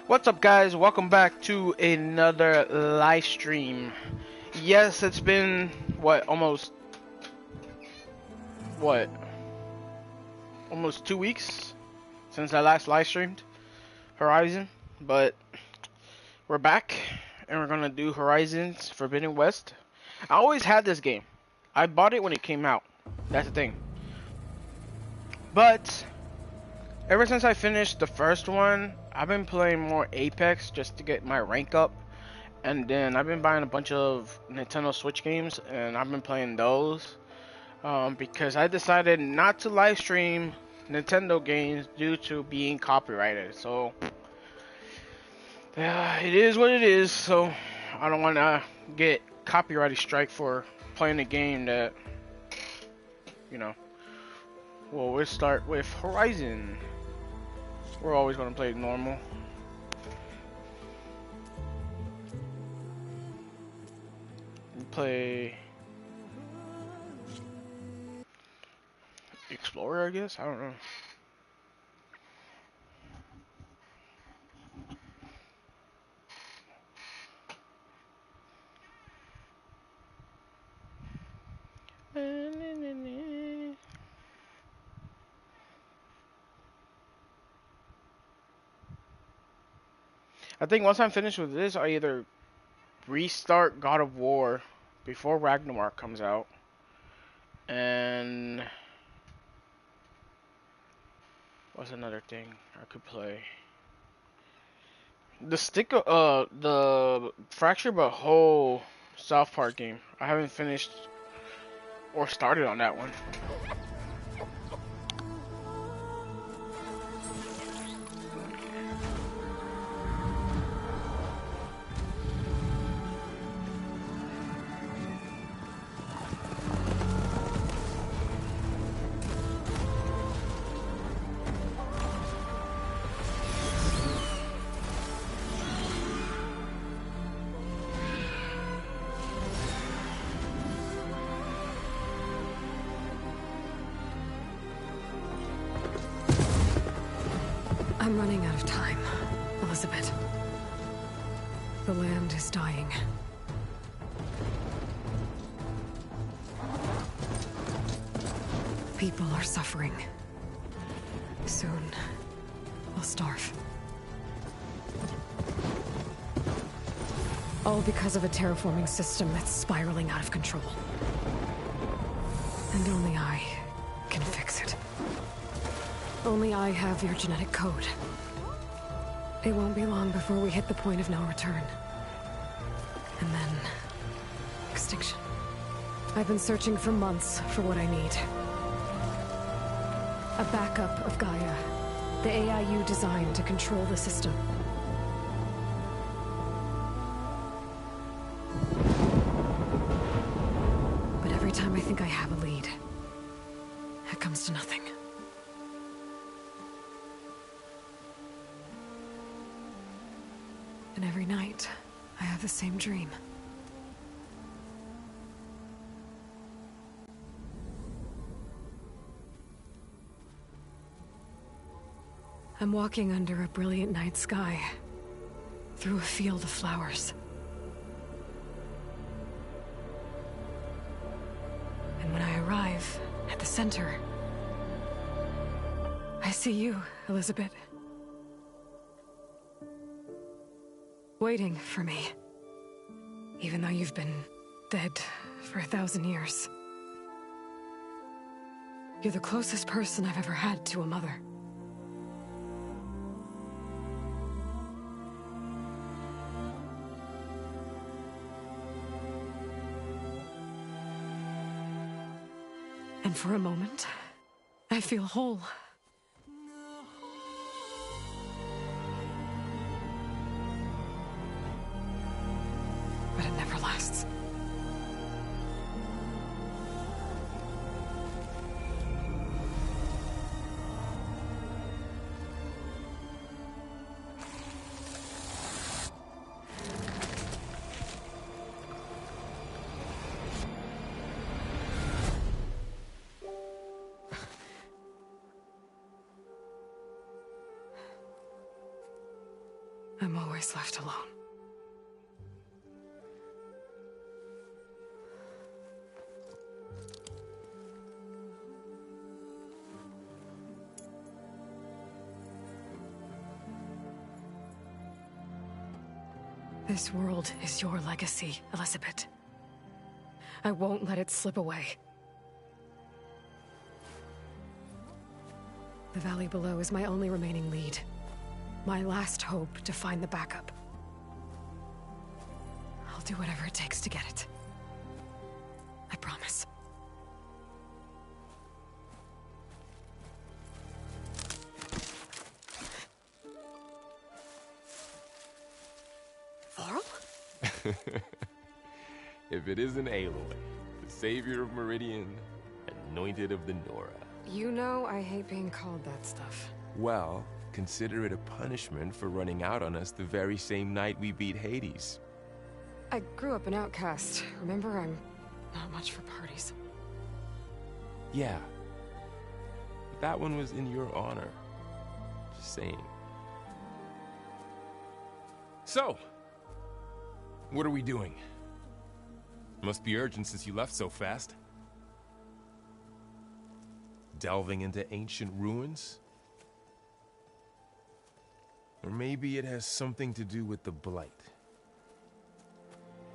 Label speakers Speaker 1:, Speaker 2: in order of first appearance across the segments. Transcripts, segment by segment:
Speaker 1: What's up, guys? Welcome back to another live stream. Yes, it's been what almost 2 weeks since I last live streamed Horizon, but we're back and we're gonna do Horizon's Forbidden West. I always had this game. I bought it when it came out. That's the thing. But ever since I finished the first one, I've been playing more Apex just to get my rank up. And then I've been buying a bunch of Nintendo Switch games, and I've been playing those. Because I decided not to live stream Nintendo games due to being copyrighted. So, it is what it is. So, I don't want to get copyrighted strike for playing a game that, you know. Well, we'll start with Horizon. We're always going to play normal. Play Explorer, I guess? I don't know. I think once I'm finished with this, I either restart God of War before Ragnarok comes out, and what's another thing I could play? The Fracture But Whole South Park game. I haven't finished or started on that one.
Speaker 2: I'm running out of time, Elizabeth. The land is dying. People are suffering. Soon, we'll starve. All because of a terraforming system that's spiraling out of control. And only I can fix it. Only I have your genetic code. It won't be long before we hit the point of no return. And then... extinction. I've been searching for months for what I need. A backup of Gaia. The AI you designed to control the system. But every time I think I have a lead, it comes to nothing. And every night, I have the same dream. I'm walking under a brilliant night sky, through a field of flowers. And when I arrive at the center, I see you, Elizabeth. Waiting for me. Even though you've been dead for 1,000 years. You're the closest person I've ever had to a mother. And for a moment, I feel whole. But it never lasts. I'm always left alone. This world is your legacy, Elizabeth. I won't let it slip away. The valley below is my only remaining lead. My last hope to find the backup. I'll do whatever it takes to get it. I promise. Varl?
Speaker 3: If it isn't Aloy, the savior of Meridian, anointed of the Nora.
Speaker 2: You know I hate being called that stuff.
Speaker 3: Well, consider it a punishment for running out on us the very same night we beat Hades.
Speaker 2: I grew up an outcast. Remember, I'm not much for parties.
Speaker 3: Yeah. But that one was in your honor. Just saying. So, what are we doing? Must be urgent since you left so fast. Delving into ancient ruins? Or maybe it has something to do with the Blight.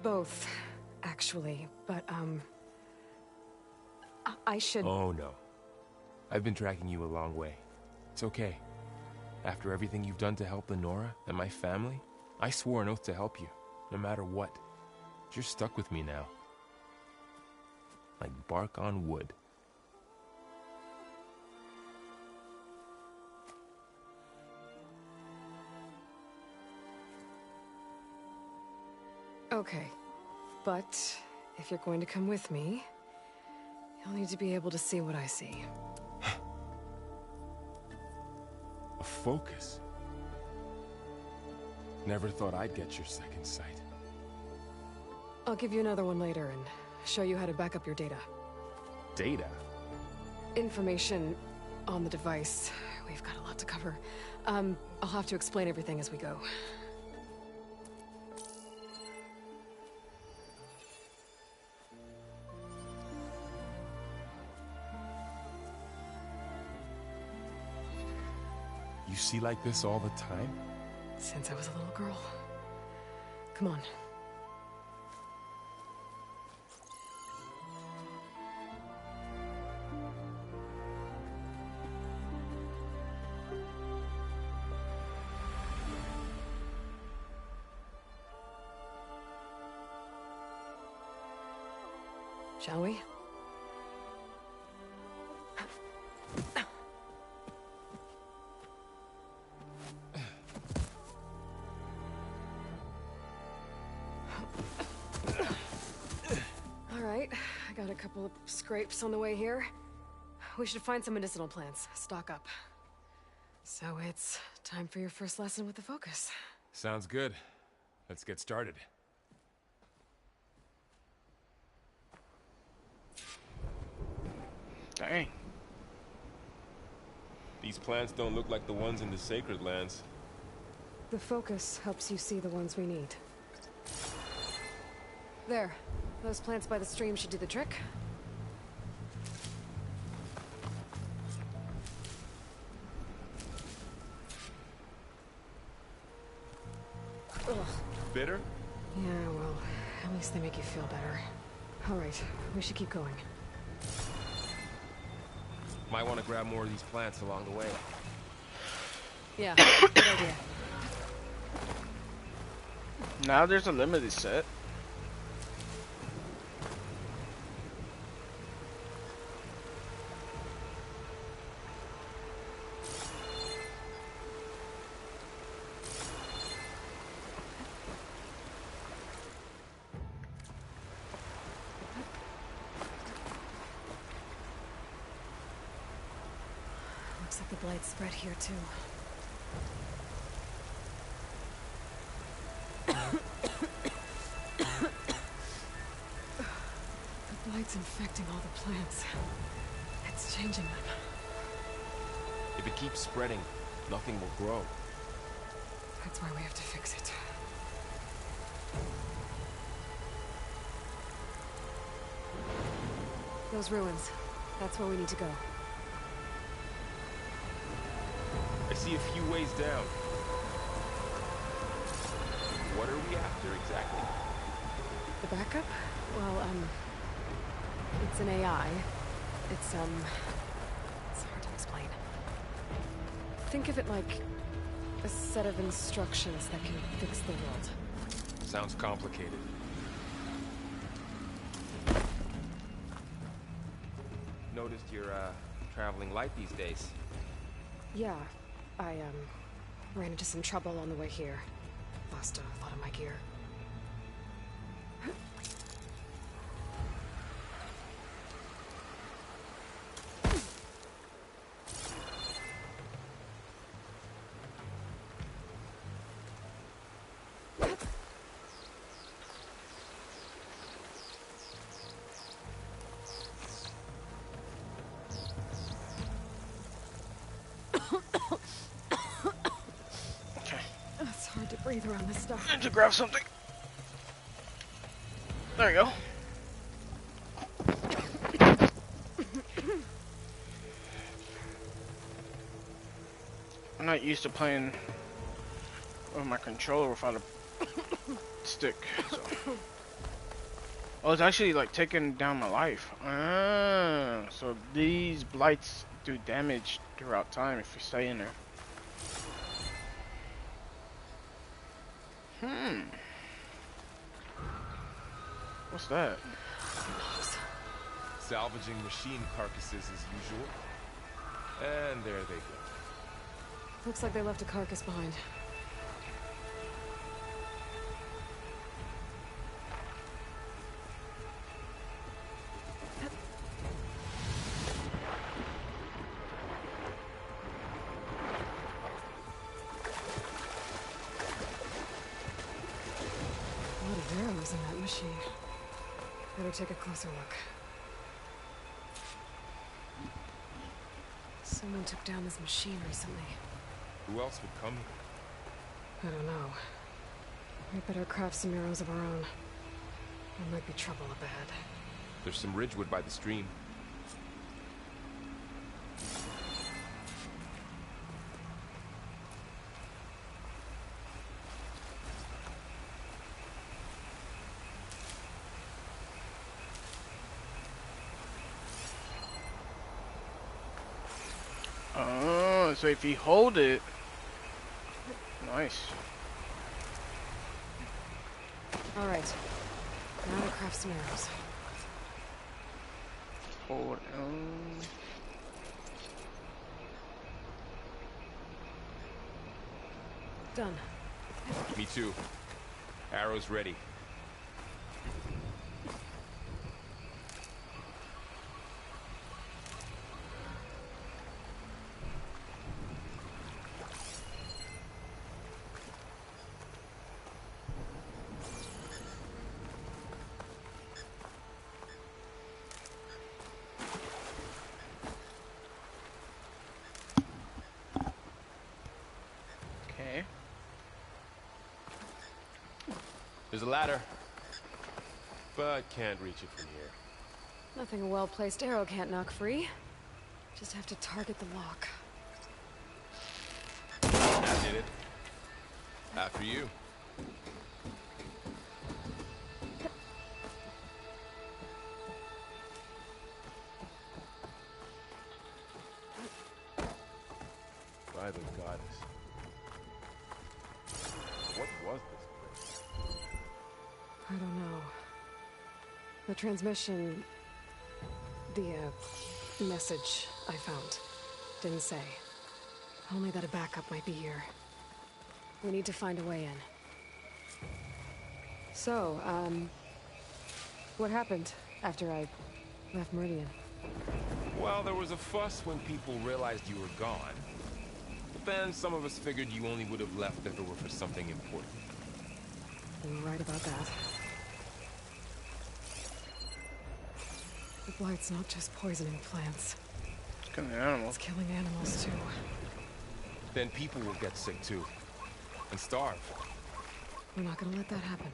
Speaker 2: Both, actually, but, I should...
Speaker 3: Oh, no. I've been tracking you a long way. It's okay. After everything you've done to help the Nora and my family, I swore an oath to help you, no matter what. You're stuck with me now. Like bark on wood.
Speaker 2: Okay, but if you're going to come with me, you'll need to be able to see what I see.
Speaker 3: A focus? Never thought I'd get your second sight.
Speaker 2: I'll give you another one later and show you how to back up your data.
Speaker 3: Data?
Speaker 2: Information on the device. We've got a lot to cover. I'll have to explain everything as we go.
Speaker 3: You see like this all the time?
Speaker 2: Since I was a little girl. Come on. Shall we? All right, I got a couple of scrapes on the way here. We should find some medicinal plants, stock up. So it's time for your first lesson with the Focus.
Speaker 3: Sounds good. Let's get started.
Speaker 1: Dang.
Speaker 3: These plants don't look like the ones in the Sacred Lands.
Speaker 2: The Focus helps you see the ones we need. There. Those plants by the stream should do the trick. Ugh.
Speaker 3: Bitter?
Speaker 2: Yeah, well, at least they make you feel better. All right, we should keep going.
Speaker 3: Might want to grab more of these plants along the way.
Speaker 2: Yeah, good idea.
Speaker 1: Now there's a limited set.
Speaker 2: Looks like the Blight's spread here too. The Blight's infecting all the plants. It's changing them.
Speaker 3: If it keeps spreading, nothing will grow.
Speaker 2: That's why we have to fix it. Those ruins. That's where we need to go.
Speaker 3: I see a few ways down. What are we after exactly?
Speaker 2: The backup? Well, it's an AI. It's hard to explain. Think of it like a set of instructions that can fix the world.
Speaker 3: Sounds complicated. Noticed you're, traveling light these days.
Speaker 2: Yeah, I, ran into some trouble on the way here. Lost a lot of my gear. It's hard to breathe around this stuff.
Speaker 1: I need to grab something. There you go. I'm not used to playing with my controller without a stick, so. Oh, it's actually like taking down my life. Ah, so these blights do damage throughout time if you stay in there. What's that?
Speaker 3: Salvaging machine carcasses as usual. And there they go.
Speaker 2: Looks like they left a carcass behind. A lot of arrows in that machine. Better take a closer look. Someone took down this machine recently.
Speaker 3: Who else would come here?
Speaker 2: I don't know. We better craft some arrows of our own. There might be trouble up ahead.
Speaker 3: There's some ridgewood by the stream.
Speaker 1: Oh, so if you hold it, nice.
Speaker 2: All right, now to craft some arrows.
Speaker 1: Hold on.
Speaker 2: Done.
Speaker 3: Me too. Arrows ready.
Speaker 1: Okay.
Speaker 3: There's a ladder, but can't reach it from here.
Speaker 2: Nothing a well-placed arrow can't knock free. Just have to target the lock.
Speaker 3: That did it. After you. By the goddess. What was this place?
Speaker 2: I don't know. The transmission... The, message I found didn't say. Only that a backup might be here. We need to find a way in. So, what happened after I left Meridian?
Speaker 3: Well, there was a fuss when people realized you were gone. But then some of us figured you only would have left if it were for something important.
Speaker 2: You were right about that. The blight's not just poisoning plants.
Speaker 1: Killing animals.
Speaker 2: It's killing animals, too.
Speaker 3: Then people will get sick too. and starve.
Speaker 2: We're not gonna let that happen.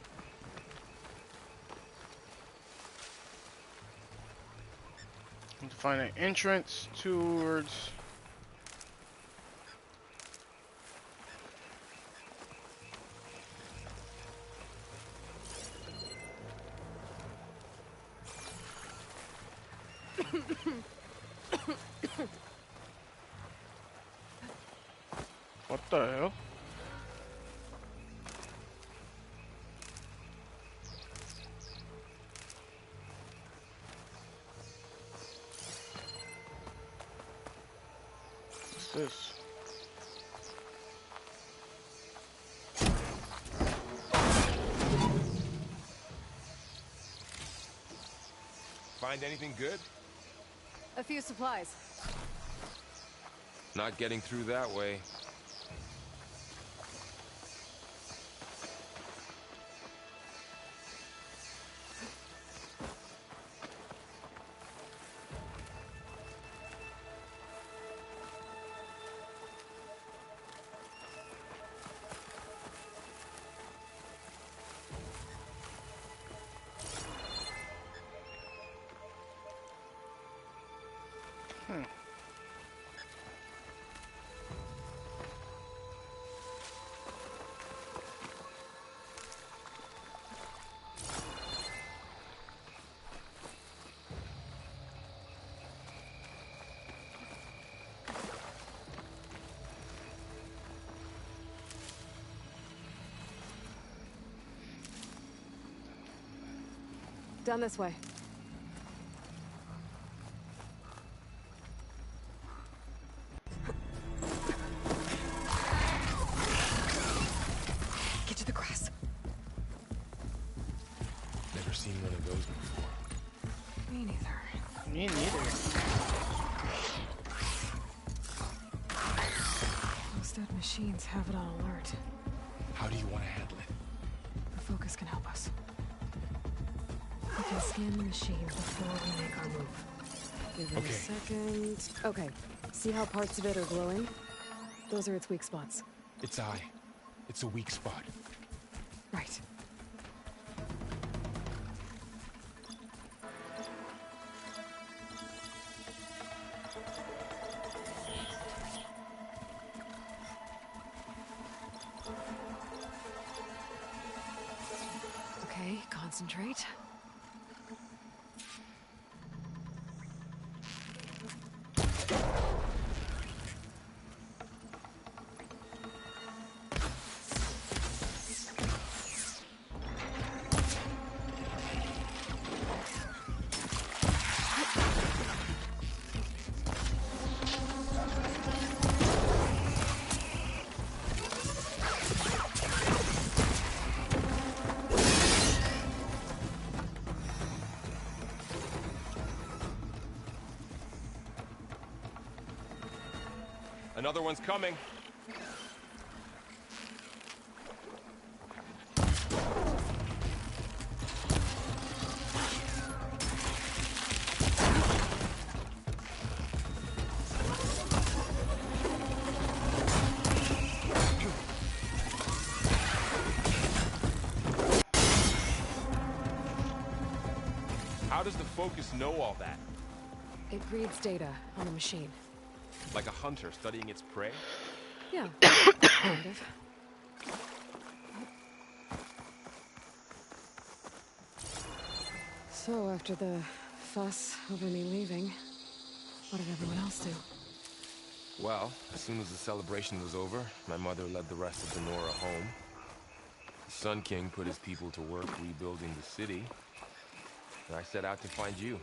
Speaker 1: I need to find an entrance towards. What the hell? What's this?
Speaker 3: Find anything good?
Speaker 2: A few supplies.
Speaker 3: Not getting through that way.
Speaker 2: Down this way. Get to the grass.
Speaker 3: Never seen one of those before.
Speaker 2: Me neither.
Speaker 1: Me neither.
Speaker 2: Most dead machines have it on alert.
Speaker 3: How do you want to handle it?
Speaker 2: The focus can help us. We can scan the machine before we make our move. Give it
Speaker 3: Okay.
Speaker 2: a second. Okay. See how parts of it are glowing? Those are its weak spots.
Speaker 3: Its eye. It's a weak spot.
Speaker 2: Right. Okay, concentrate.
Speaker 3: Another one's coming. How does the focus know all that?
Speaker 2: It reads data on the machine.
Speaker 3: Like a hunter studying its prey?
Speaker 2: Yeah, kind of. So, after the fuss over me leaving, what did everyone else do?
Speaker 3: Well, as soon as the celebration was over, my mother led the rest of the Nora home. The Sun King put his people to work rebuilding the city, and I set out to find you.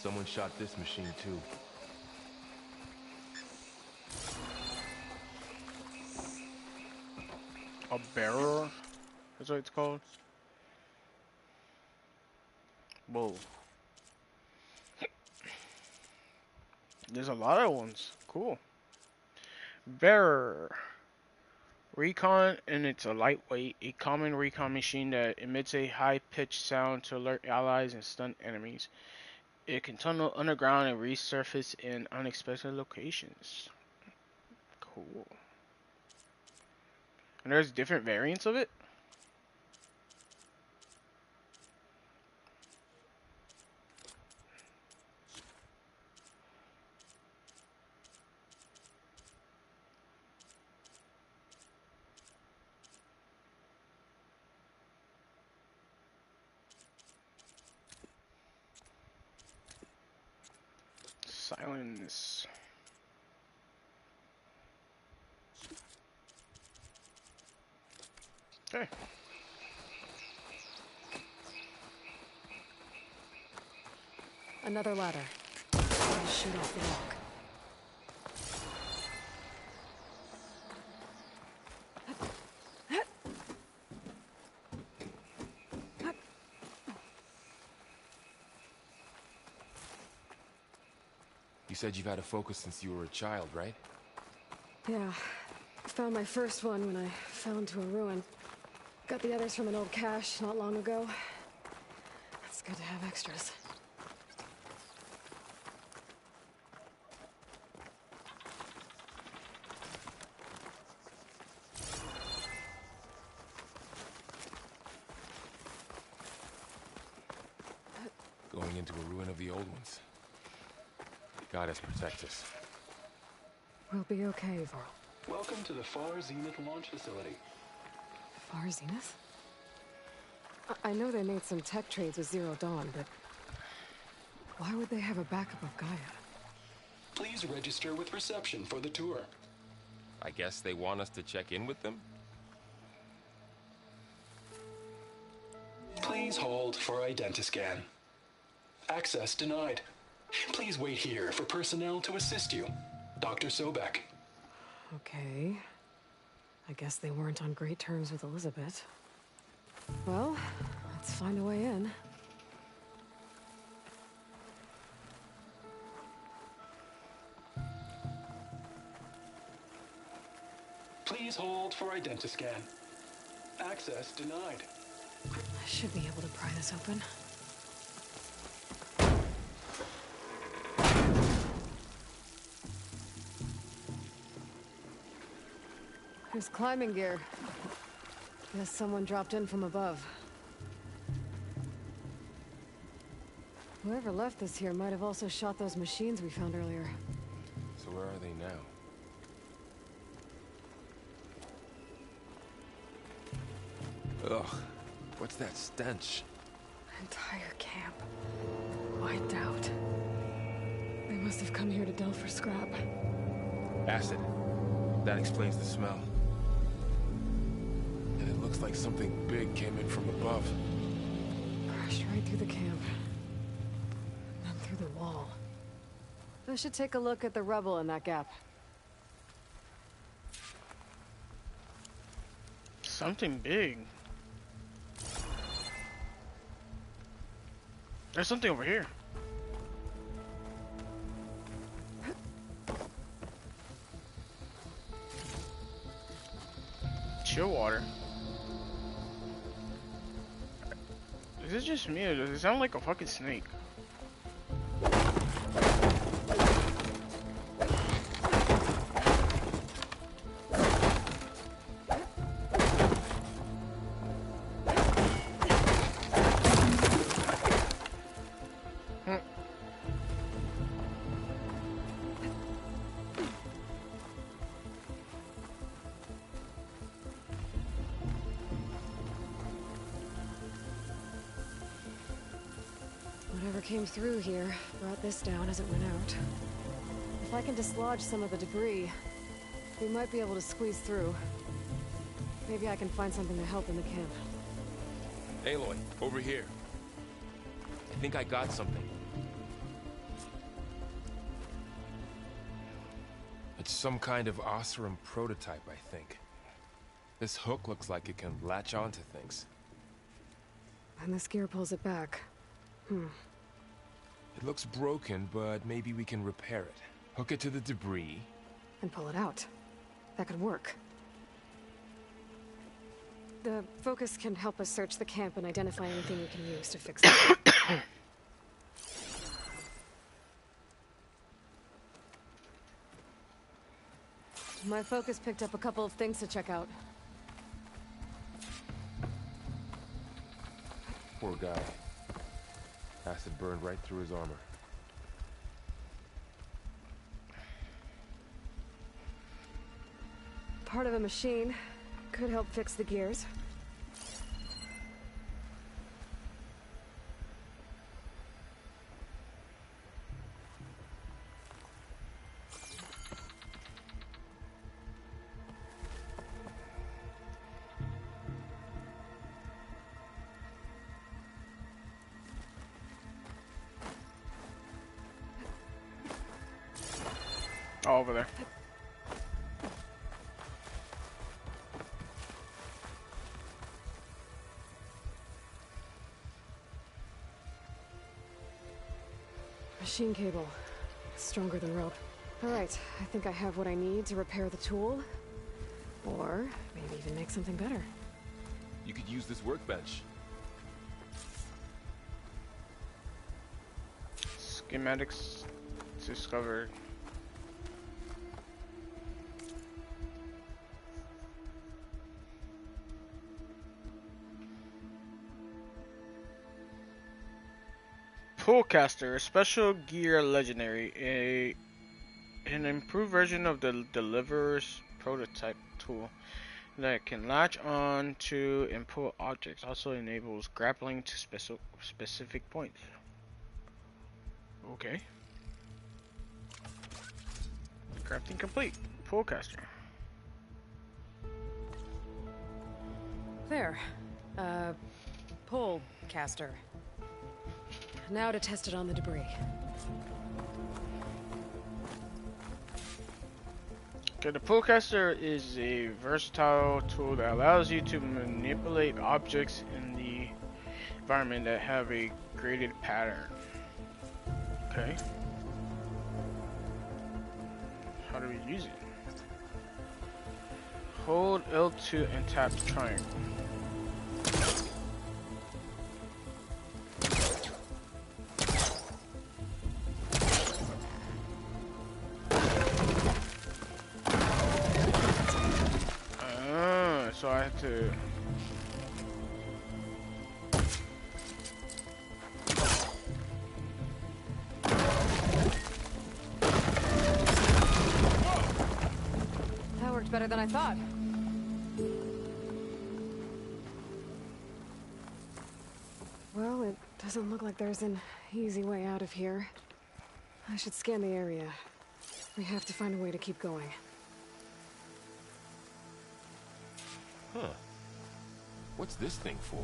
Speaker 3: Someone shot this machine too.
Speaker 1: A bearer? That's what it's called? Whoa. There's a lot of ones. Cool. Bearer. Recon, and it's a lightweight, a common recon machine that emits a high-pitched sound to alert allies and stun enemies. It can tunnel underground and resurface in unexpected locations. Cool. And there's different variants of it? Silence. Okay.
Speaker 2: Another ladder. I'll shoot off the lock.
Speaker 3: You said you've had a focus since you were a child, right?
Speaker 2: Yeah. Found my first one when I fell into a ruin. Got the others from an old cache not long ago. It's good to have extras.
Speaker 3: Going into a ruin of the old ones. God has protect us.
Speaker 2: We'll be okay, Varl.
Speaker 4: Welcome to the Far Zenith launch facility.
Speaker 2: Far Zenith? I know they made some tech trades with Zero Dawn, but why would they have a backup of Gaia?
Speaker 4: Please register with reception for the tour.
Speaker 3: I guess they want us to check in with them?
Speaker 4: Please hold for Identiscan. Access denied. Please wait here for personnel to assist you. Dr. Sobek.
Speaker 2: Okay. I guess they weren't on great terms with Elizabeth. Well, let's find a way in.
Speaker 4: Please hold for Identiscan. Access denied.
Speaker 2: I should be able to pry this open. There's climbing gear. Guess someone dropped in from above. Whoever left this here might have also shot those machines we found earlier.
Speaker 3: So where are they now? Ugh, what's that stench?
Speaker 2: Entire camp. Wiped out. They must have come here to delve for scrap.
Speaker 3: Acid. That explains the smell. And it looks like something big came in from above.
Speaker 2: Crashed right through the camp. And then through the wall. I should take a look at the rubble in that gap.
Speaker 1: Something big. There's something over here. Chill water. Is this just me or does it sound like a fucking snake?
Speaker 2: Whatever came through here brought this down as it went out. If I can dislodge some of the debris, we might be able to squeeze through. Maybe I can find something to help in the camp.
Speaker 3: Aloy, over here. I think I got something. It's some kind of Oseram prototype, I think. This hook looks like it can latch onto things.
Speaker 2: And this gear pulls it back.
Speaker 3: It looks broken, but maybe we can repair it. Hook it to the debris.
Speaker 2: And pull it out. That could work. The focus can help us search the camp and identify anything we can use to fix it. My focus picked up a couple of things to check out.
Speaker 3: Poor guy. Acid burned right through his armor.
Speaker 2: Part of a machine. Could help fix the gears.
Speaker 1: Oh, over there.
Speaker 2: Machine cable. Stronger than rope. Alright, I think I have what I need to repair the tool. Or maybe even make something better.
Speaker 3: You could use this workbench.
Speaker 1: Schematics discovered. Pullcaster, a special gear legendary, an improved version of the Deliverer's prototype tool that can latch on to and pull objects. Also enables grappling to specific points. Okay. Crafting complete. Pullcaster.
Speaker 2: There. Pull caster. Now to test it on the debris.
Speaker 1: Okay, the Pullcaster is a versatile tool that allows you to manipulate objects in the environment that have a graded pattern. Okay. How do we use it? Hold L2 and tap triangle. So I have to...
Speaker 2: That worked better than I thought. Well, it doesn't look like there's an easy way out of here. I should scan the area. We have to find a way to keep going.
Speaker 3: Huh. What's this thing for?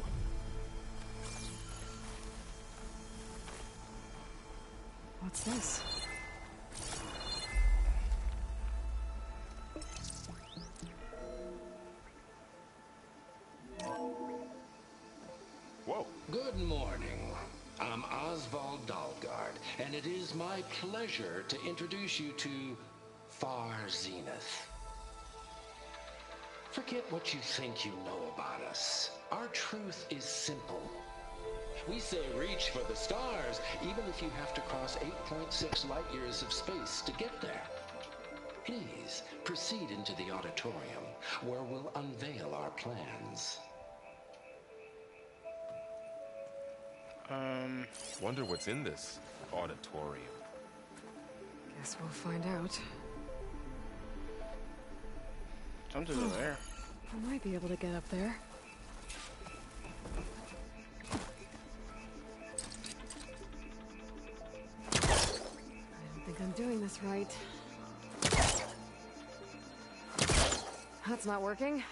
Speaker 2: What's this?
Speaker 3: Whoa.
Speaker 4: Good morning. I'm Oswald Dalgard, and it is my pleasure to introduce you to Far Zenith. Forget what you think you know about us. Our truth is simple. We say reach for the stars, even if you have to cross 8.6 light years of space to get there. Please proceed into the auditorium, where we'll unveil our plans.
Speaker 3: Wonder what's in this auditorium.
Speaker 2: Guess we'll find out.
Speaker 1: Something's over there.
Speaker 2: I might be able to get up there. I don't think I'm doing this right. That's not working.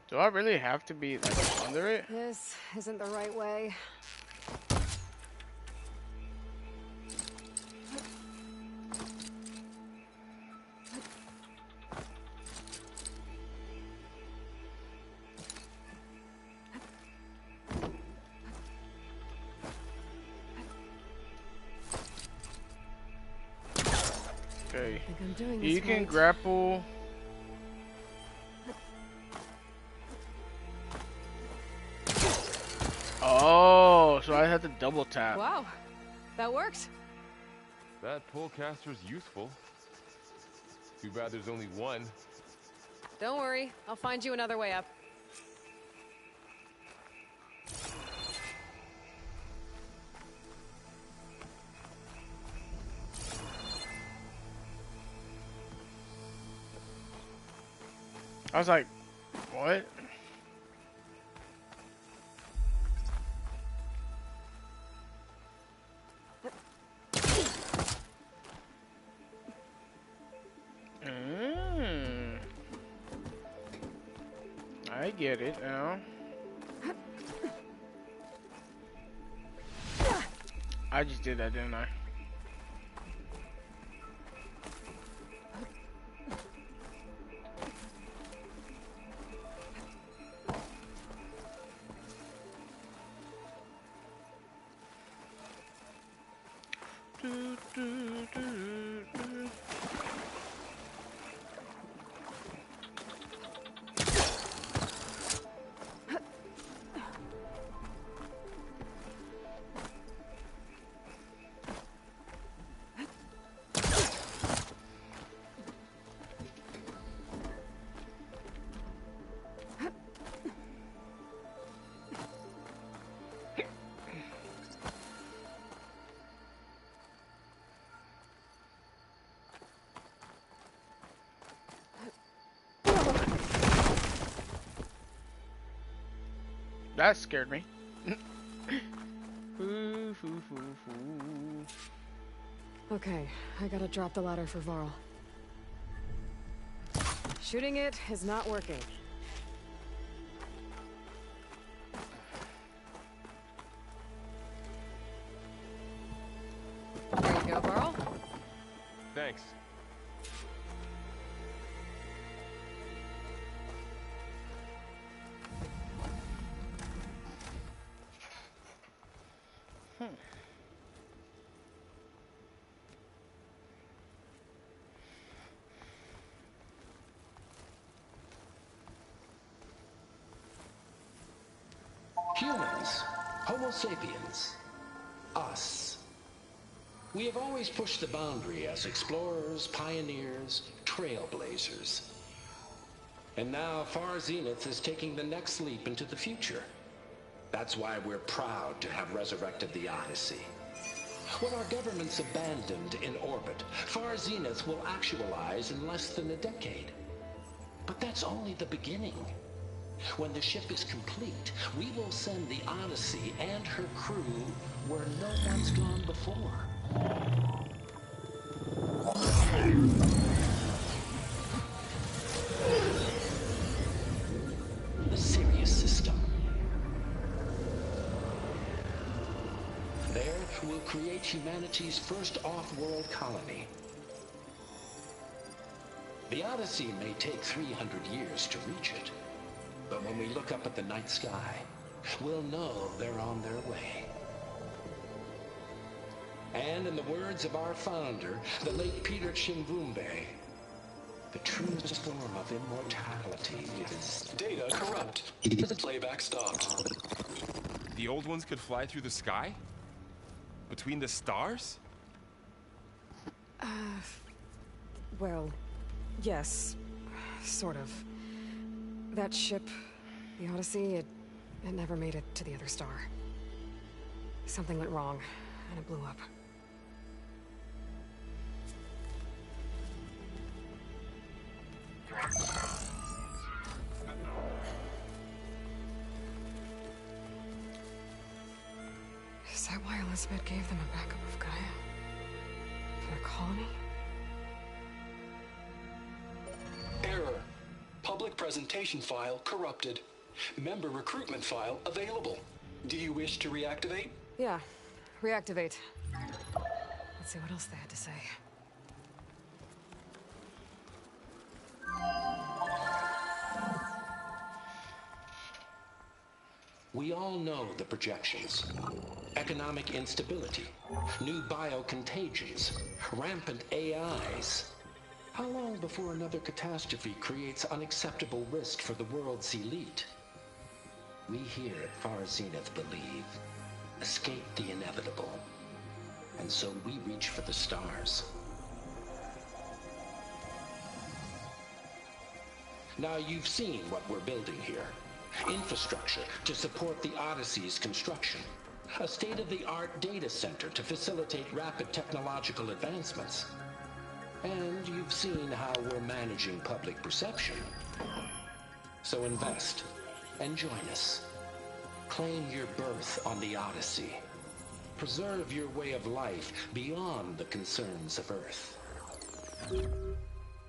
Speaker 1: Do I really have to be like under it?
Speaker 2: This isn't the right way.
Speaker 1: Okay.
Speaker 2: I think I'm doing this
Speaker 1: You can
Speaker 2: right.
Speaker 1: grapple Oh, so I had to double tap.
Speaker 2: Wow, that works.
Speaker 3: That pullcaster's useful. Too bad there's only one.
Speaker 2: Don't worry, I'll find you another way up.
Speaker 1: I was like, what? I get it now. I just did that, didn't I? Do, do, do, do. That scared me.
Speaker 2: Okay, I gotta drop the ladder for Varl. Shooting it is not working. There you go, Varl.
Speaker 3: Thanks.
Speaker 4: Humans, Homo sapiens, us. We have always pushed the boundary as explorers, pioneers, trailblazers. And now Far Zenith is taking the next leap into the future. That's why we're proud to have resurrected the Odyssey. When our government's abandoned in orbit, Far Zenith will actualize in less than a decade. But that's only the beginning. When the ship is complete, we will send the Odyssey and her crew where no one's gone before. The Sirius system. There, we'll create humanity's first off-world colony. The Odyssey may take 300 years to reach it. But when we look up at the night sky, we'll know they're on their way. And in the words of our founder, the late Peter Chimbumbe, the truest form of immortality is...
Speaker 5: Data corrupt. Playback stopped.
Speaker 3: The old ones could fly through the sky? Between the stars?
Speaker 2: Well, yes, sort of. That ship, the Odyssey, it never made it to the other star. Something went wrong, and it blew up. Is that why Elizabeth gave them a backup of Gaia? For the colony?
Speaker 5: Error. Public presentation file corrupted. Member recruitment file available. Do you wish to reactivate?
Speaker 2: Yeah, reactivate. Let's see what else they had to say.
Speaker 4: We all know the projections. Economic instability, new biocontagions, rampant AIs. How long before another catastrophe creates unacceptable risk for the world's elite? we here at Far Zenith believe, escape the inevitable. And so we reach for the stars. Now you've seen what we're building here. Infrastructure to support the Odyssey's construction. A state-of-the-art data center to facilitate rapid technological advancements. And you've seen how we're managing public perception. So invest and join us. Claim your berth on the Odyssey. Preserve your way of life beyond the concerns of Earth.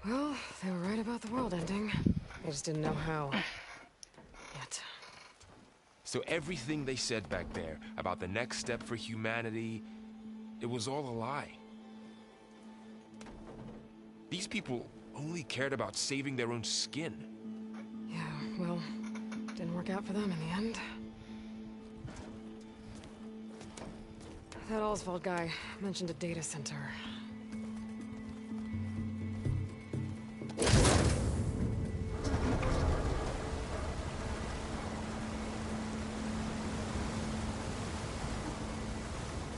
Speaker 2: Well, they were right about the world ending. I just didn't know how. Yet.
Speaker 3: So everything they said back there about the next step for humanity, it was all a lie. These people only cared about saving their own skin.
Speaker 2: Yeah, well, didn't work out for them in the end. That Oswald guy mentioned a data center.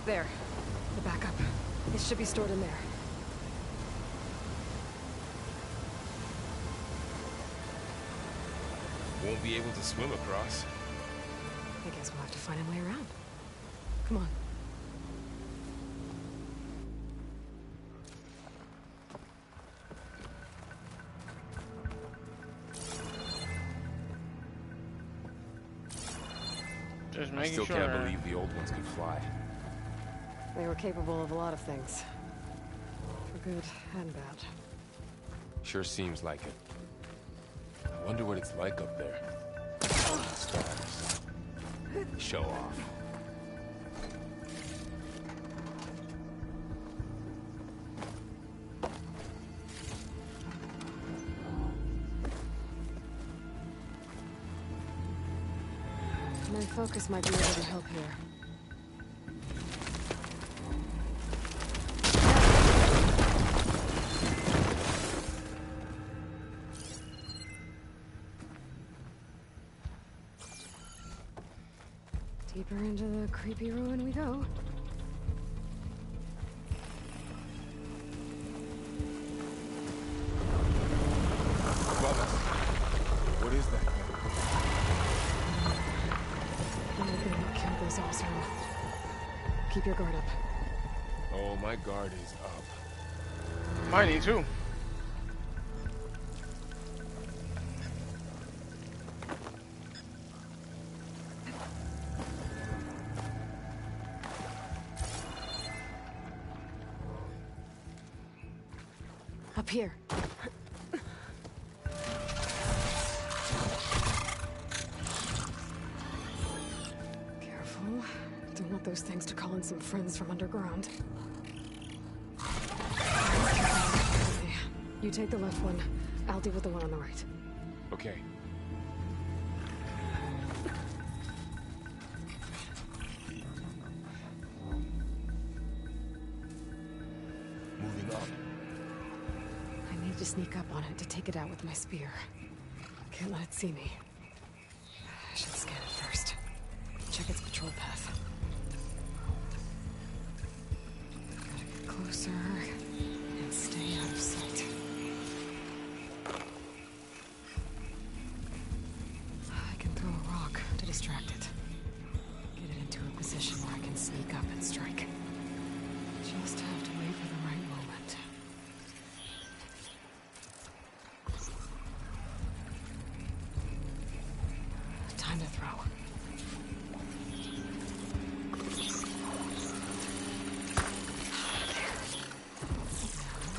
Speaker 2: There. The backup. It should be stored in there.
Speaker 3: Won't be able to swim across.
Speaker 2: I guess we'll have to find a way around. Come on.
Speaker 1: Just
Speaker 3: I
Speaker 1: making
Speaker 3: still
Speaker 1: sure.
Speaker 3: can't believe the old ones could fly.
Speaker 2: They were capable of a lot of things. For good and bad.
Speaker 3: Sure seems like it. I wonder what it's like up there. Stars. Show off.
Speaker 2: My focus might be able to help here. Deeper into the creepy ruin we go.
Speaker 3: Above us. What is that?
Speaker 2: Might be what killed those Oseram. Keep your guard up.
Speaker 3: Oh, my guard is up.
Speaker 1: Mine too.
Speaker 2: Up here. Careful. Don't want those things to call in some friends from underground. Okay. You take the left one. I'll deal with the one on the right.
Speaker 3: Okay. Moving up.
Speaker 2: I need to sneak up on it to take it out with my spear. Can't let it see me. I should scan it first. Check its patrol path. Gotta get closer and stay out of sight. I can throw a rock to distract it. Get it into a position where I can sneak up and strike. Just have to wait for the right moment. Time to throw.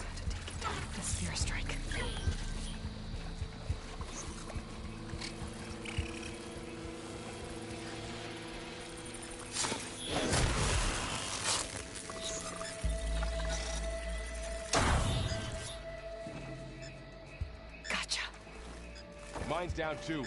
Speaker 2: To take it down with a spear strike. Gotcha.
Speaker 3: Mine's down too.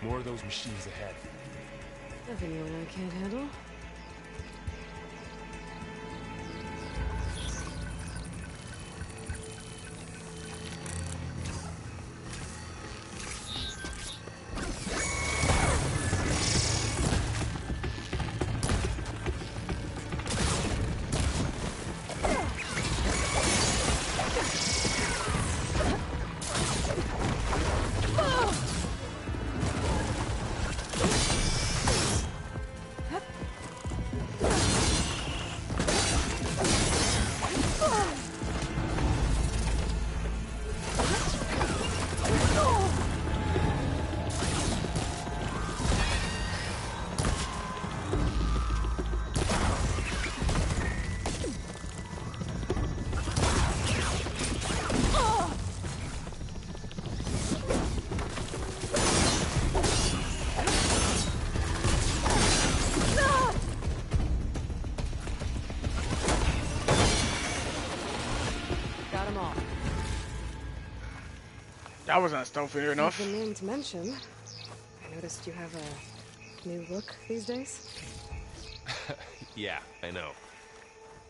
Speaker 3: More of those machines ahead.
Speaker 2: Nothing you and I can't handle.
Speaker 1: That wasn't stealthy enough.
Speaker 2: The name to mention. I noticed you have a new look these days.
Speaker 3: Yeah, I know.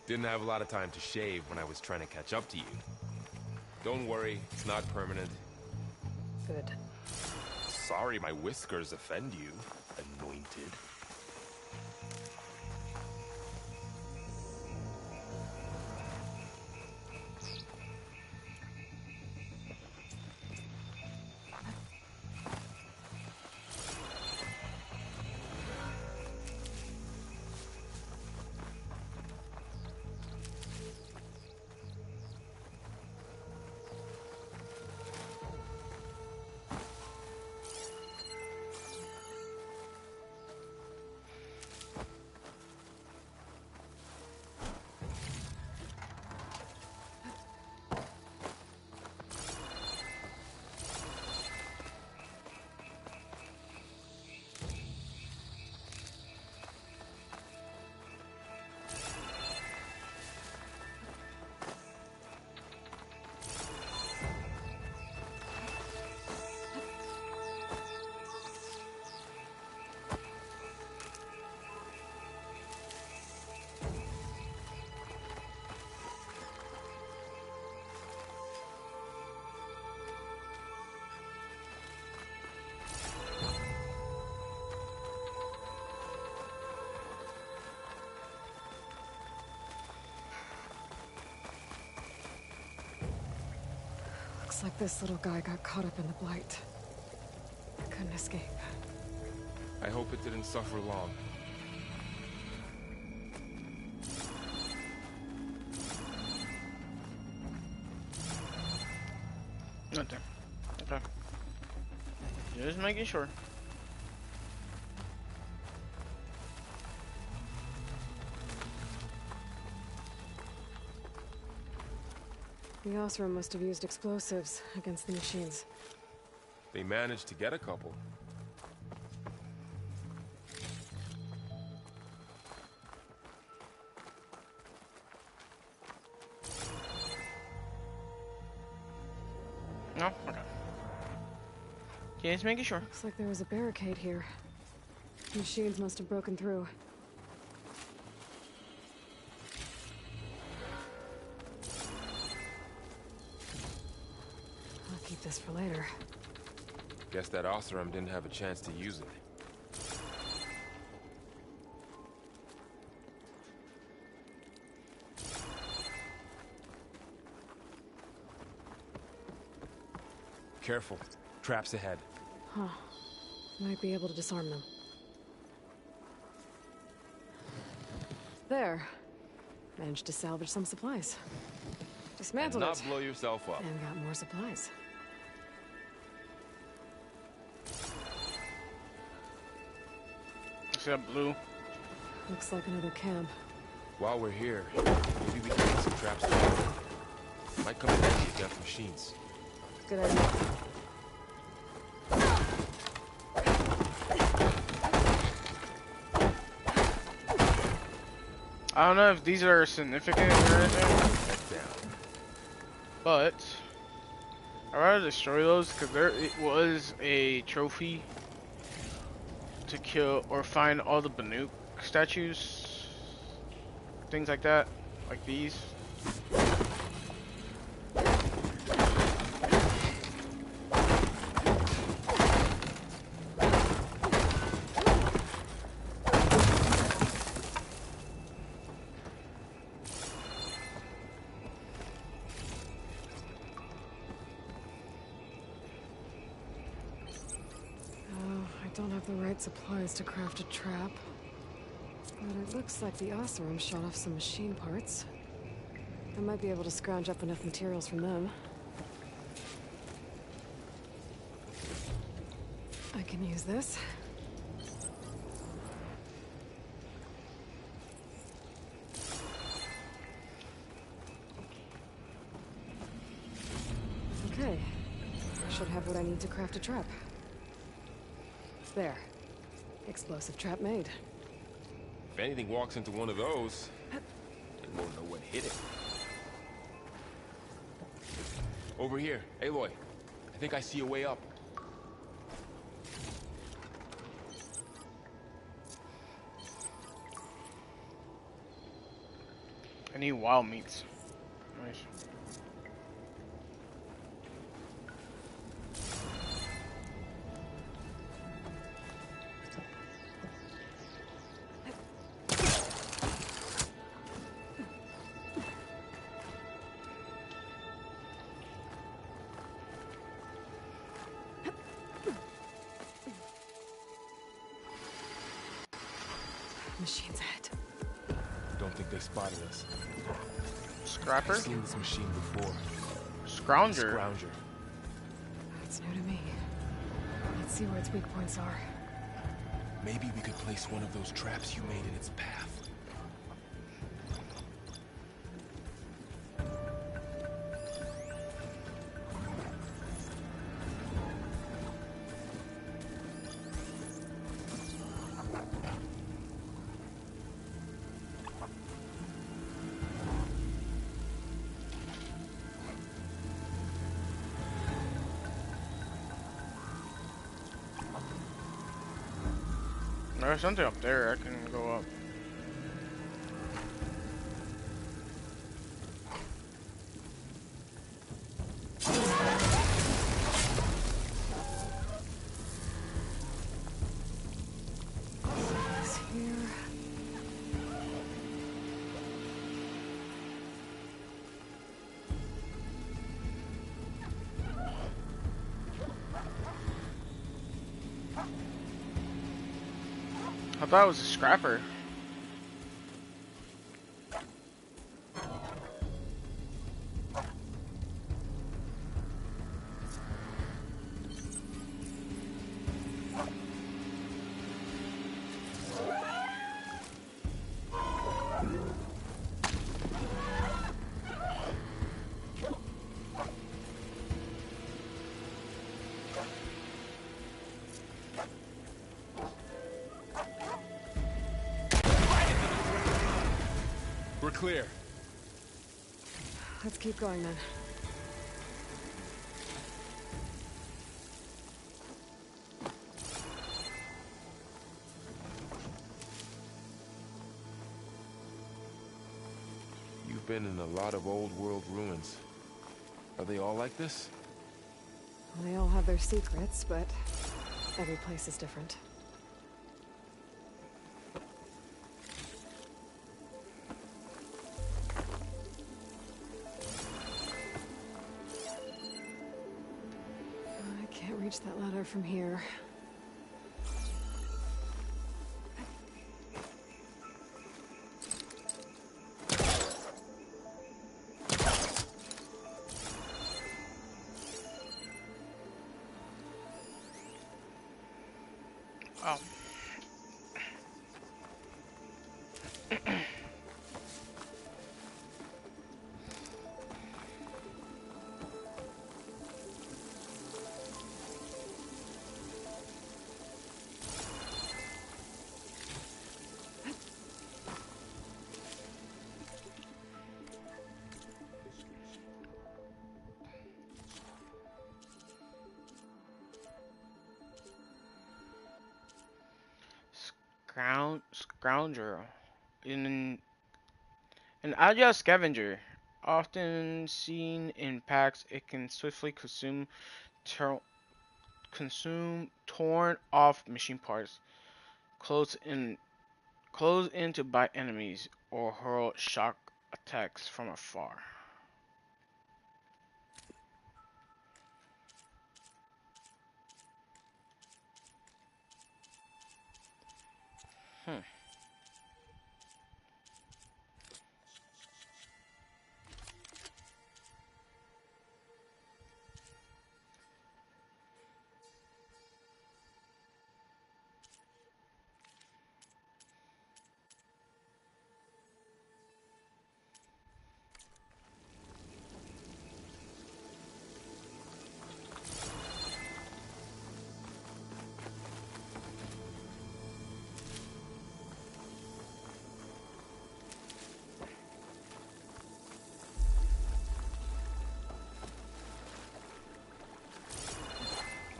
Speaker 3: Didn't have a lot of time to shave when I was trying to catch up to you. Don't worry, it's not permanent.
Speaker 2: Good.
Speaker 3: Sorry my whiskers offend you, anointed.
Speaker 2: Looks like this little guy got caught up in the Blight. Couldn't escape.
Speaker 3: I hope it didn't suffer long.
Speaker 1: Nothing. Okay. Just making sure.
Speaker 2: The Osram must have used explosives against the machines.
Speaker 3: They managed to get a couple.
Speaker 1: No? Okay. Just making sure.
Speaker 2: Looks like there was a barricade here. Machines must have broken through. I'll keep this for later.
Speaker 3: Guess that Osram didn't have a chance to use it. Careful. Traps ahead.
Speaker 2: Huh. Might be able to disarm them. There. Managed to salvage some supplies. Dismantled
Speaker 3: And not
Speaker 2: it.
Speaker 3: blow yourself up.
Speaker 2: And got more supplies.
Speaker 1: See that blue?
Speaker 2: Looks like another camp.
Speaker 3: While we're here, maybe we can make some traps together. Might come in handy against machines.
Speaker 2: Good idea.
Speaker 1: I don't know if these are significant or anything,
Speaker 3: Head down.
Speaker 1: but I'd rather destroy those because there it was a trophy to kill or find all the Banuk statues, things like that, like these.
Speaker 2: I don't have the right supplies to craft a trap. But it looks like the Oseram shot off some machine parts. I might be able to scrounge up enough materials from them. I can use this. Okay. I should have what I need to craft a trap. There. Explosive trap made.
Speaker 3: If anything walks into one of those, they won't know what hit it. Over here, Aloy. I think I see a way up.
Speaker 1: I need wild meats. Nice.
Speaker 2: Machine's ahead.
Speaker 3: Don't think they spotted us.
Speaker 1: Scrapper?
Speaker 3: I've seen this machine before.
Speaker 1: Scrounger.
Speaker 3: Scrounger.
Speaker 2: That's new to me. Let's see where its weak points are.
Speaker 3: Maybe we could place one of those traps you made in its path.
Speaker 1: There's something up there. I can go up.
Speaker 2: It's here.
Speaker 1: I thought it was a scrapper.
Speaker 3: We're clear.
Speaker 2: Let's keep going then.
Speaker 3: You've been in a lot of old world ruins. Are they all like this?
Speaker 2: They all have their secrets, but every place is different. I can't reach that ladder from here.
Speaker 1: Oh. Scoundrel. An agile scavenger, often seen in packs, it can swiftly consume torn off machine parts, close in to bite enemies, or hurl shock attacks from afar.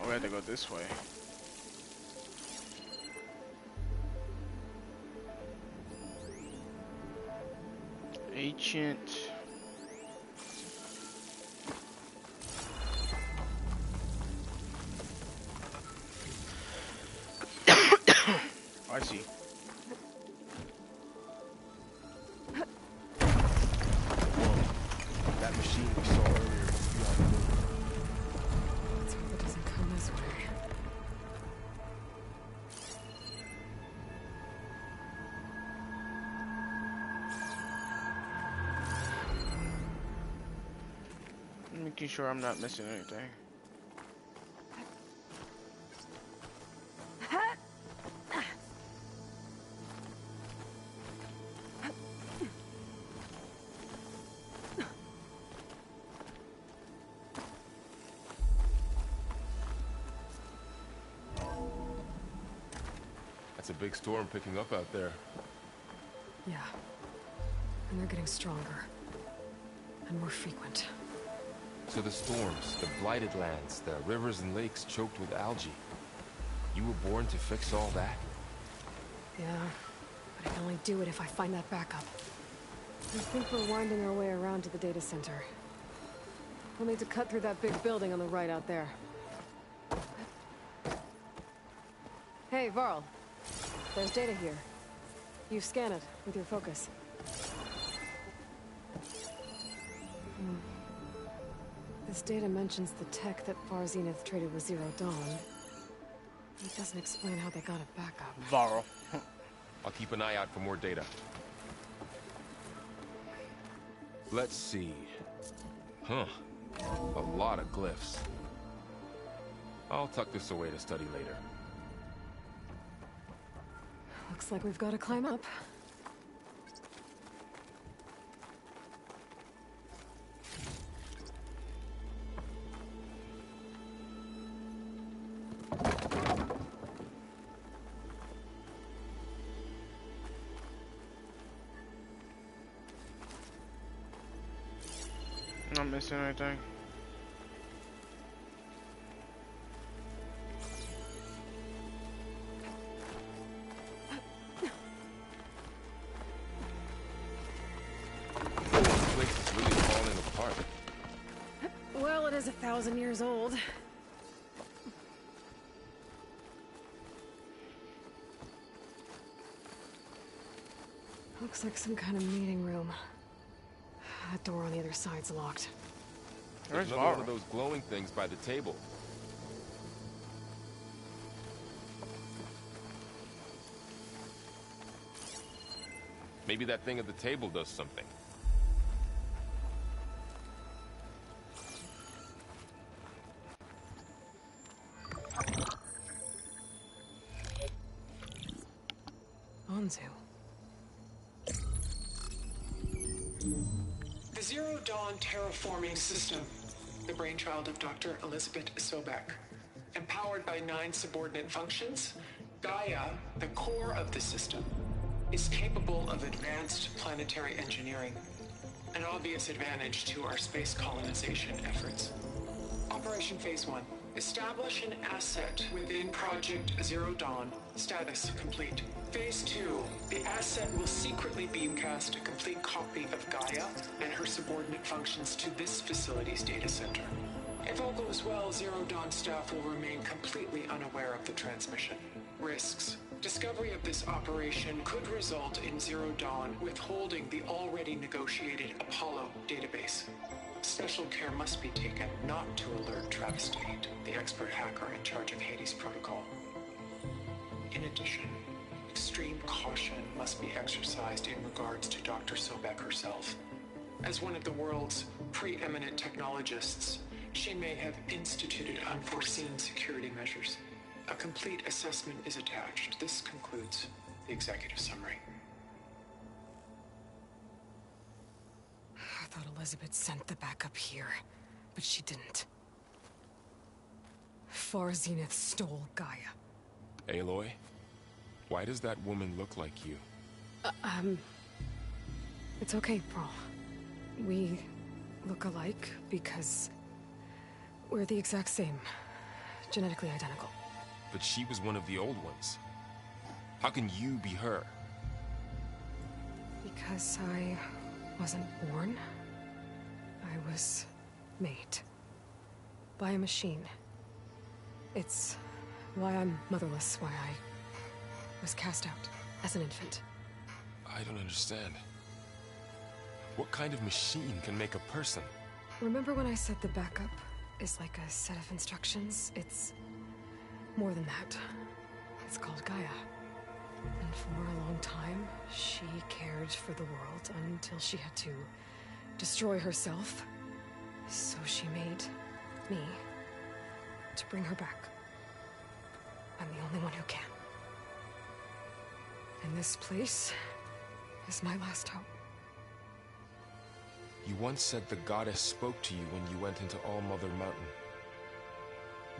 Speaker 1: We had to go this way. Ancient. I see.
Speaker 3: That machine we saw earlier must be on the move.
Speaker 2: Let's hope it doesn't come this way.
Speaker 1: Making sure I'm not missing anything.
Speaker 3: That's a big storm picking up out there.
Speaker 2: Yeah. And they're getting stronger. And more frequent.
Speaker 3: So the storms, the blighted lands, the rivers and lakes choked with algae. You were born to fix all that?
Speaker 2: Yeah. But I can only do it if I find that backup. I think we're winding our way around to the data center. We'll need to cut through that big building on the right out there. Hey, Varl. There's data here. You scan it with your focus. This data mentions the tech that Far Zenith traded with Zero Dawn. It doesn't explain how they got it back up.
Speaker 1: Varl.
Speaker 3: I'll keep an eye out for more data. Let's see. Huh. A lot of glyphs. I'll tuck this away to study later.
Speaker 2: Looks like we've got to climb up.
Speaker 1: Not missing anything.
Speaker 3: This place is really falling apart.
Speaker 2: Well, it is 1,000 years old. Looks like some kind of meeting room. That door on the other side's locked.
Speaker 3: There's
Speaker 1: Where's
Speaker 3: another one
Speaker 1: Varl?
Speaker 3: of those glowing things by the table. Maybe that thing at the table does something.
Speaker 2: Anzu.
Speaker 5: The Zero Dawn terraforming system, the brainchild of Dr. Elizabeth Sobek. Empowered by 9 subordinate functions, Gaia, the core of the system, is capable of advanced planetary engineering, an obvious advantage to our space colonization efforts. Operation Phase 1 is Establish an asset within Project Zero Dawn. Status complete. Phase 2. The asset will secretly beamcast a complete copy of Gaia and her subordinate functions to this facility's data center. If all goes well, Zero Dawn staff will remain completely unaware of the transmission. Risks. Discovery of this operation could result in Zero Dawn withholding the already negotiated Apollo database. Special care must be taken not to alert Travis Tate, the expert hacker in charge of Hades Protocol. In addition, extreme caution must be exercised in regards to Dr. Sobek herself. As one of the world's preeminent technologists, she may have instituted unforeseen security measures. A complete assessment is attached. This concludes the executive summary.
Speaker 2: I thought Elizabeth sent the backup here, but she didn't. Far Zenith stole Gaia.
Speaker 3: Aloy, why does that woman look like you?
Speaker 2: It's okay, Pearl. We look alike because we're the exact same. Genetically identical.
Speaker 3: But she was one of the old ones. How can you be her?
Speaker 2: Because I wasn't born. I was made. By a machine. It's why I'm motherless, why I was cast out as an infant.
Speaker 3: I don't understand. What kind of machine can make a person?
Speaker 2: Remember when I said the backup is like a set of instructions? It's more than that. It's called Gaia. And for a long time, she cared for the world until she had to destroy herself. So she made me to bring her back. I'm the only one who can. And this place is my last hope.
Speaker 3: You once said the goddess spoke to you when you went into All Mother Mountain.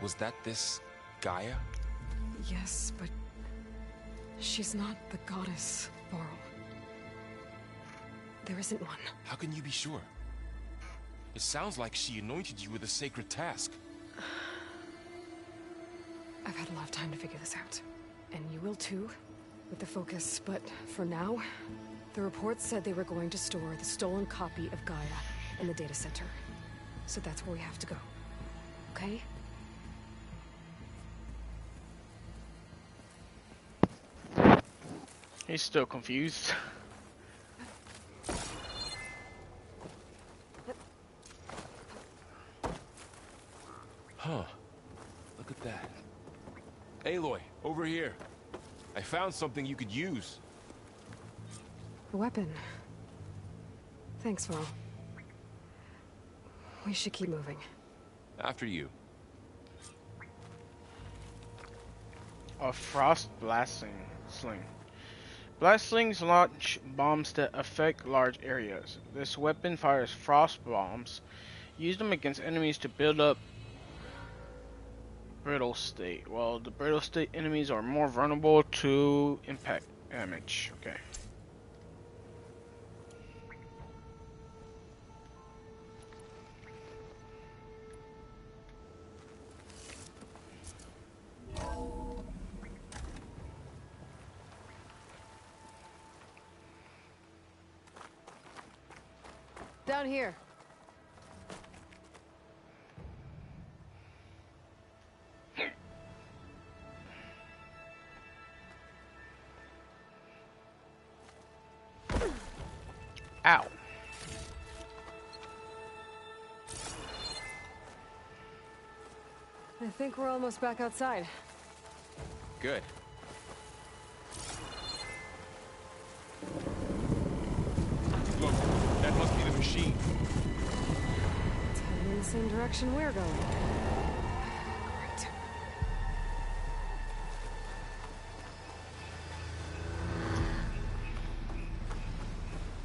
Speaker 3: Was that this Gaia?
Speaker 2: Yes, but she's not the goddess, Varl. There isn't one.
Speaker 3: How can you be sure? It sounds like she anointed you with a sacred task.
Speaker 2: I've had a lot of time to figure this out. And you will too, with the focus. But for now, the reports said they were going to store the stolen copy of Gaia in the data center. So that's where we have to go. Okay?
Speaker 1: He's still confused.
Speaker 3: Huh. Look at that. Aloy, over here. I found something you could use.
Speaker 2: A weapon. Thanks, Varl. We should keep moving.
Speaker 3: After you.
Speaker 1: A frost blasting sling. Blast slings launch bombs that affect large areas. This weapon fires frost bombs. Use them against enemies to build up brittle state. Well, the brittle state enemies are more vulnerable to impact damage. Okay.
Speaker 2: Down here.
Speaker 1: Ow.
Speaker 2: I think we're almost back outside.
Speaker 3: Good. Look, that must be the machine.
Speaker 2: It's heading in the same direction we're going. Great.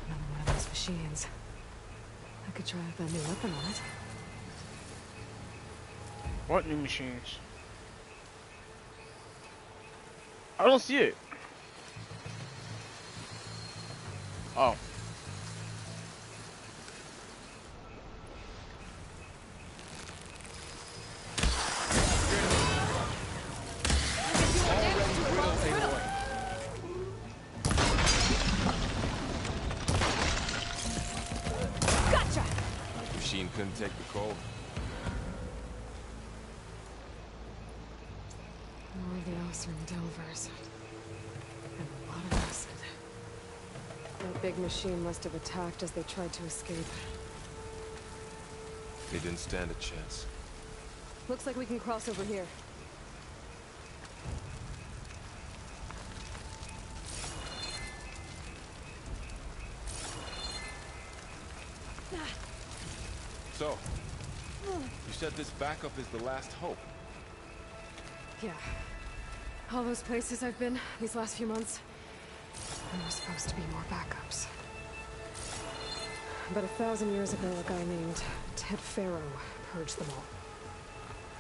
Speaker 2: Another one of those machines. I could try out that new weapon on it.
Speaker 1: What new machines? I don't see it. Oh.
Speaker 3: take the cold.
Speaker 2: More of the Oseram Delvers. And a lot of acid. That big machine must have attacked as they tried to escape.
Speaker 3: They didn't stand a chance.
Speaker 2: Looks like we can cross over here.
Speaker 3: So, you said this backup is the last hope.
Speaker 2: Yeah. All those places I've been these last few months, there were supposed to be more backups. But 1,000 years ago, a guy named Ted Faro purged them all.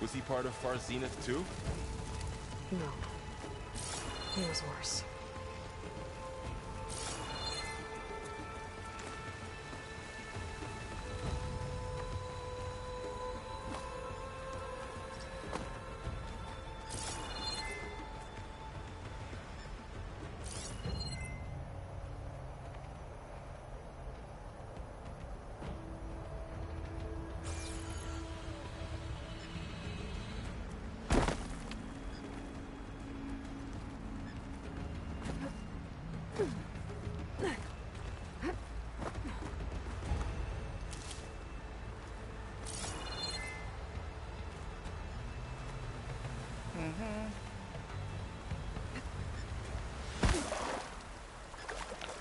Speaker 3: Was he part of Far Zenith too?
Speaker 2: No. He was worse.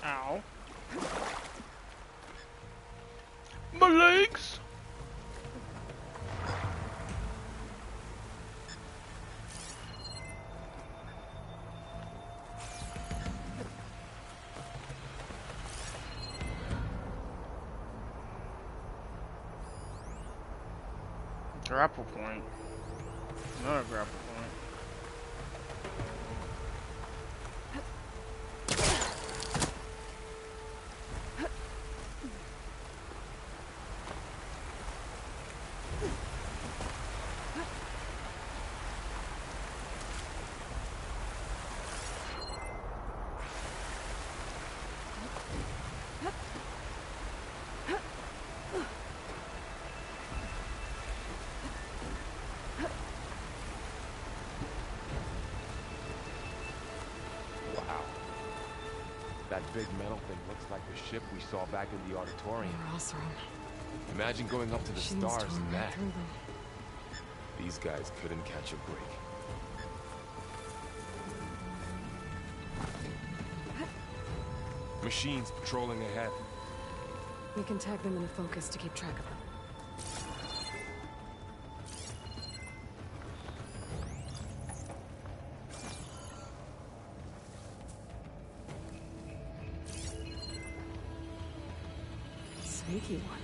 Speaker 1: Ow. My legs! Grapple point. Another grapple point.
Speaker 3: That big metal thing looks like the ship we saw back in the auditorium.
Speaker 2: Oseram.
Speaker 3: Imagine going up to the
Speaker 2: Machines
Speaker 3: stars
Speaker 2: torn
Speaker 3: in
Speaker 2: right
Speaker 3: that.
Speaker 2: through them.
Speaker 3: These guys couldn't catch a break. Machines patrolling ahead.
Speaker 2: We can tag them in a focus to keep track of them. Sneaky one.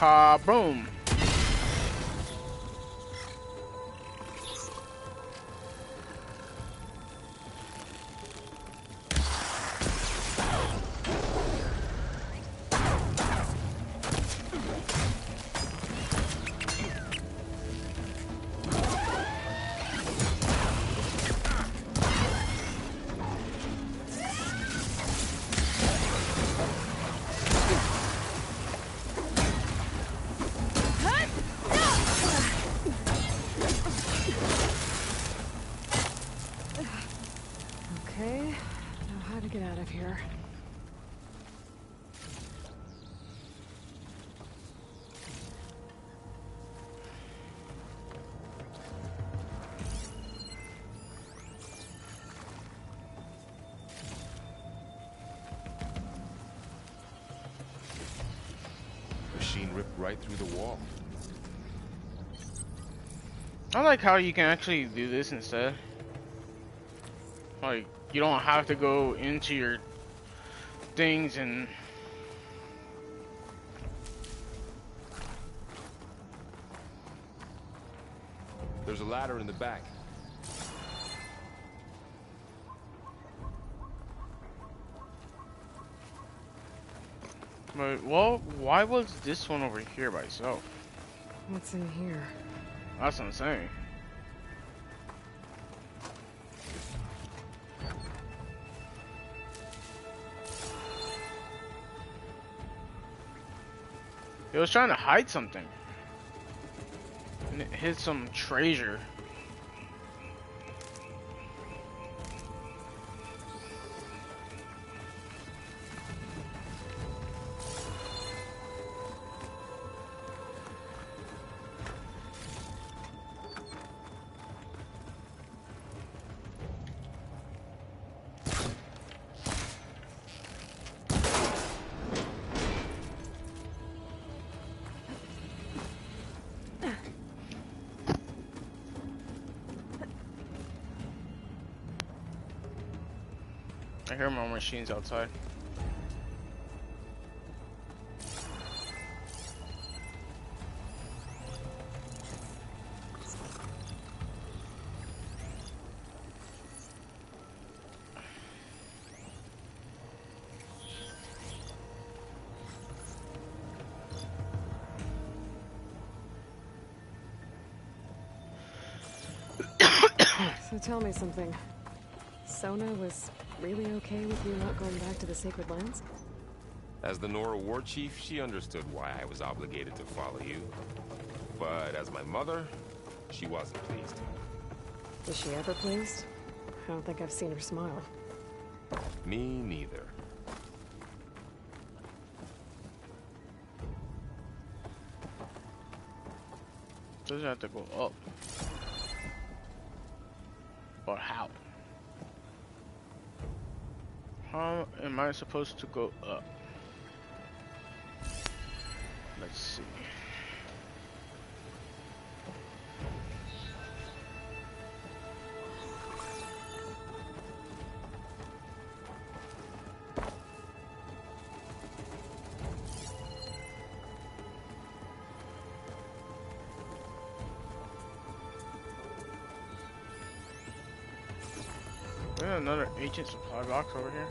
Speaker 1: Kaboom!
Speaker 3: machine ripped right through the wall.
Speaker 1: I like how you can actually do this instead. Like, you don't have to go into your things and...
Speaker 3: There's a ladder in the back.
Speaker 1: But, well, why was this one over here by itself?
Speaker 2: What's in here?
Speaker 1: That's what I'm saying. He was trying to hide something. And it hid some treasure. I hear more machines outside.
Speaker 2: So tell me something. Sona was really okay with you not going back to the Sacred Lands?
Speaker 3: As the Nora war chief, she understood why I was obligated to follow you. But as my mother, she wasn't pleased.
Speaker 2: Was she ever pleased? I don't think I've seen her smile.
Speaker 3: Me neither.
Speaker 1: Doesn't have to go up. But how? How am I supposed to go up? Let's see. There's another ancient supply box over here.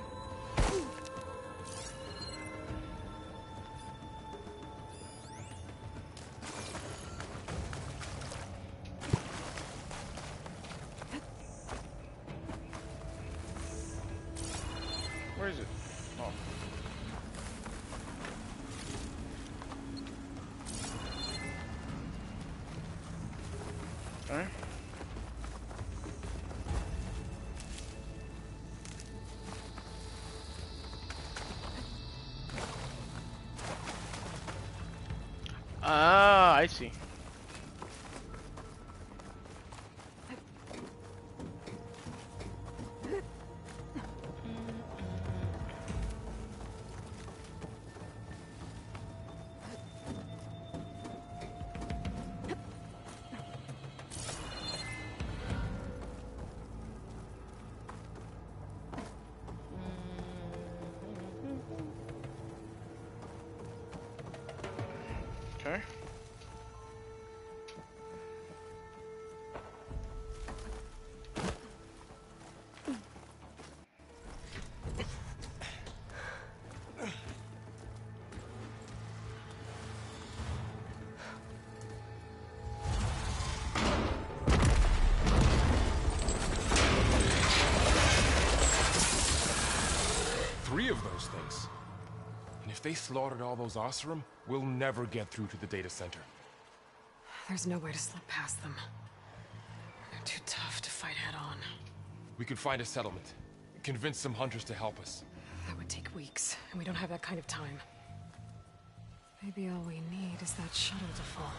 Speaker 1: Where is it? Oh. Okay. Ah, I see. Okay.
Speaker 3: Three of those things. And if they slaughtered all those Oseram, we'll never get through to the data center.
Speaker 2: There's no way to slip past them. They're too tough to fight head-on.
Speaker 3: We could find a settlement. Convince some hunters to help us.
Speaker 2: That would take weeks, and we don't have that kind of time. Maybe all we need is that shuttle to fall.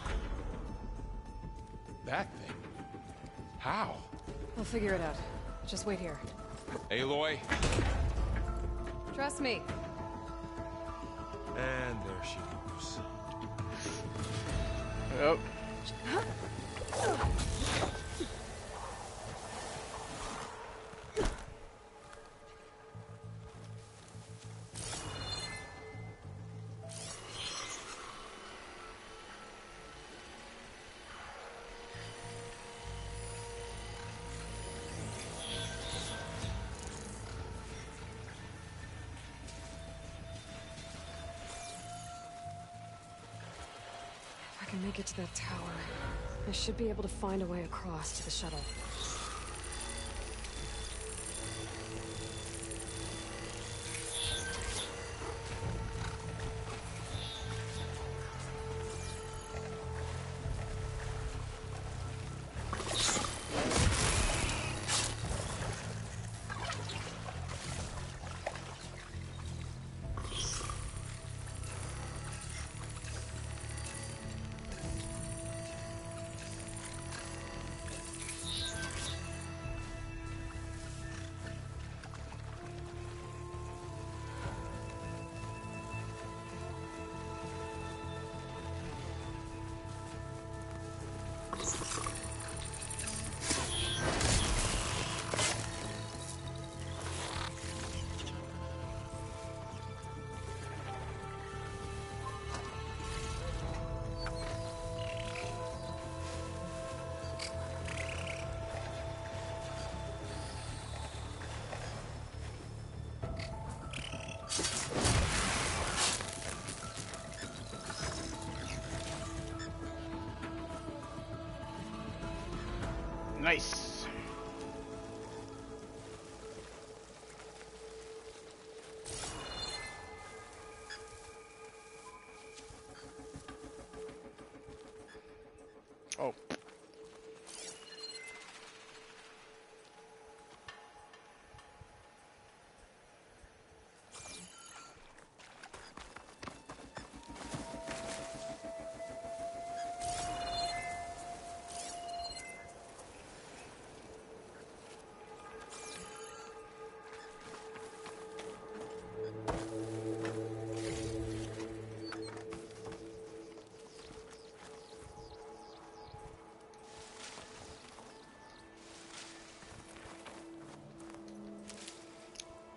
Speaker 3: That thing? How?
Speaker 2: We'll figure it out. Just wait here.
Speaker 3: Aloy.
Speaker 2: Trust me.
Speaker 3: And there she goes.
Speaker 1: Yep.
Speaker 2: If I can make it to that tower, I should be able to find a way across to the shuttle. Nice. Oh.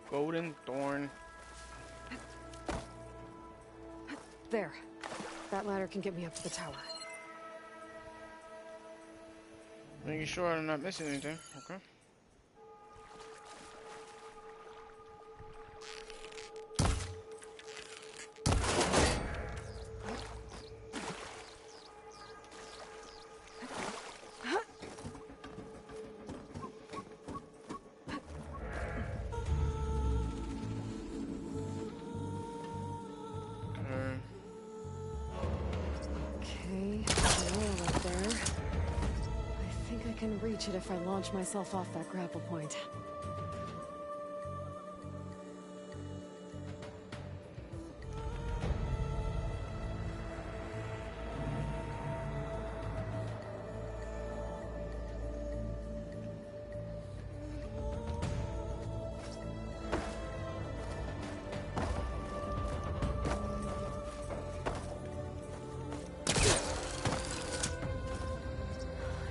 Speaker 2: Golden Thorn. There. That ladder can get me up to the tower.
Speaker 1: Are you sure I'm not missing anything? Okay.
Speaker 2: Okay, rail up there. I think I can reach it if I launch myself off that grapple point.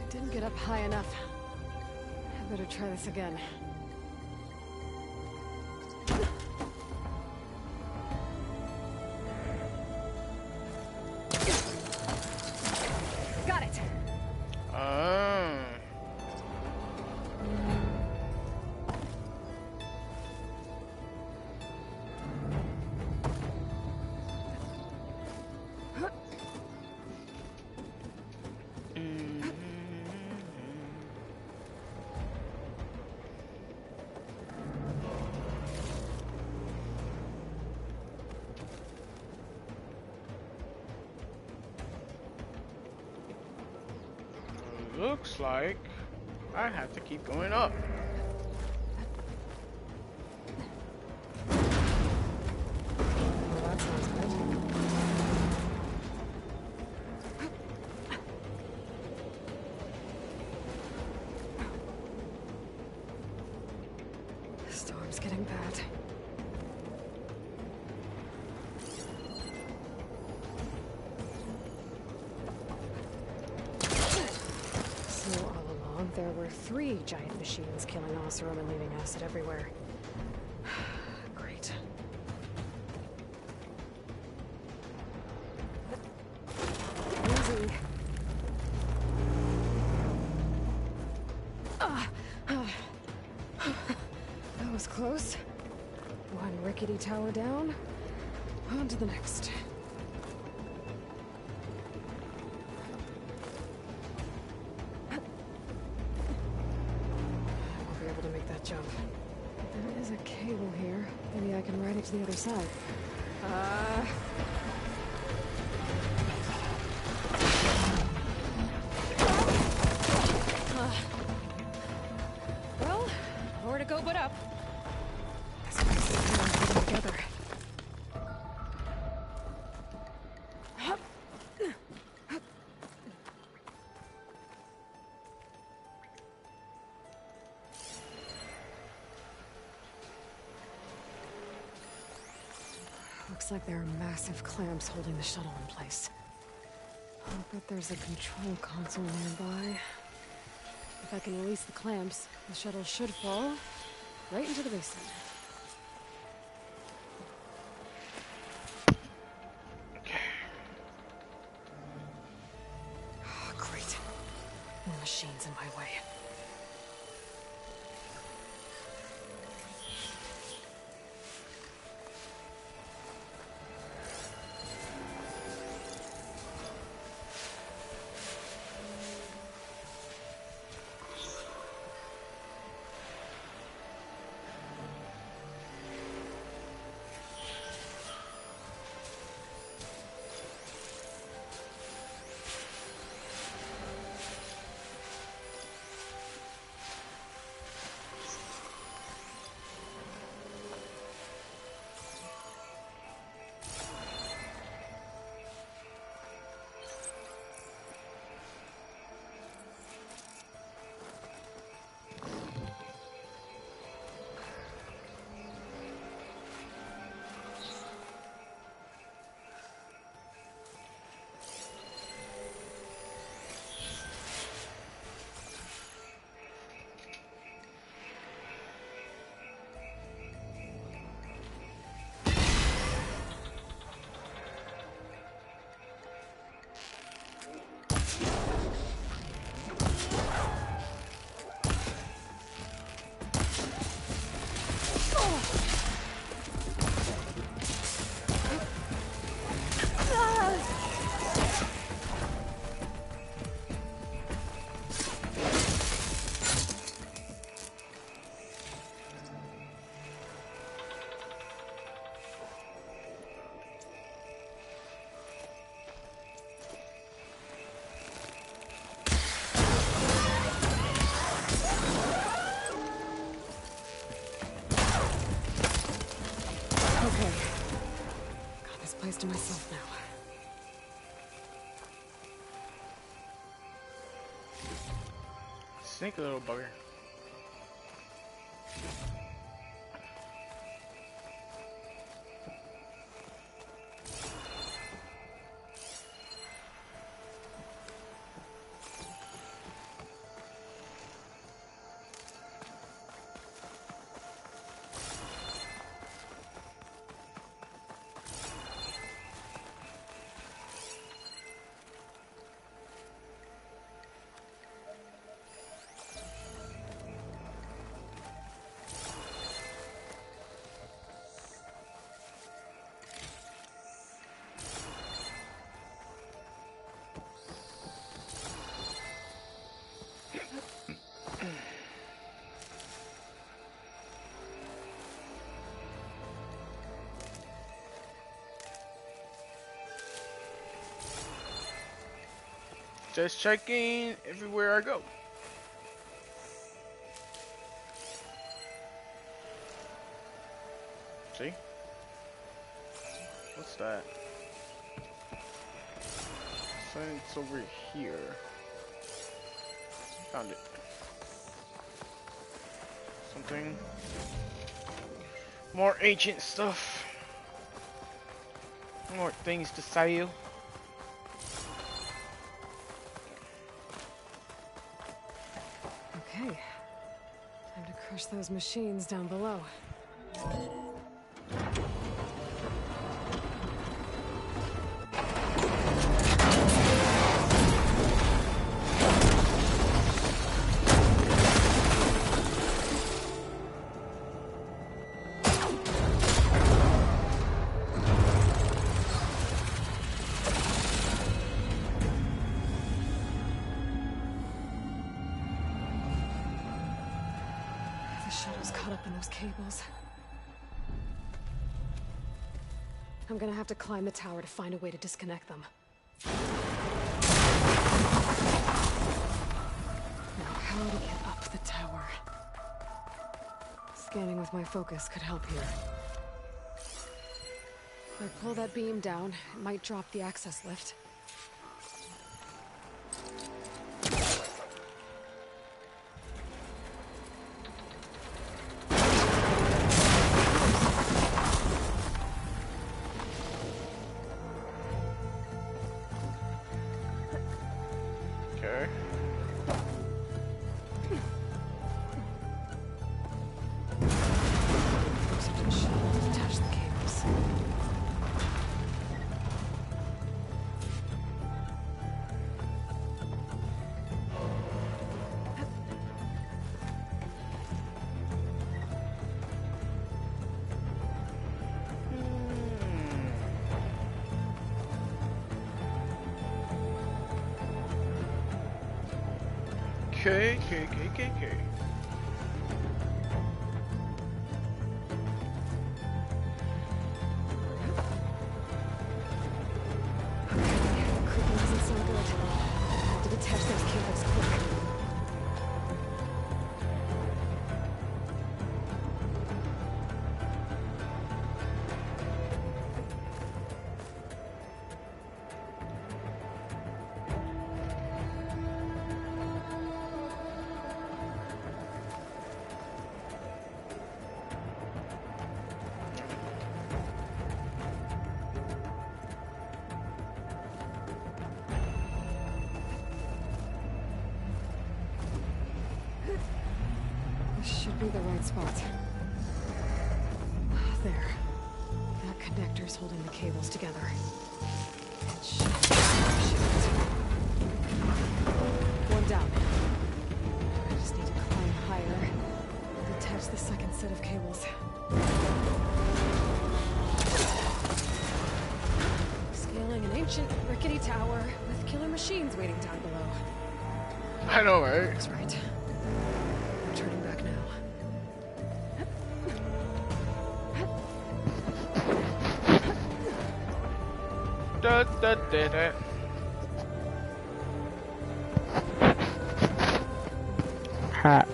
Speaker 2: Didn't get up high enough. I better try this again. Got it.
Speaker 1: Looks like I have to keep going up.
Speaker 2: Well, that sounds good. The storm's getting bad. there were 3 giant machines killing Oseram and leaving acid everywhere. Great. Easy. That was close. One rickety tower down. On to the next. Jump. There is a cable here. Maybe I can ride it to the other side. Well, nowhere to go but up. This place is all together. Looks like there are massive clamps holding the shuttle in place. I'll bet there's a control console nearby. If I can release the clamps, the shuttle should fall right into the basin.
Speaker 1: Okay.
Speaker 2: Oh, great. More machines in my way. To myself now.
Speaker 1: Sneaky little bugger. Just checking everywhere I go. See? What's that? Something's over here. Found it. Something. More ancient stuff. More things to sell.
Speaker 2: Okay. Time to crush those machines down below. Cables. I'm gonna have to climb the tower to find a way to disconnect them. Now, how to get up the tower? Scanning with my focus could help here. If I pull that beam down, it might drop the access lift.
Speaker 1: Okay.
Speaker 2: Creeping doesn't sound good. I have to detach those cables quick. Should be the right spot. There. That connector's holding the cables together. Shit. One down. I just need to climb higher. Detach the second set of cables. Scaling an ancient, rickety tower with killer machines waiting down below.
Speaker 1: I know, right?
Speaker 2: That's right. Turning back now.
Speaker 1: Da. Hat.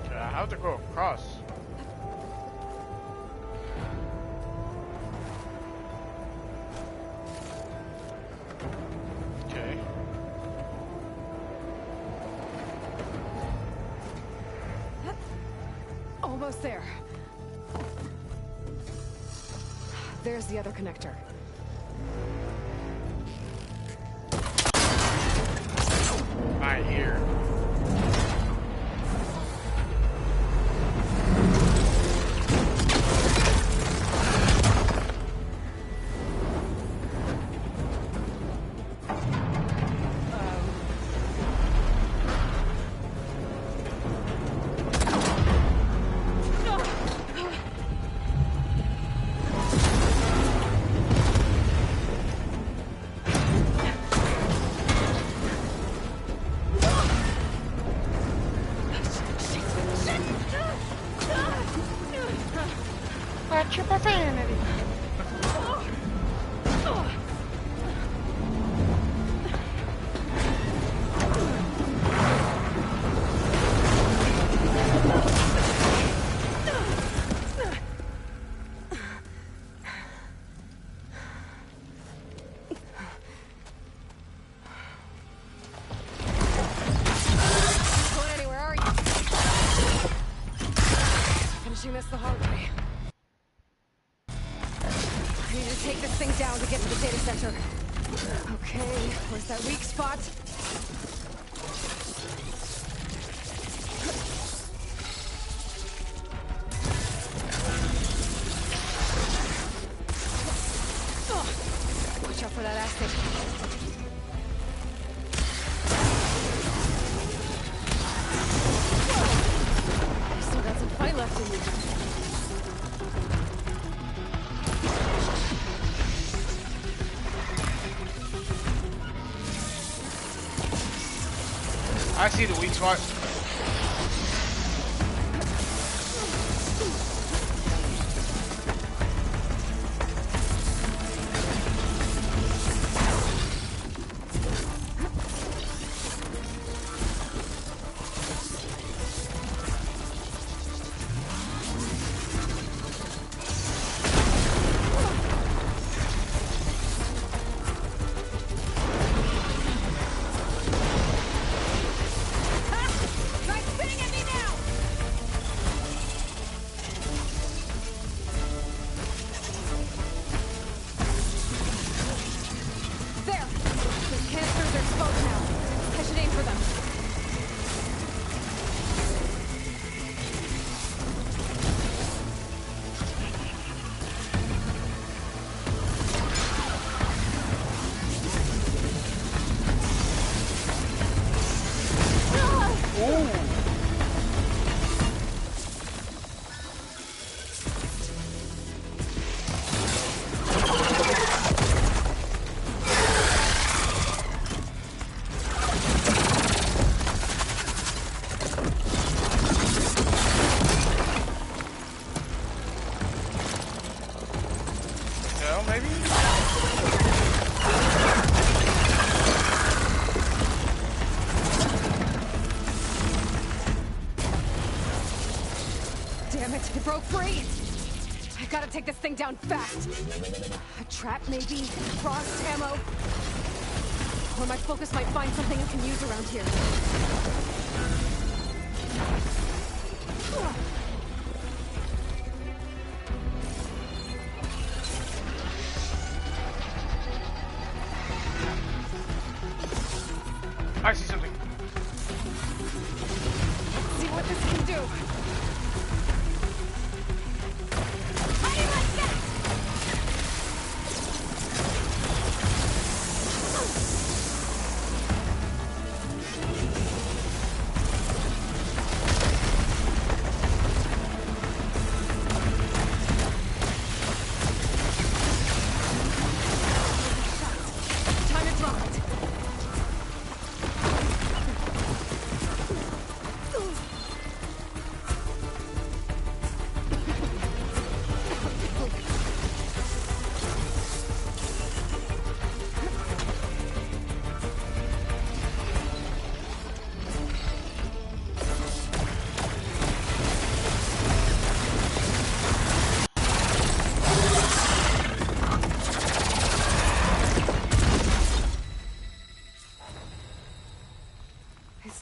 Speaker 1: I have to go across. Okay.
Speaker 2: Almost there. There's the other connector.
Speaker 1: Right here. Watch your profanity.
Speaker 2: Going anywhere, are you? guess the hard way. I need to take this thing down to get to the data center. Okay, where's that weak spot? Watch out for that acid. I still got some fight left in me.
Speaker 1: I see the weak spot.
Speaker 2: Broke free! I gotta take this thing down fast. A trap, maybe? Frost ammo? Or my focus might find something I can use around here.
Speaker 1: I see something.
Speaker 2: Let's see what this can do.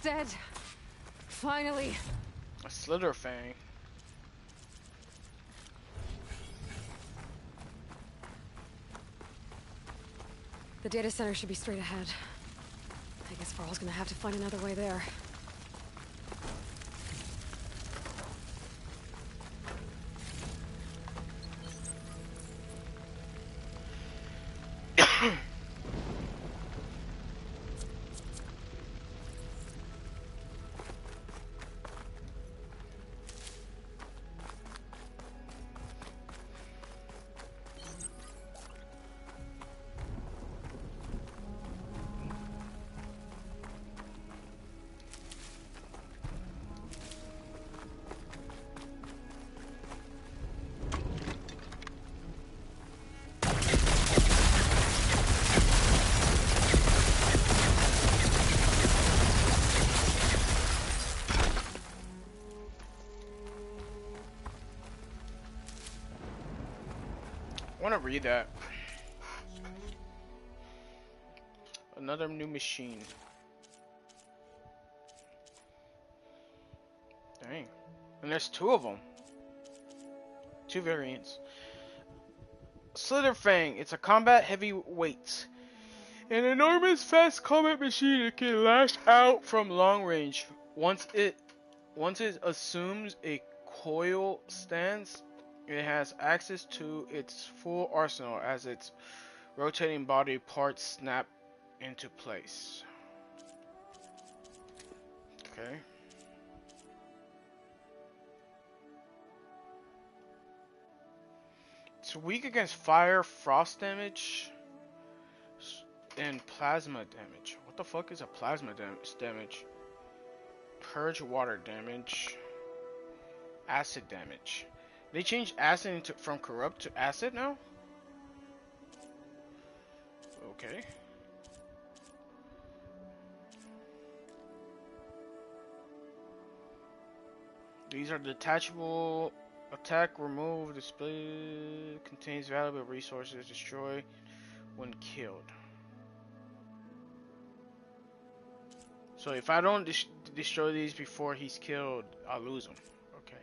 Speaker 2: Dead. Finally.
Speaker 1: A Slither Fang.
Speaker 2: The data center should be straight ahead. I guess Varl's gonna have to find another way there.
Speaker 1: I want to read that. Another new machine. Dang. And there's two of them. two variants. Slitherfang, it's a combat heavyweight. An enormous fast combat machine that can lash out from long range. Once it assumes a coil stance, it has access to its full arsenal as its rotating body parts snap into place. Okay. It's weak against fire, frost damage, and plasma damage. What the fuck is a plasma damage? Purge water damage. Acid damage. They changed acid from corrupt to acid now? Okay. These are detachable. Attack, remove, display, contains valuable resources, destroy when killed. So if I don't destroy these before he's killed, I'll lose him. Okay.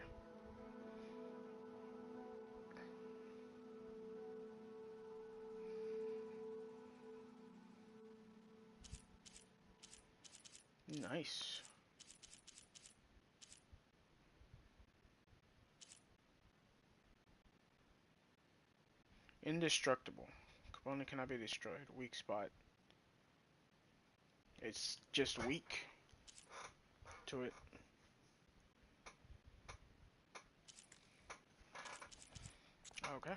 Speaker 1: Nice. Indestructible. Component cannot be destroyed. Weak spot. It's just weak to it. Okay.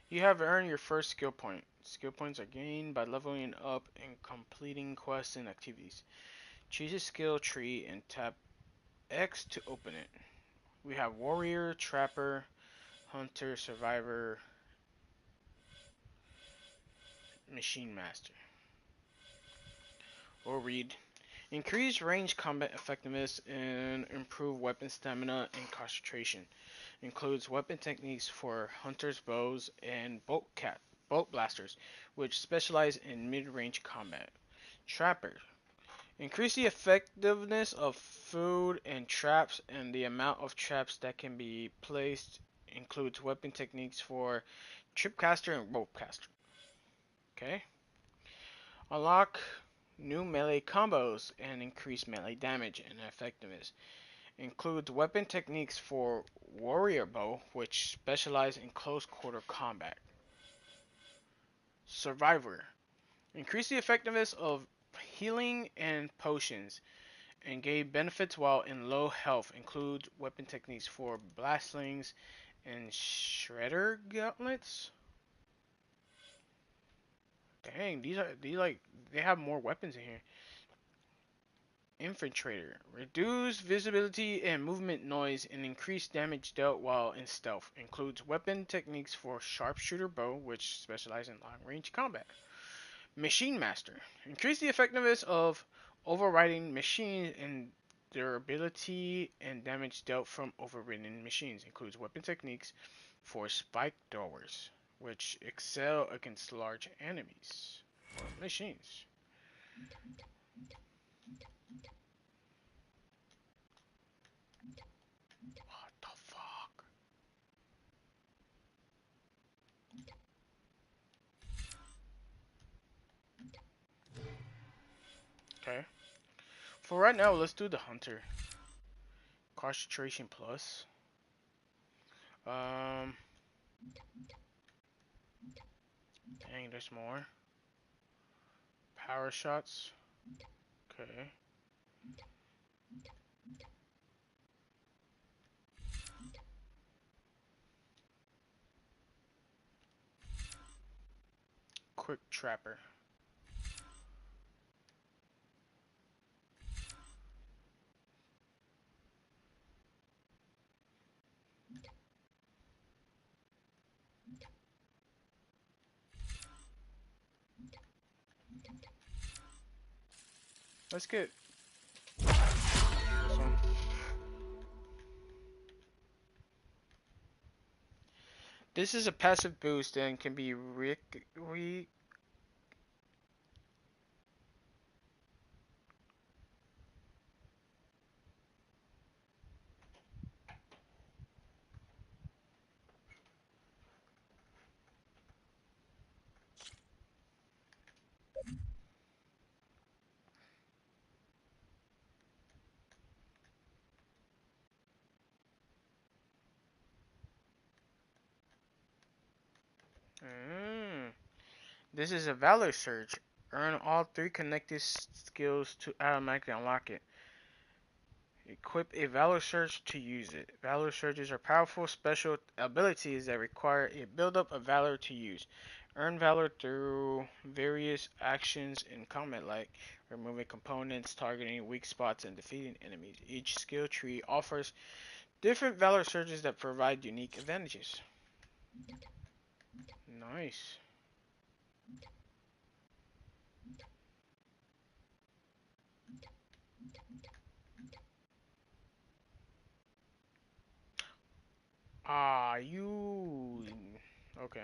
Speaker 1: You have earned your first skill point. Skill points are gained by leveling up and completing quests and activities. Choose a skill tree and tap X to open it. We have Warrior, Trapper, Hunter, Survivor, Machine Master. We'll read. Increase range combat effectiveness and improve weapon stamina and concentration. Includes weapon techniques for hunters, bows, and bolt blasters, which specialize in mid-range combat. Trapper. Increase the effectiveness of food and traps and the amount of traps that can be placed. Includes weapon techniques for tripcaster and ropecaster. Okay. Unlock new melee combos and increase melee damage and effectiveness. Includes weapon techniques for warrior bow, which specialize in close quarter combat. Survivor. Increase the effectiveness of healing and potions and gain benefits while in low health. Includes weapon techniques for blast slings and shredder gauntlets. Dang, these like they have more weapons in here. Infiltrator. Reduce visibility and movement noise and increase damage dealt while in stealth. Includes weapon techniques for sharpshooter bow, which specialize in long range combat. Machine Master. Increase the effectiveness of overriding machines and durability and damage dealt from overridden machines. Includes weapon techniques for spike throwers, which excel against large enemies or machines. What the fuck? Okay. For right now, let's do the Hunter. Concentration plus. Dang, there's more. Power shots. Okay. Quick Trapper. Let's get this one. This is a passive boost and can be Mm. This is a Valor Surge. Earn all 3 connected skills to automatically unlock it. Equip a Valor Surge to use it. Valor Surges are powerful special abilities that require a buildup of Valor to use. Earn Valor through various actions in combat, like removing components, targeting weak spots, and defeating enemies. Each skill tree offers different Valor Surges that provide unique advantages. Nice. Ah, you. Okay.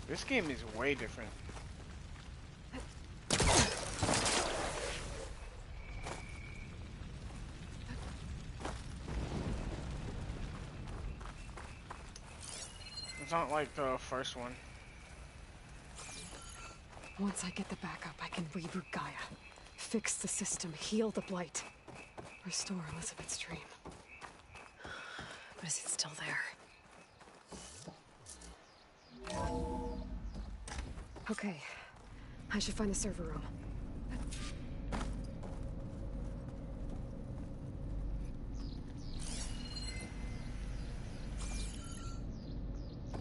Speaker 1: This game is way different. It's not like the first one.
Speaker 2: Once I get the backup, I can reboot Gaia. Fix the system, heal the Blight. Restore Elizabeth's dream. But is it still there? Okay. I should find the server room.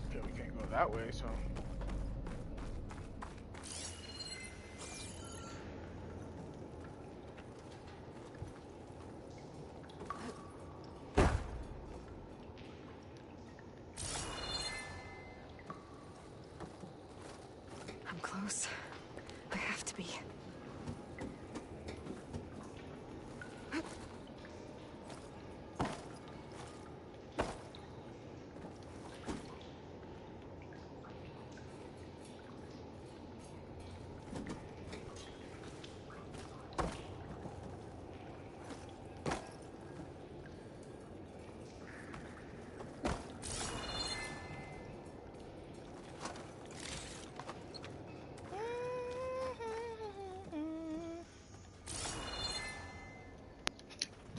Speaker 1: Okay, we can't go that way, so.
Speaker 2: I'm close. I have to be.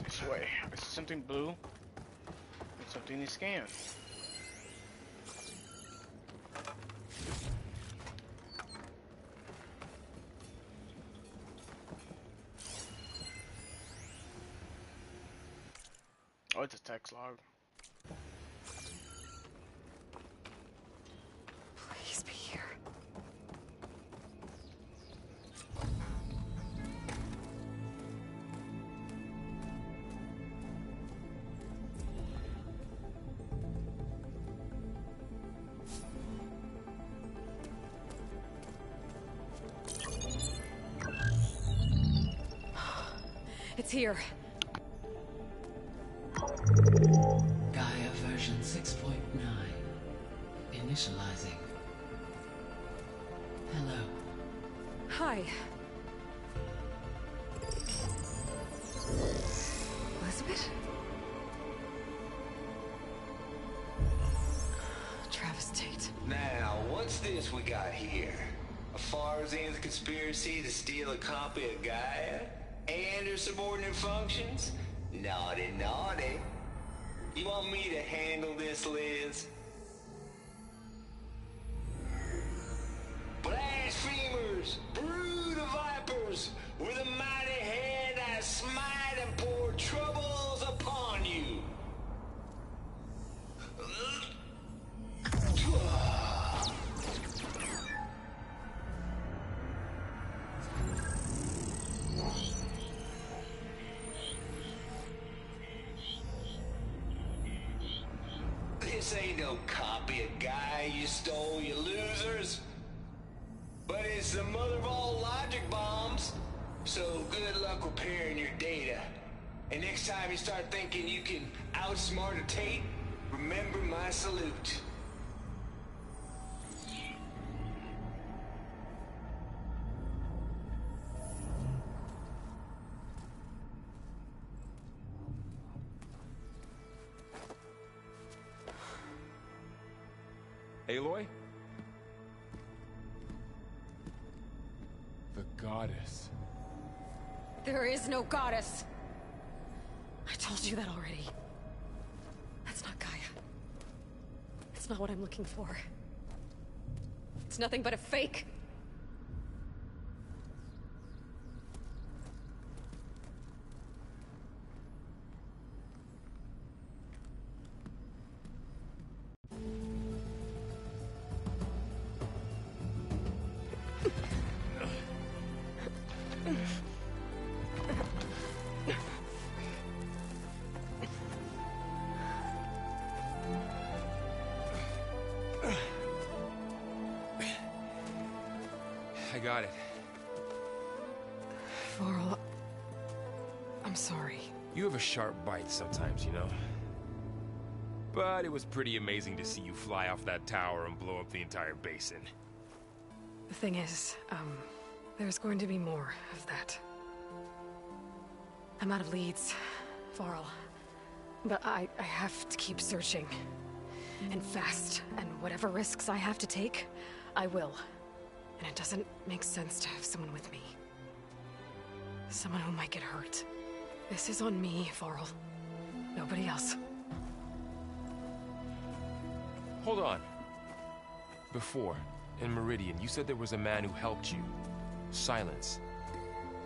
Speaker 1: This way. I see something blue and something to scan. Oh, it's a text log.
Speaker 2: Please be here. It's here.
Speaker 6: Gaia version 6.9. Initializing. Hello.
Speaker 2: Hi. Elizabeth? Travis Tate.
Speaker 7: Now, what's this we got here? A Farzan's conspiracy to steal a copy of Gaia? And her subordinate functions? Naughty, naughty. You want me to handle this, Liz? Blasphemers! Brood of vipers! With a mighty hand I smite and pour troubles upon you! This ain't no copy of Gaia you stole, you losers. But it's the mother of all logic bombs. So good luck repairing your data. And next time you start thinking you can outsmart a Tate, remember my salute.
Speaker 3: Aloy? The goddess.
Speaker 2: There is no goddess. I told you that already. That's not Gaia. It's not what I'm looking for. It's nothing but a fake.
Speaker 3: I got it.
Speaker 2: Varl, I'm sorry.
Speaker 3: You have a sharp bite sometimes, you know? But it was pretty amazing to see you fly off that tower and blow up the entire basin.
Speaker 2: The thing is, there's going to be more of that. I'm out of leads, Varl. But I have to keep searching. And fast. And whatever risks I have to take, I will. And it doesn't make sense to have someone with me. Someone who might get hurt. This is on me, Varl. Nobody else.
Speaker 3: Hold on. Before, in Meridian, you said there was a man who helped you. Silence.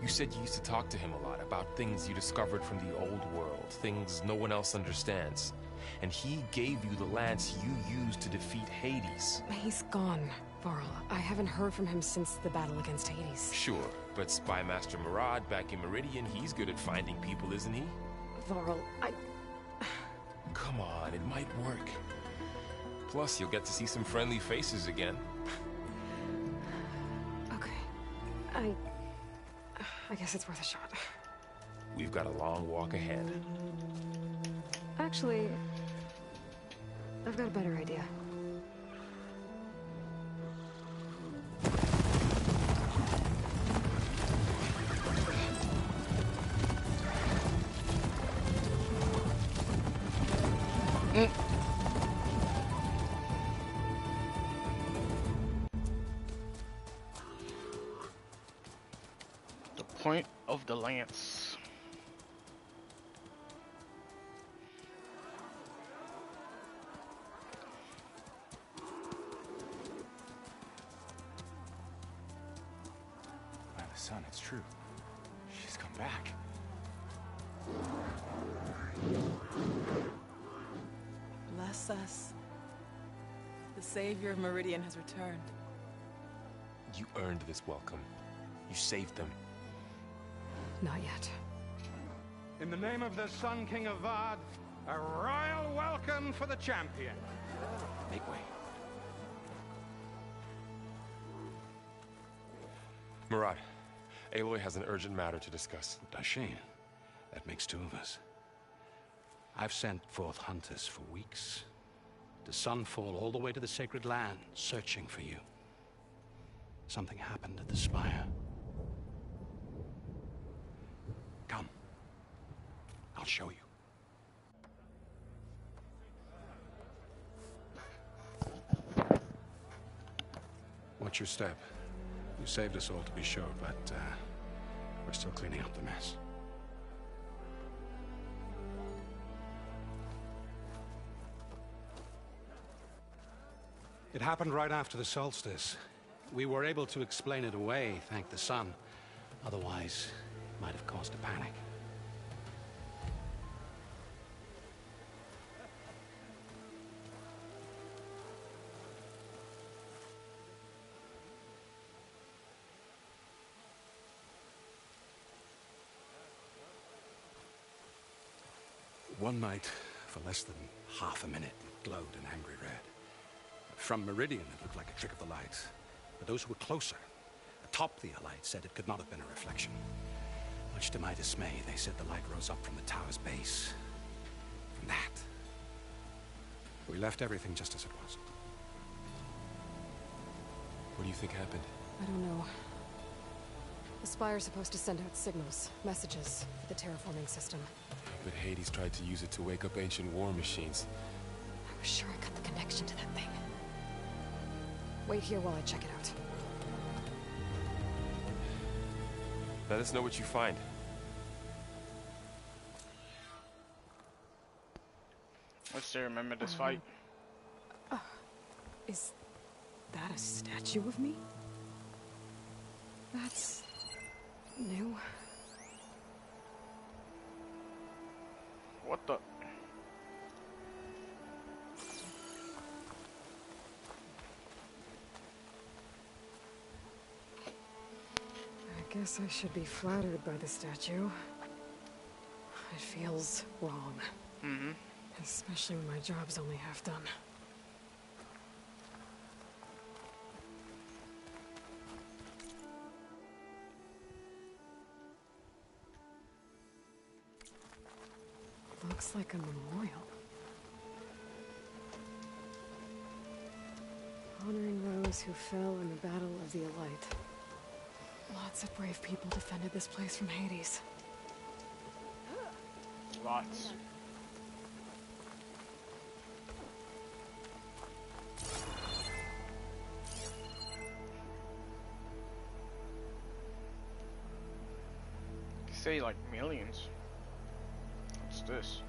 Speaker 3: You said you used to talk to him a lot about things you discovered from the old world, things no one else understands. And he gave you the lance you used to defeat Hades.
Speaker 2: He's gone, Varl. I haven't heard from him since the battle against Hades.
Speaker 3: Sure, but Spy Master Murad back in Meridian, he's good at finding people, isn't he?
Speaker 2: Varl,
Speaker 3: Come on, it might work. Plus, you'll get to see some friendly faces again.
Speaker 2: Okay. I guess it's worth a shot.
Speaker 3: We've got a long walk ahead.
Speaker 2: Actually, I've got a better idea.
Speaker 1: The point of the lance.
Speaker 8: By the sun, it's true. She's come back.
Speaker 9: Bless us. The savior of Meridian has returned.
Speaker 3: You earned this welcome. You saved them.
Speaker 2: Not yet.
Speaker 10: In the name of the Sun King of Vard, a royal welcome for the champion.
Speaker 8: Make way.
Speaker 3: Murad, Aloy has an urgent matter to discuss.
Speaker 11: Dashane, that makes two of us. I've sent forth hunters for weeks, to Sunfall all the way to the Sacred Land, searching for you. Something happened at the Spire. Come. I'll show you. Watch your step. You saved us all, to be sure, but we're still cleaning up the mess. It happened right after the solstice. We were able to explain it away, thank the sun. Otherwise, it might have caused a panic. One night, for less than half a minute, it glowed an angry red. From Meridian, it looked like a trick of the light. But those who were closer, atop the Allied, said it could not have been a reflection. Much to my dismay, they said the light rose up from the tower's base. From that, we left everything just as it was.
Speaker 3: What do you think happened?
Speaker 2: I don't know. The Spire's supposed to send out signals, messages, for the terraforming system.
Speaker 3: But Hades tried to use it to wake up ancient war machines.
Speaker 2: I was sure I got the connection to that thing. Wait here while I check it out.
Speaker 3: Let us know what you find.
Speaker 1: I still remember this fight.
Speaker 2: Is that a statue of me? That's new.
Speaker 1: What the?
Speaker 2: I guess I should be flattered by the statue. It feels wrong.
Speaker 1: Mm-hmm.
Speaker 2: Especially when my job's only half done. Looks like a memorial. Honoring those who fell in the Battle of the Elite. Lots of brave people defended this place from Hades.
Speaker 1: Lots. You say like millions. What's this?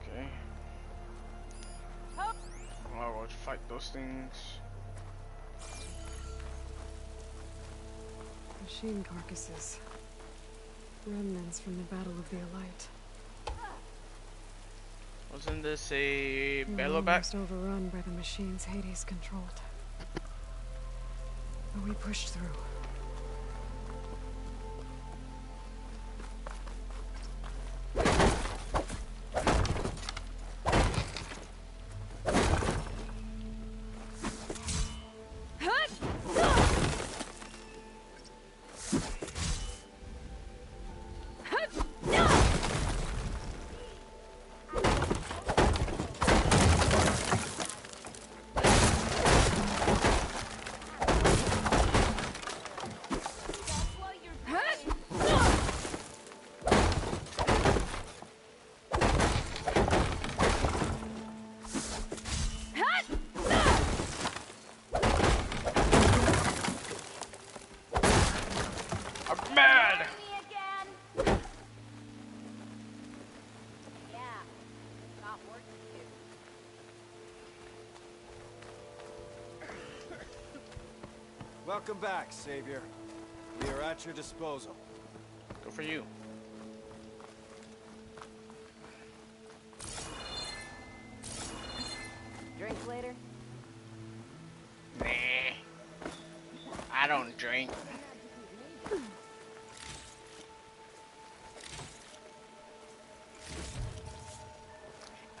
Speaker 1: Okay. Oh, I'll fight those things.
Speaker 2: Machine carcasses. Remnants from the Battle of the Elite.
Speaker 1: Wasn't this a
Speaker 2: We're
Speaker 1: Bellowback?
Speaker 2: almost overrun by the machines Hades controlled. But we pushed through.
Speaker 12: Welcome back, Savior. We are at your disposal.
Speaker 1: Good for you.
Speaker 13: Drink later?
Speaker 1: Nah. I don't drink.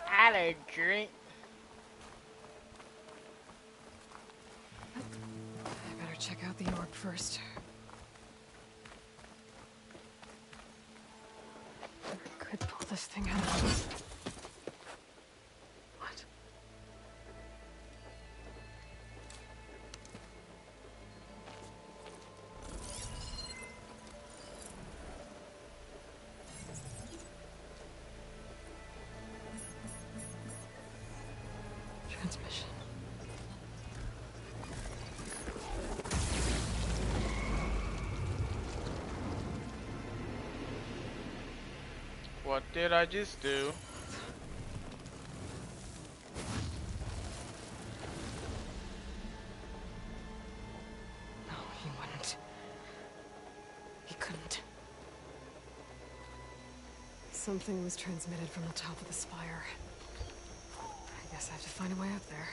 Speaker 1: I don't drink.
Speaker 2: I better check out the orb first. I could pull this thing out. What? Transmission.
Speaker 1: What did I just do?
Speaker 2: No, he wouldn't. He couldn't. Something was transmitted from the top of the spire. I guess I have to find a way up there.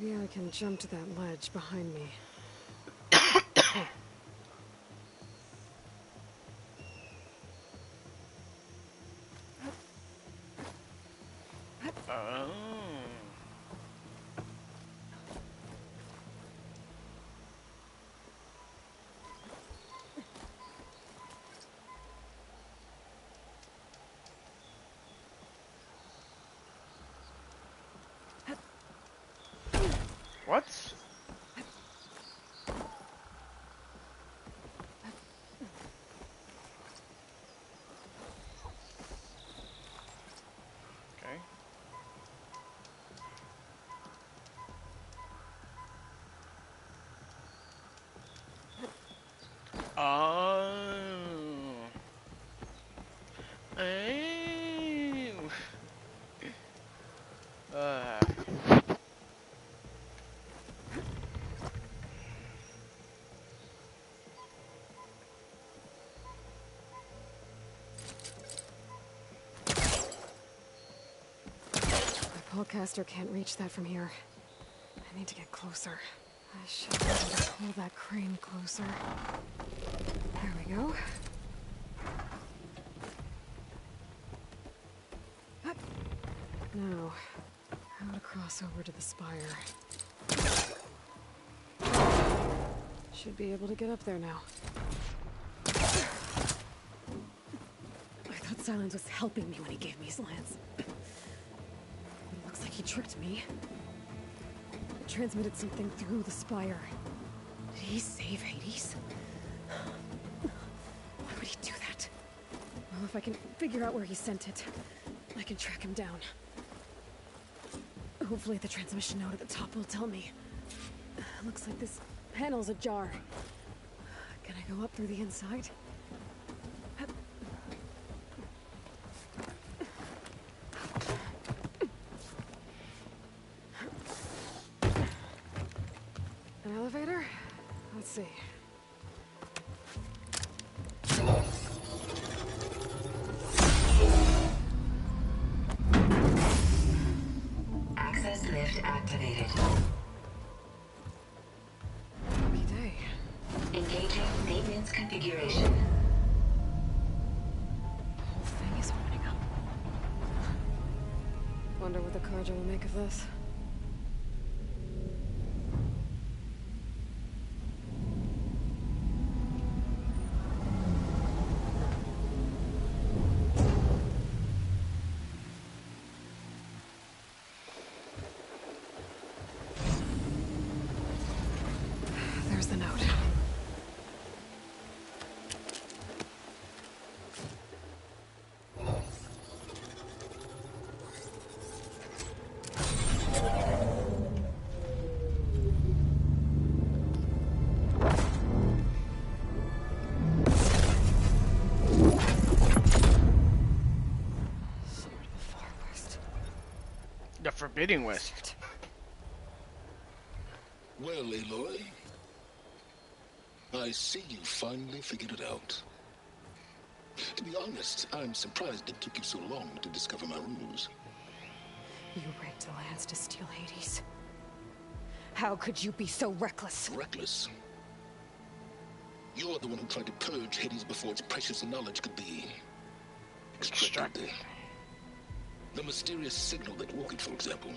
Speaker 2: Maybe I can jump to that ledge behind me.
Speaker 1: Oh. What? Okay.
Speaker 2: Pullcaster can't reach that from here. I need to get closer. I should be able to pull that crane closer. There we go. Now, how to cross over to the spire. Should be able to get up there now. I thought Silence was helping me when he gave me his lance. Looks like he tricked me. It transmitted something through the spire. Did he save Hades? Why would he do that? Well, if I can figure out where he sent it, I can track him down. Hopefully the transmission note at the top will tell me. Looks like this panel's ajar. Can I go up through the inside? An elevator? Let's see.
Speaker 13: Access lift activated.
Speaker 2: Lucky day.
Speaker 13: Engaging maintenance configuration.
Speaker 2: The whole thing is opening up. Wonder what the Carja will make of this. There's the note.
Speaker 1: The Forbidden West.
Speaker 14: Well, Aloy, I see you finally figured it out. To be honest, I'm surprised it took you so long to discover my ruse.
Speaker 2: You rigged the lance to steal Hades. How could you be so reckless?
Speaker 14: Reckless? You're the one who tried to purge Hades before its precious knowledge could be extracted. The mysterious signal that woke it, for example.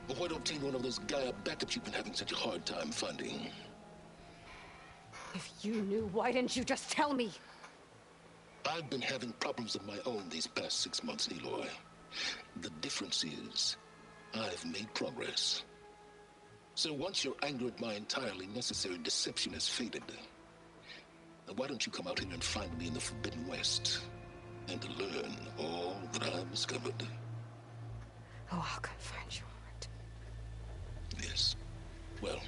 Speaker 14: Or why to obtain one of those Gaia backups you've been having such a hard time finding.
Speaker 2: If you knew, why didn't you just tell me?
Speaker 14: I've been having problems of my own these past 6 months, Aloy. The difference is, I've made progress. So once your anger at my entirely necessary deception has faded, why don't you come out here and find me in the Forbidden West, and learn all that I've discovered?
Speaker 2: Oh, I'll come find you, all right.
Speaker 14: Yes. Well,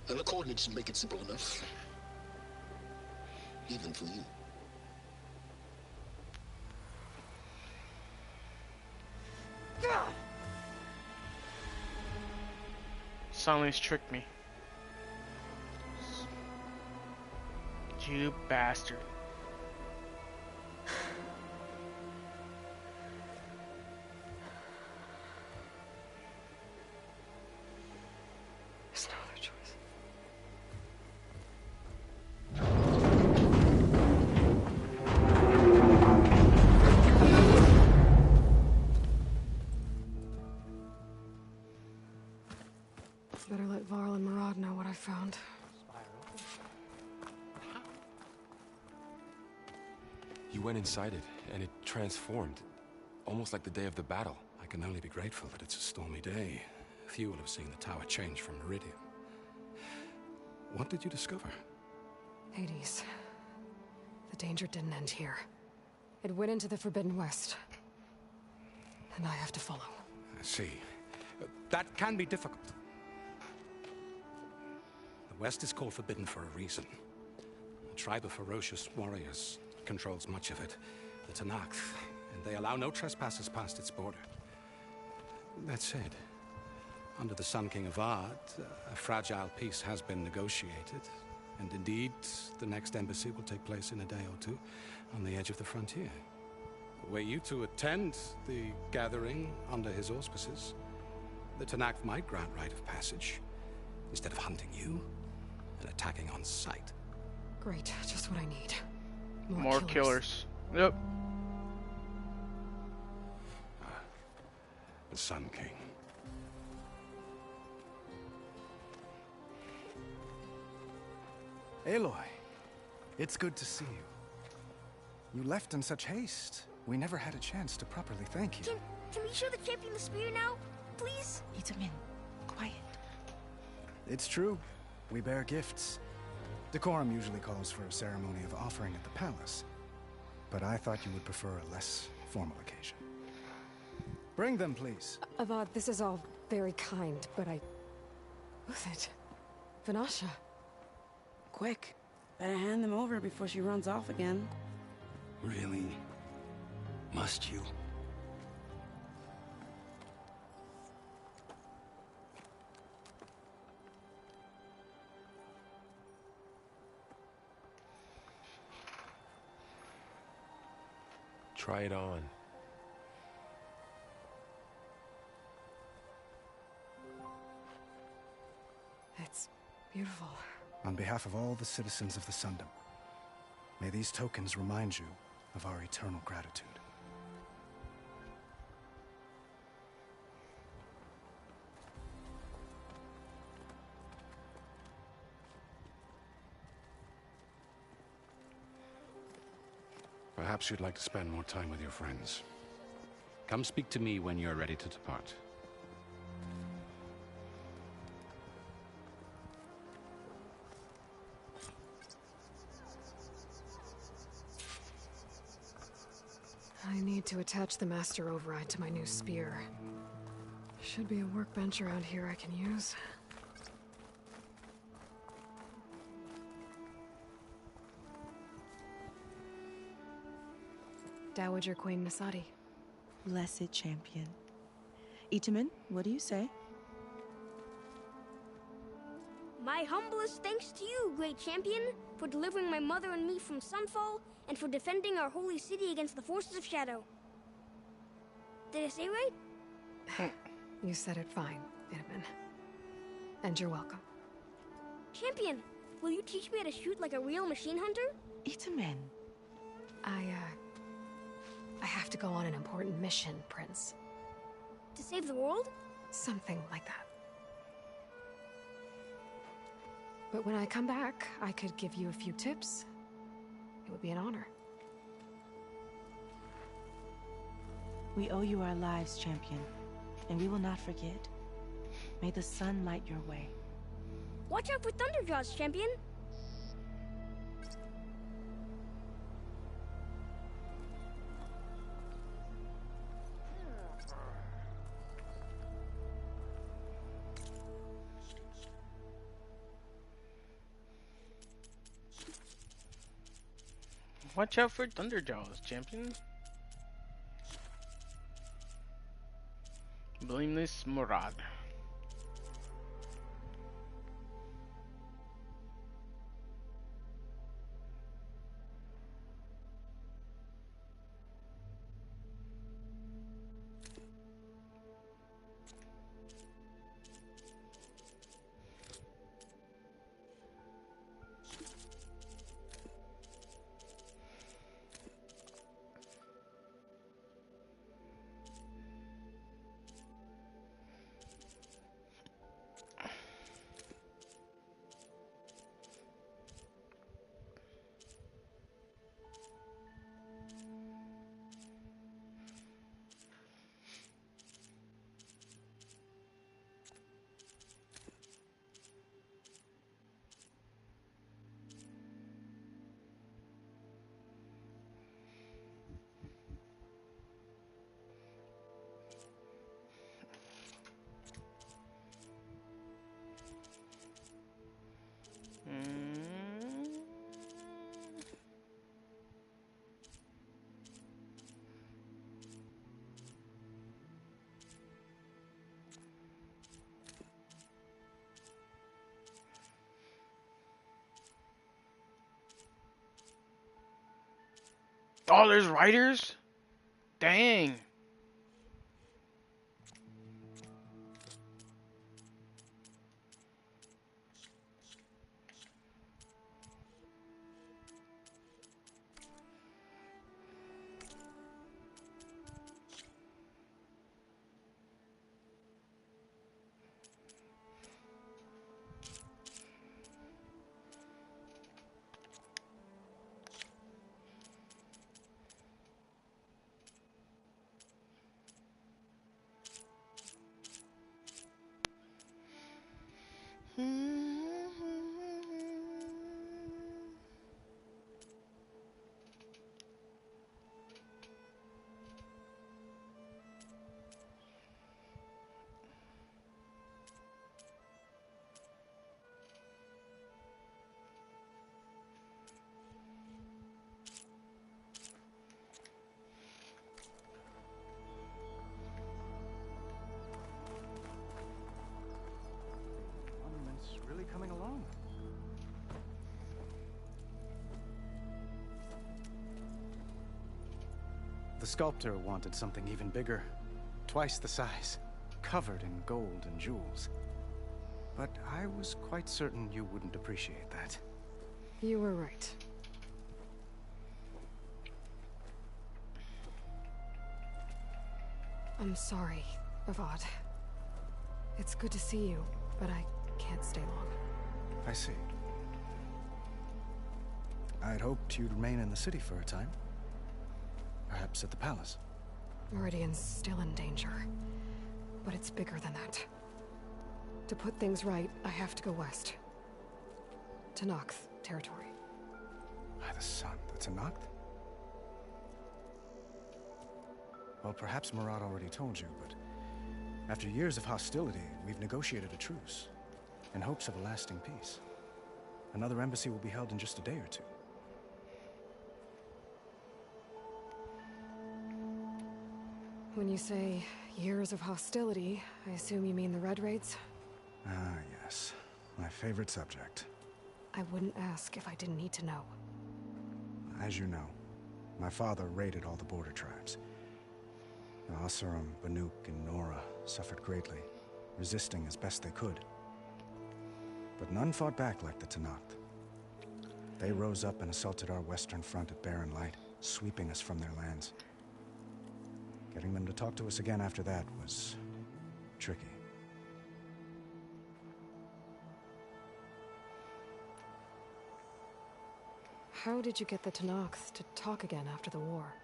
Speaker 14: the coordinates make it simple enough. Even for you.
Speaker 1: Silence tricked me. You bastard.
Speaker 2: There's no other choice. Better let Varl and Murad know what I found.
Speaker 3: You went inside it, and it transformed. Almost like the day of the battle.
Speaker 11: I can only be grateful that it's a stormy day. Few will have seen the tower change from Meridian. What did you discover?
Speaker 2: Hades. The danger didn't end here. It went into the Forbidden West. And I have to follow.
Speaker 11: I see. That can be difficult. The West is called Forbidden for a reason. A tribe of ferocious warriors controls much of it, the Tenakth, and they allow no trespassers past its border. That said, under the Sun King of Ard, a fragile peace has been negotiated. And indeed, the next embassy will take place in a day or two on the edge of the frontier. Were you to attend the gathering under his auspices, the Tenakth might grant right of passage, instead of hunting you and attacking on sight.
Speaker 2: Great, just what I need.
Speaker 1: More killers. Yep.
Speaker 11: The Sun King.
Speaker 15: Aloy, it's good to see you. You left in such haste. We never had a chance to properly thank you.
Speaker 16: Can we show the champion the spear now? Please?
Speaker 9: Itamen, quiet.
Speaker 15: It's true. We bear gifts. Decorum usually calls for a ceremony of offering at the palace. But I thought you would prefer a less formal occasion. Bring them, please.
Speaker 2: Avad, this is all very kind, but Who's it? Vanasha.
Speaker 9: Quick. Better hand them over before she runs off again.
Speaker 11: Really? Must you?
Speaker 3: Try it on.
Speaker 2: It's beautiful.
Speaker 15: On behalf of all the citizens of the Sundom, may these tokens remind you of our eternal gratitude.
Speaker 11: Perhaps you'd like to spend more time with your friends. Come speak to me when you're ready to depart.
Speaker 2: I need to attach the Master Override to my new spear. Should be a workbench around here I can use. Dowager Queen Nasadi.
Speaker 9: Blessed champion. Itamen, what do you say?
Speaker 16: My humblest thanks to you, great champion, for delivering my mother and me from Sunfall, and for defending our holy city against the forces of Shadow. Did I say right?
Speaker 2: You said it fine, Itamen. And you're welcome.
Speaker 16: Champion, will you teach me how to shoot like a real machine hunter?
Speaker 9: Itamen.
Speaker 2: I have to go on an important mission, Prince.
Speaker 16: To save the world?
Speaker 2: Something like that. But when I come back, I could give you a few tips. It would be an honor.
Speaker 9: We owe you our lives, champion, and we will not forget. May the sun light your way.
Speaker 16: Watch out for Thunderjaws, champion!
Speaker 1: Watch out for Thunderjaws, champion. Blameless Murad. Oh, there's writers? Dang.
Speaker 15: Monument's really coming along. The sculptor wanted something even bigger, twice the size, covered in gold and jewels. But I was quite certain you wouldn't appreciate that.
Speaker 2: You were right. I'm sorry, Avad. It's good to see you, but I can't stay long.
Speaker 15: I see. I'd hoped you'd remain in the city for a time. Perhaps at the palace.
Speaker 2: Meridian's still in danger, but it's bigger than that. To put things right, I have to go west. To Nox territory.
Speaker 15: By the sun, the Tenakth? Well, perhaps Murad already told you, but after years of hostility, we've negotiated a truce, in hopes of a lasting peace. Another embassy will be held in just a day or two.
Speaker 2: When you say years of hostility, I assume you mean the Red Raids?
Speaker 15: Ah, yes. My favorite subject.
Speaker 2: I wouldn't ask if I didn't need to know.
Speaker 15: As you know, my father raided all the border tribes. The Asurum, Banuk, and Nora suffered greatly, resisting as best they could. But none fought back like the Tenakth. They rose up and assaulted our western front at Barren Light, sweeping us from their lands. Getting them to talk to us again after that was tricky.
Speaker 2: How did you get the Tenakth to talk again after the war?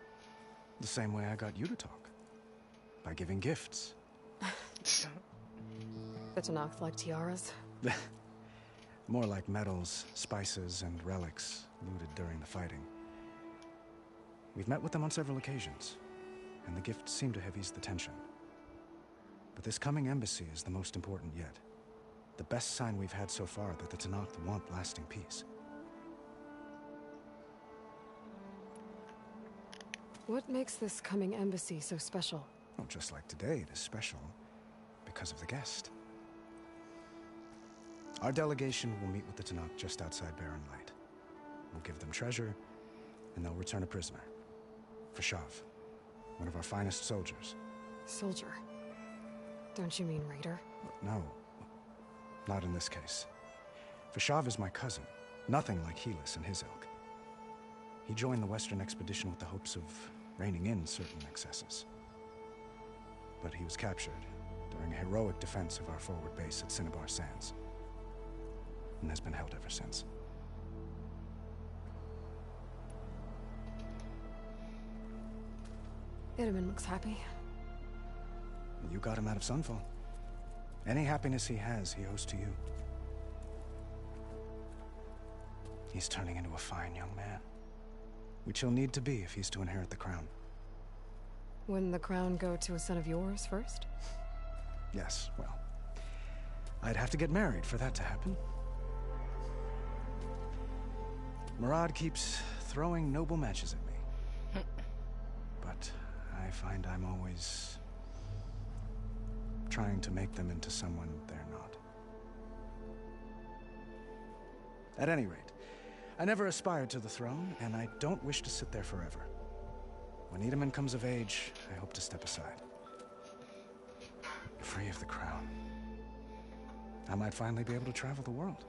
Speaker 15: The same way I got you to talk. By giving gifts.
Speaker 2: The Tenakth like tiaras?
Speaker 15: More like medals, spices, and relics looted during the fighting. We've met with them on several occasions, and the gifts seem to have eased the tension. But this coming embassy is the most important yet. The best sign we've had so far that the Tenakth want lasting peace.
Speaker 2: What makes this coming embassy so special?
Speaker 15: Oh, just like today, it is special because of the guest. Our delegation will meet with the Tenakth just outside Barren Light. We'll give them treasure, and they'll return a prisoner. Fashav, one of our finest soldiers.
Speaker 2: Soldier? Don't you mean raider?
Speaker 15: No, not in this case. Fashav is my cousin, nothing like Helis and his ilk. He joined the Western expedition with the hopes of reining in certain excesses. But he was captured during a heroic defense of our forward base at Cinnabar Sands, and has been held ever since.
Speaker 2: Itamen looks happy.
Speaker 15: You got him out of Sunfall. Any happiness he has, he owes to you. He's turning into a fine young man, which he'll need to be if he's to inherit the crown.
Speaker 2: Wouldn't the crown go to a son of yours first?
Speaker 15: Yes, well, I'd have to get married for that to happen. Murad keeps throwing noble matches at me. But I find I'm always trying to make them into someone they're not. At any rate, I never aspired to the throne, and I don't wish to sit there forever. When Edaman comes of age, I hope to step aside. Free of the crown. I might finally be able to travel the world.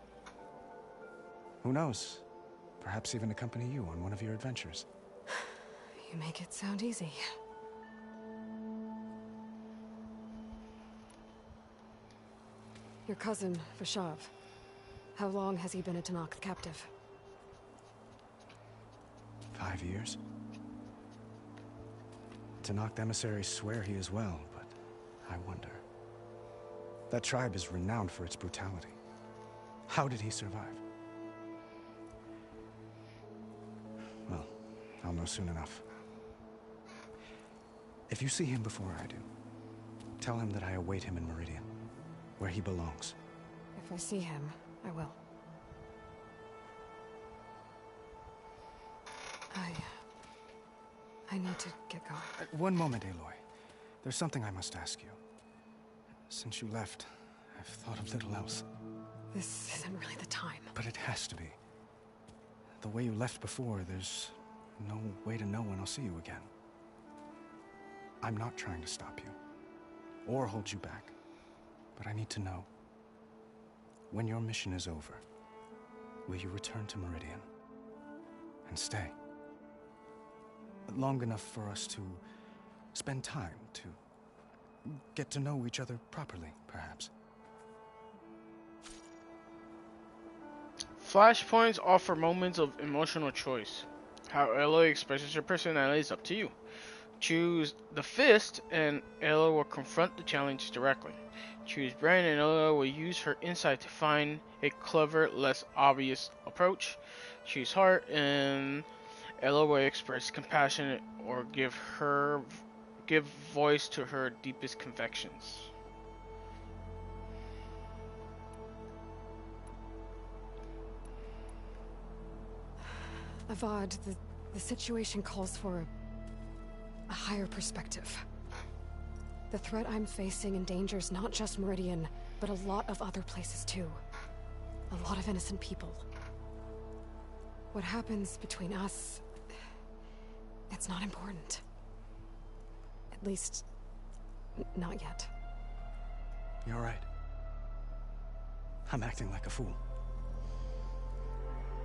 Speaker 15: Who knows? Perhaps even accompany you on one of your adventures.
Speaker 2: You make it sound easy. Your cousin, Vashav. How long has he been a Tenakth captive?
Speaker 15: 5 years. Tenakth emissaries swear he is well, but I wonder. That tribe is renowned for its brutality. How did he survive? Well, I'll know soon enough. If you see him before I do, tell him that I await him in Meridian, where he belongs.
Speaker 2: If I see him, I will. I need to get going.
Speaker 15: One moment, Aloy. There's something I must ask you. Since you left, I've thought of little else.
Speaker 2: This isn't really the time.
Speaker 15: But it has to be. The way you left before, there's no way to know when I'll see you again. I'm not trying to stop you, or hold you back. But I need to know, when your mission is over, will you return to Meridian? And stay? Long enough for us to spend time, to get to know each other properly, perhaps.
Speaker 1: Flashpoints offer moments of emotional choice. How Aloy expresses her personality is up to you. Choose the fist and Aloy will confront the challenge directly. Choose brain and Aloy will use her insight to find a clever, less obvious approach. Choose heart and Aloy will express compassion or give voice to her deepest convictions.
Speaker 2: Avad, the situation calls for a higher perspective. The threat I'm facing endangers not just Meridian, but a lot of other places too. A lot of innocent people. What happens between us, it's not important. At least, not yet.
Speaker 15: You're right. I'm acting like a fool.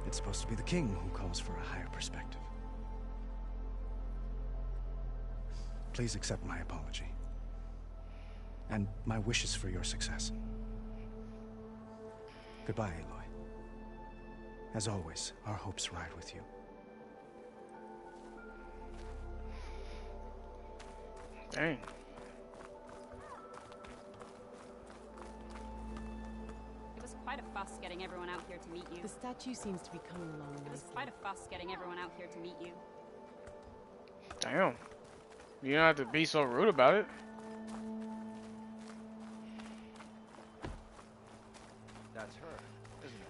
Speaker 15: It's supposed to be the king who calls for a higher perspective. Please accept my apology. And my wishes for your success. Goodbye, Aloy. As always, our hopes ride with you.
Speaker 1: Dang.
Speaker 17: It was quite a fuss getting everyone out here to meet you.
Speaker 9: The statue seems to be coming along nicely.
Speaker 17: It was quite a fuss getting everyone out here to meet you.
Speaker 1: Damn. You don't have to be so rude about it.
Speaker 12: That's her, isn't it?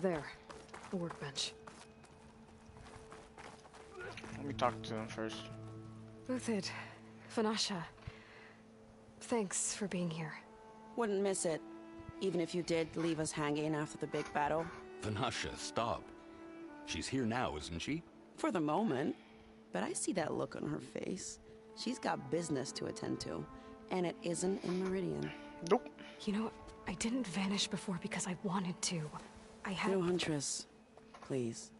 Speaker 2: There, a workbench.
Speaker 1: Let me talk to them first.
Speaker 2: Buthid, Vanasha, thanks for being here.
Speaker 18: Wouldn't miss it, even if you did leave us hanging after the big battle.
Speaker 11: Vanasha, stop. She's here now, isn't she?
Speaker 18: For the moment. But I see that look on her face. She's got business to attend to, and it isn't in Meridian.
Speaker 1: Nope.
Speaker 2: You know, I didn't vanish before because I wanted to. I had...
Speaker 18: No, Huntress. Please.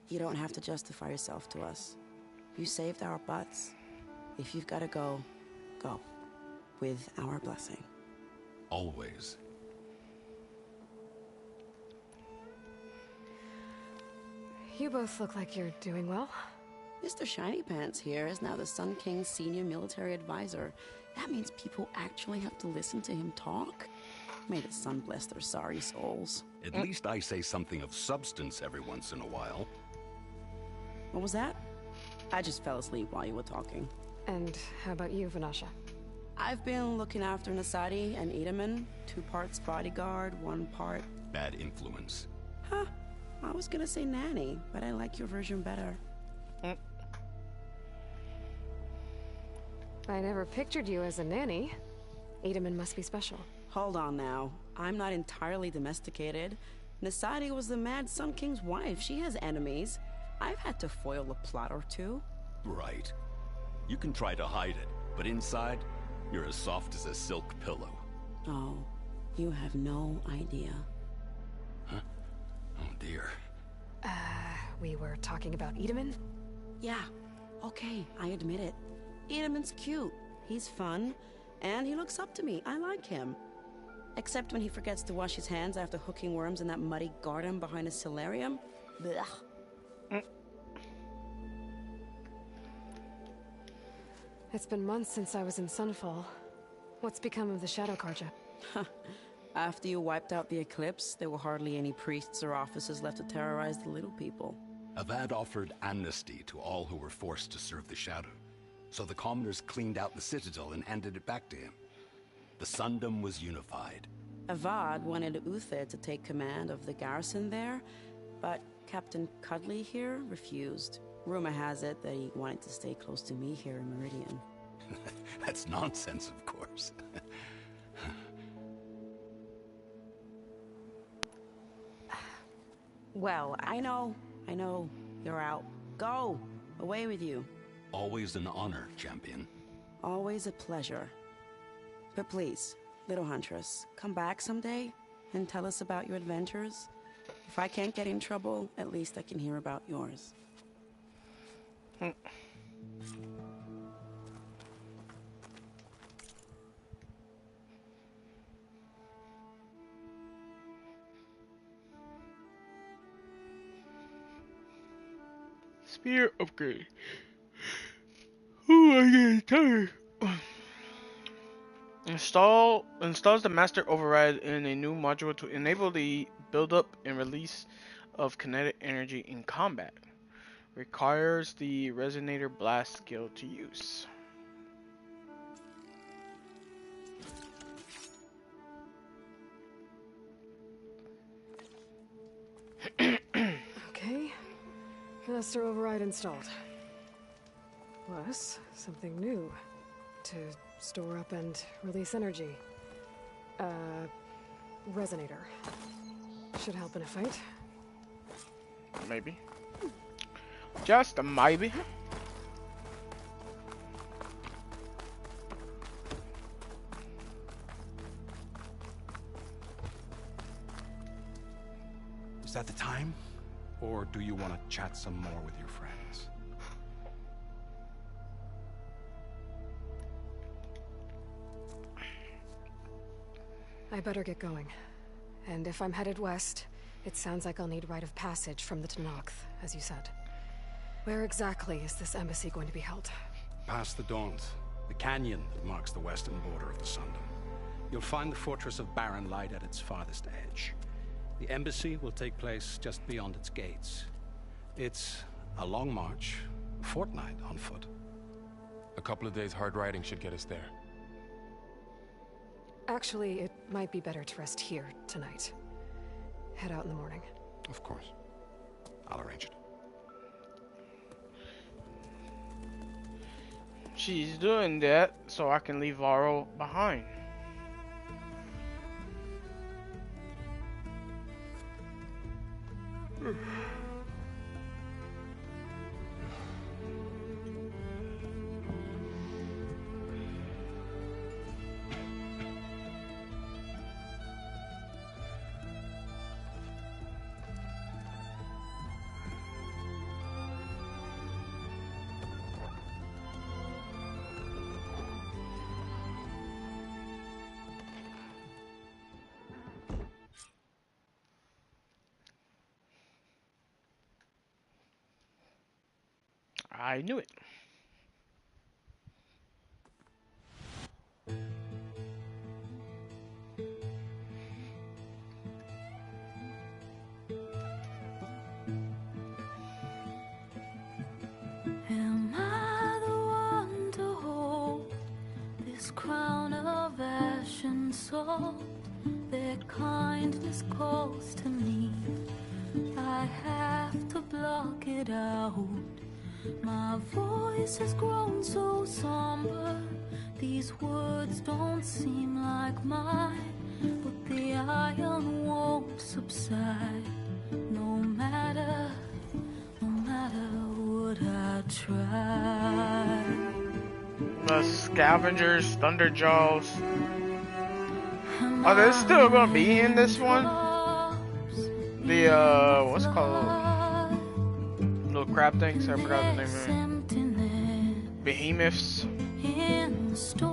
Speaker 18: You don't have to justify yourself to us. You saved our butts. If you've got to go, go. With our blessing.
Speaker 11: Always.
Speaker 2: You both look like you're doing well.
Speaker 18: Mr. Shiny Pants here is now the Sun King's senior military advisor. That means people actually have to listen to him talk? May the sun bless their sorry souls.
Speaker 11: At least I say something of substance every once in a while.
Speaker 18: What was that? I just fell asleep while you were talking.
Speaker 2: And how about you, Vanasha?
Speaker 18: I've been looking after Nasadi and Edaman. 2 parts bodyguard, 1 part...
Speaker 11: Bad influence.
Speaker 18: Huh. I was gonna say nanny, but I like your version better.
Speaker 2: I never pictured you as a nanny. Edaman must be special.
Speaker 18: Hold on now. I'm not entirely domesticated. Nasadi was the Mad Sun King's wife. She has enemies. I've had to foil a plot or 2.
Speaker 11: Right. You can try to hide it, but inside, you're as soft as a silk pillow.
Speaker 18: Oh, you have no idea.
Speaker 11: Huh? Oh dear.
Speaker 2: We were talking about Edaman?
Speaker 18: Yeah. Okay, I admit it. Edaman's cute. He's fun. And he looks up to me. I like him. Except when he forgets to wash his hands after hooking worms in that muddy garden behind his solarium. Blech.
Speaker 2: It's been months since I was in Sunfall. What's become of the Shadow Carja?
Speaker 18: After you wiped out the Eclipse, there were hardly any priests or officers left to terrorize the little people.
Speaker 11: Avad offered amnesty to all who were forced to serve the Shadow. So the commoners cleaned out the Citadel and handed it back to him. The Sundom was unified.
Speaker 18: Avad wanted Uther to take command of the garrison there, but Captain Cudley here refused. Rumor has it that he wanted to stay close to me here in Meridian.
Speaker 11: That's nonsense, of course.
Speaker 18: Well, I know. You're out. Go! Away with you.
Speaker 11: Always an honor, champion.
Speaker 18: Always a pleasure. But please, little huntress, come back someday and tell us about your adventures. If I can't get in trouble, at least I can hear about yours.
Speaker 1: Spear upgrade. Oh, I'm getting tired. Installs the master override in a new module to enable the buildup and release of kinetic energy in combat. Requires the Resonator Blast skill to use.
Speaker 2: Okay. Master override installed. Plus, something new. To store up and release energy. Resonator. Should help in a fight.
Speaker 1: Maybe. Just a maybe.
Speaker 11: Is that the time? Or do you want to chat some more with your friends?
Speaker 2: I better get going. And if I'm headed west, it sounds like I'll need rite of passage from the Tenakth, as you said. Where exactly is this embassy going to be held?
Speaker 11: Past the Daunt, the canyon that marks the western border of the Sundom. You'll find the fortress of Barren Light at its farthest edge. The embassy will take place just beyond its gates. It's a long march, a fortnight on foot.
Speaker 3: A couple of days hard riding should get us there.
Speaker 2: Actually, it might be better to rest here tonight. Head out in the morning.
Speaker 11: Of course. I'll arrange it.
Speaker 1: She's doing that so I can leave Varro behind. I knew it.
Speaker 19: salt, their kindness calls to me. I have to block it out. My voice has grown so somber. These words don't seem like mine, but the iron won't subside. No matter what I try.
Speaker 1: The Scavengers, Thunderjaws. Are they still gonna be in this one? The what's it called? Little crab things. I forgot the name of it. Behemoths.
Speaker 19: In the storm,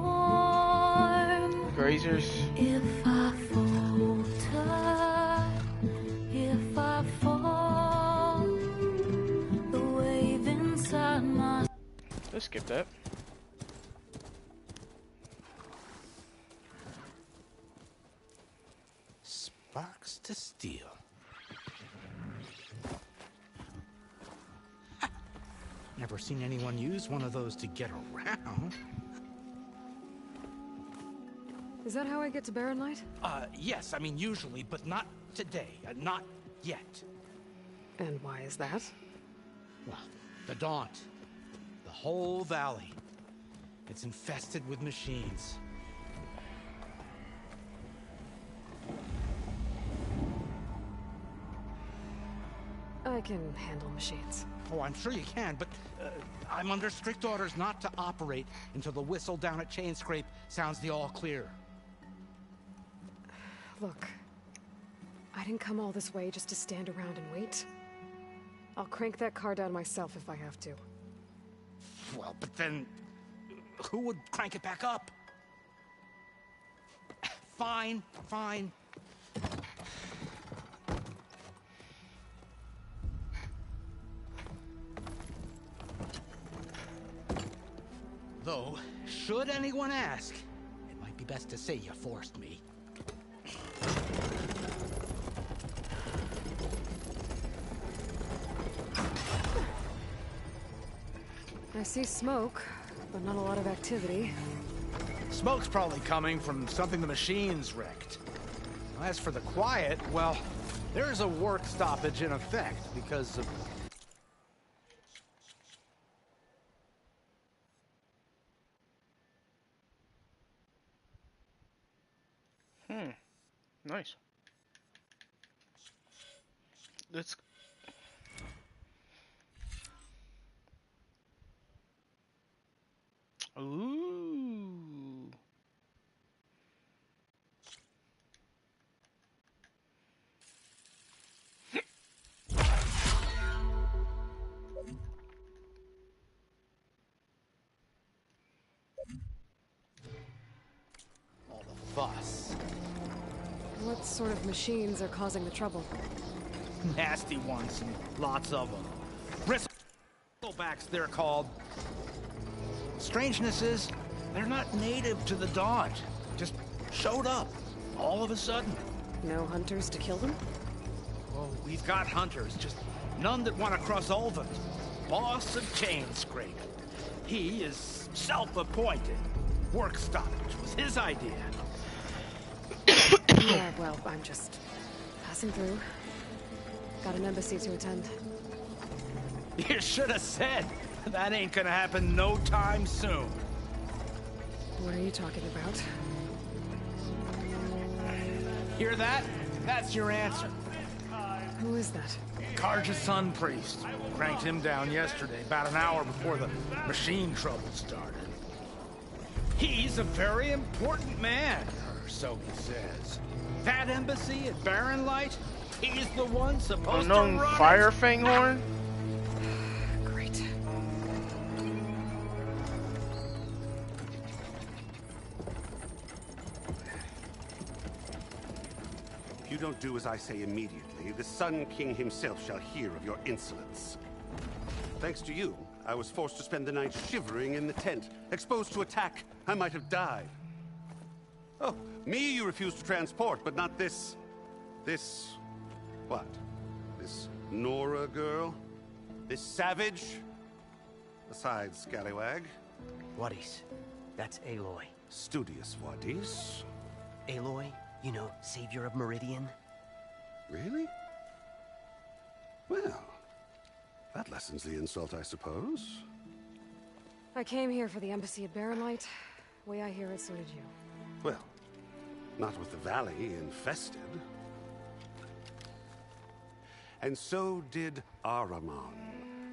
Speaker 1: Grazers.
Speaker 19: if I falter, if I fall, the wave inside my...
Speaker 1: Let's skip that.
Speaker 11: Sparks to steel. Never seen anyone use one of those to get around.
Speaker 2: Is that how I get to Barren Light?
Speaker 11: Yes, I mean usually, but not today. Not yet.
Speaker 2: And why is that?
Speaker 11: Well, the Daunt. The whole valley. It's infested with machines.
Speaker 2: I can handle machines.
Speaker 11: Oh, I'm sure you can, but I'm under strict orders not to operate until the whistle down at Chainscrape sounds the all clear.
Speaker 2: Look, I didn't come all this way just to stand around and wait. I'll crank that car down myself if I have to.
Speaker 11: Well, but then who would crank it back up? Fine, fine. Though, should anyone ask, it might be best to say you forced me.
Speaker 2: I see smoke, but not a lot of activity.
Speaker 11: Smoke's probably coming from something the machines wrecked. As for the quiet, well, there's a work stoppage in effect because of...
Speaker 1: Nice. Let's... Ooh.
Speaker 11: all the fuss.
Speaker 2: What sort of machines are causing the trouble?
Speaker 11: Nasty ones, and lots of them. Bristlebacks, they're called. Strangeness is, they're not native to the Daunt. Just showed up, all of a sudden.
Speaker 2: No hunters to kill them?
Speaker 11: Well, we've got hunters, just none that want to cross Ulvund. Boss of Chainscrape. He is self-appointed. Work stoppage was his idea.
Speaker 2: Yeah, well, I'm just passing through. Got an embassy to attend.
Speaker 11: You should have said. That ain't gonna happen no time soon.
Speaker 2: What are you talking about?
Speaker 11: Hear that? That's your answer.
Speaker 2: Who is that?
Speaker 11: Carja's Sun Priest. Cranked him down yesterday, about an hour before the machine trouble started. He's a very important man, or so he says. That embassy at Barren Light, he's the one supposed to run
Speaker 1: Fire Fanghorn?
Speaker 2: Great.
Speaker 20: If you don't do as I say immediately, the Sun King himself shall hear of your insolence. Thanks to you, I was forced to spend the night shivering in the tent. Exposed to attack, I might have died. Oh, me you refuse to transport, but not this... what? This Nora girl? This savage? Besides, scallywag.
Speaker 11: Wadis. That's Aloy.
Speaker 20: Studious Wadis.
Speaker 21: Aloy, you know, savior of Meridian.
Speaker 20: Really? Well, that lessens the insult, I suppose.
Speaker 2: I came here for the embassy at Barrenlight. Way I hear it, so did you.
Speaker 20: Well, not with the valley infested. And so did Ahriman.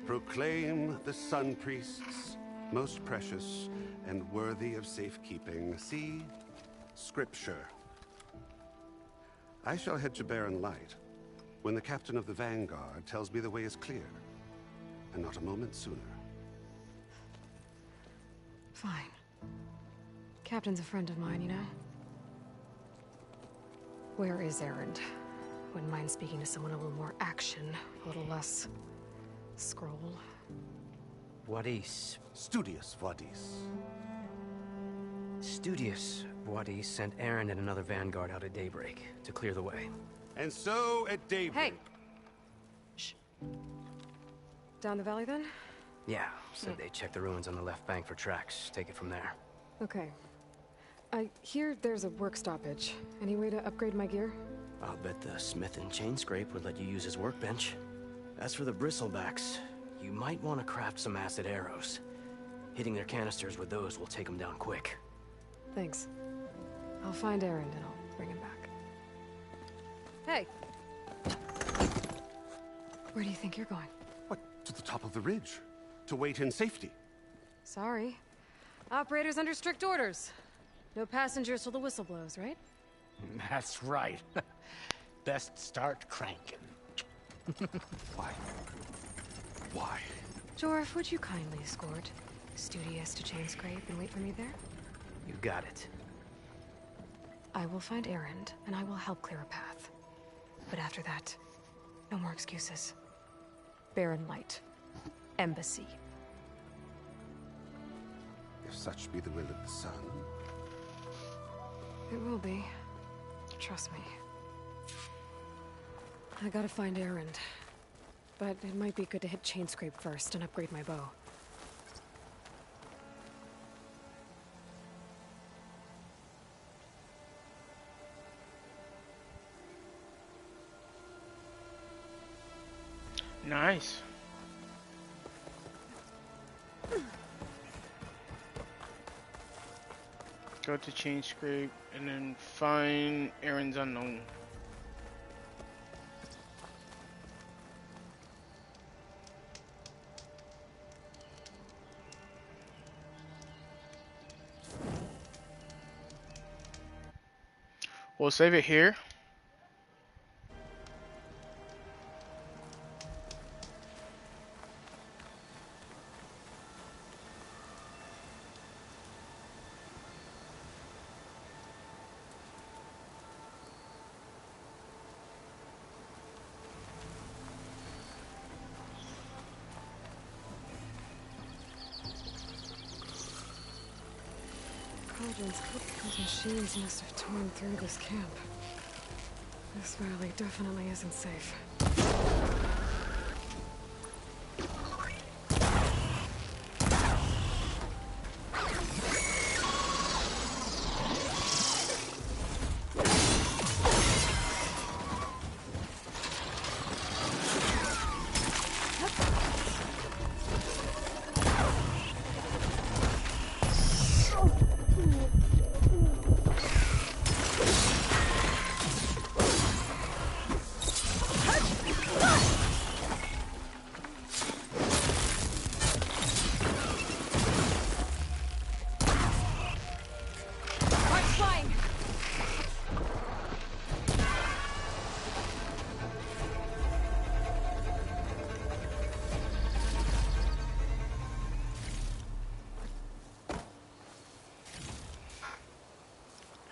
Speaker 20: Proclaim the Sun Priests most precious and worthy of safekeeping. See? Scripture. I shall head to Barren Light when the captain of the Vanguard tells me the way is clear, and not a moment sooner.
Speaker 2: Fine. Captain's a friend of mine, you know? Where is Erend? Wouldn't mind speaking to someone a little more action, a little less scroll.
Speaker 21: Wadis.
Speaker 20: Studious Wadis.
Speaker 21: Studious Wadis sent Erend and another Vanguard out at daybreak to clear the way.
Speaker 20: And so at daybreak...
Speaker 2: Hey! Shh. Down the valley, then?
Speaker 21: Yeah, said they checked the ruins on the left bank for tracks. Take it from there.
Speaker 2: Okay. I hear there's a work stoppage. Any way to upgrade my gear?
Speaker 21: I'll bet the smith in Chainscrape would let you use his workbench. As for the bristlebacks, you might want to craft some acid arrows. Hitting their canisters with those will take them down quick.
Speaker 2: Thanks. I'll find Erend and I'll bring him back. Hey! Where do you think you're going?
Speaker 20: What? To the top of the ridge. To wait in safety.
Speaker 2: Sorry. Operator's under strict orders. No passengers till the whistle blows, right?
Speaker 22: That's right. Best start cranking.
Speaker 20: Why? Why?
Speaker 2: Jorf, would you kindly escort Studious to Chainscrape and wait for me there?
Speaker 21: You got it.
Speaker 2: I will find Erend, and I will help clear a path. But after that, no more excuses. Barren Light. Embassy.
Speaker 20: If such be the will of the sun.
Speaker 2: It will be. Trust me. I gotta find Erend. But it might be good to hit Chainscrape first and upgrade my bow.
Speaker 1: Nice. Go to Chainscrape and then find Erend's Unknown. We'll save it here.
Speaker 2: Those machines must have torn through this camp. This valley definitely isn't safe.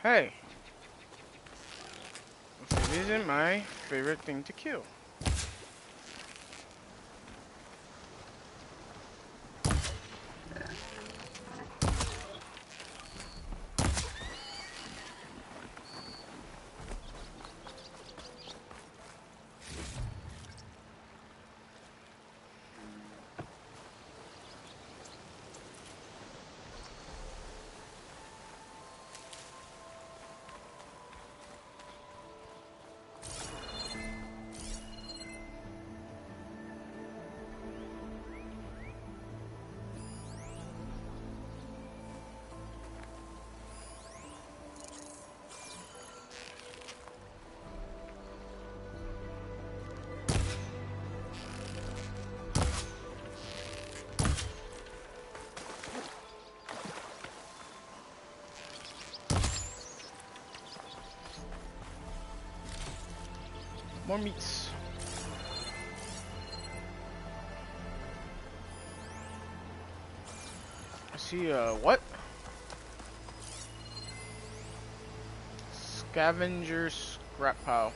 Speaker 1: Hey, it isn't my favorite thing to kill. More meats. I see, what? Scavenger scrap pile.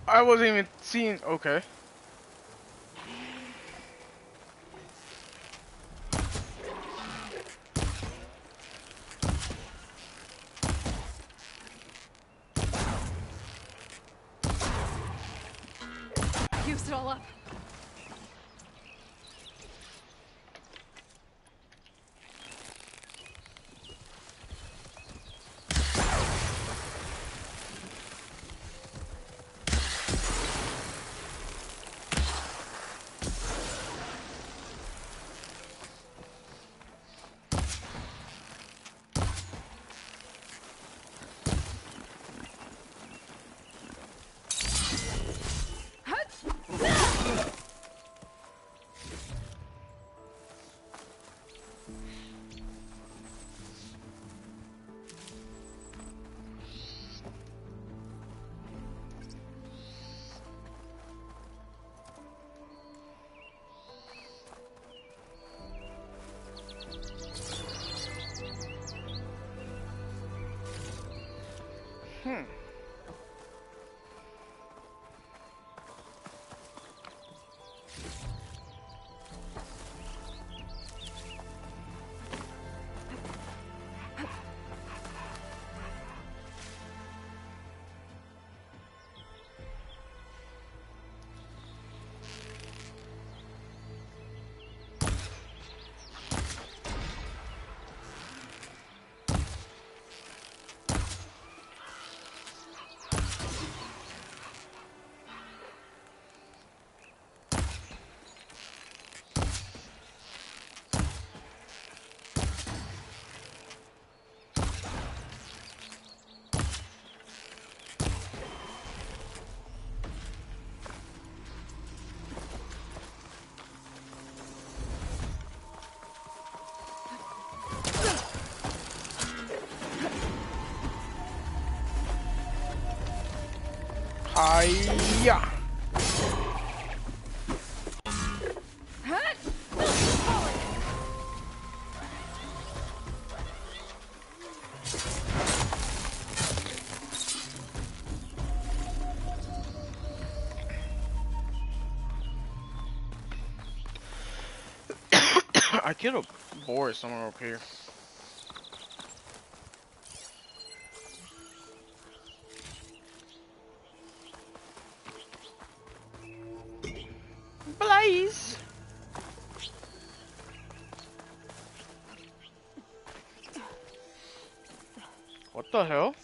Speaker 1: I wasn't even seeing. Okay.
Speaker 2: Used it all up.
Speaker 1: Hiya! I get a boar somewhere up here. Blaze! What the hell?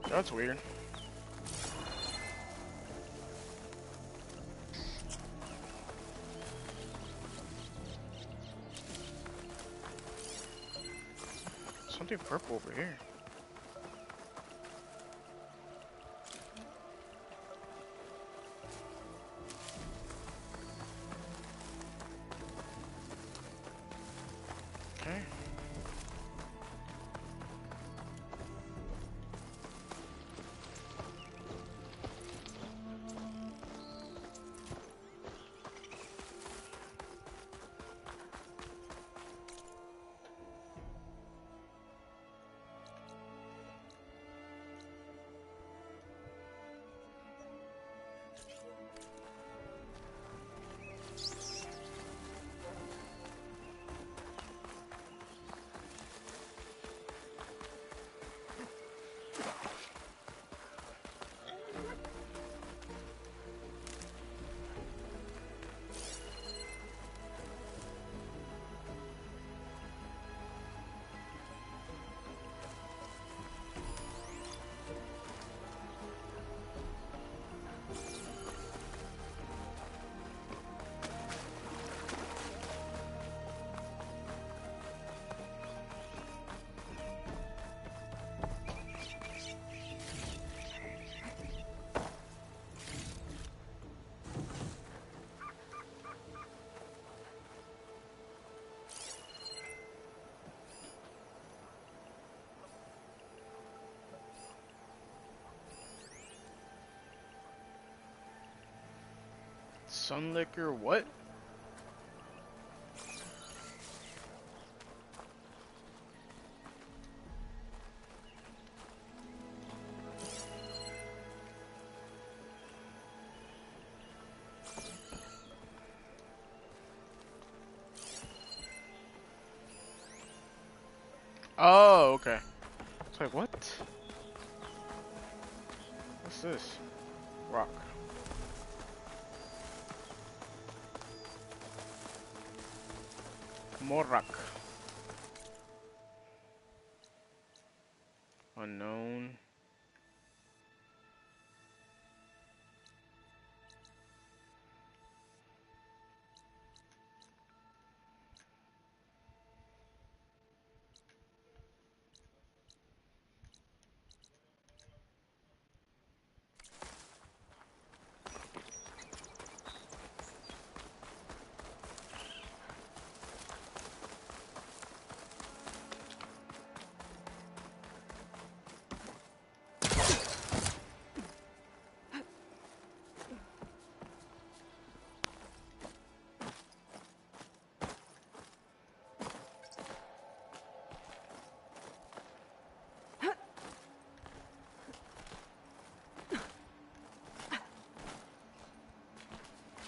Speaker 1: That's weird. Something purple over here. Sunlicker, what? Oh, okay. It's like, what? What's this? Rock. More rock. Unknown.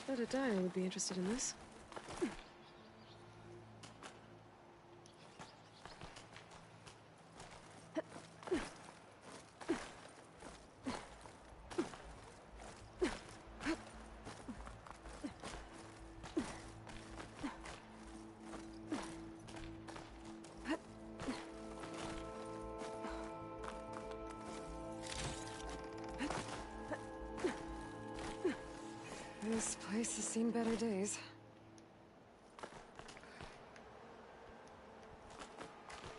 Speaker 2: Bet a Dire would be interested in this. This place has seen better days.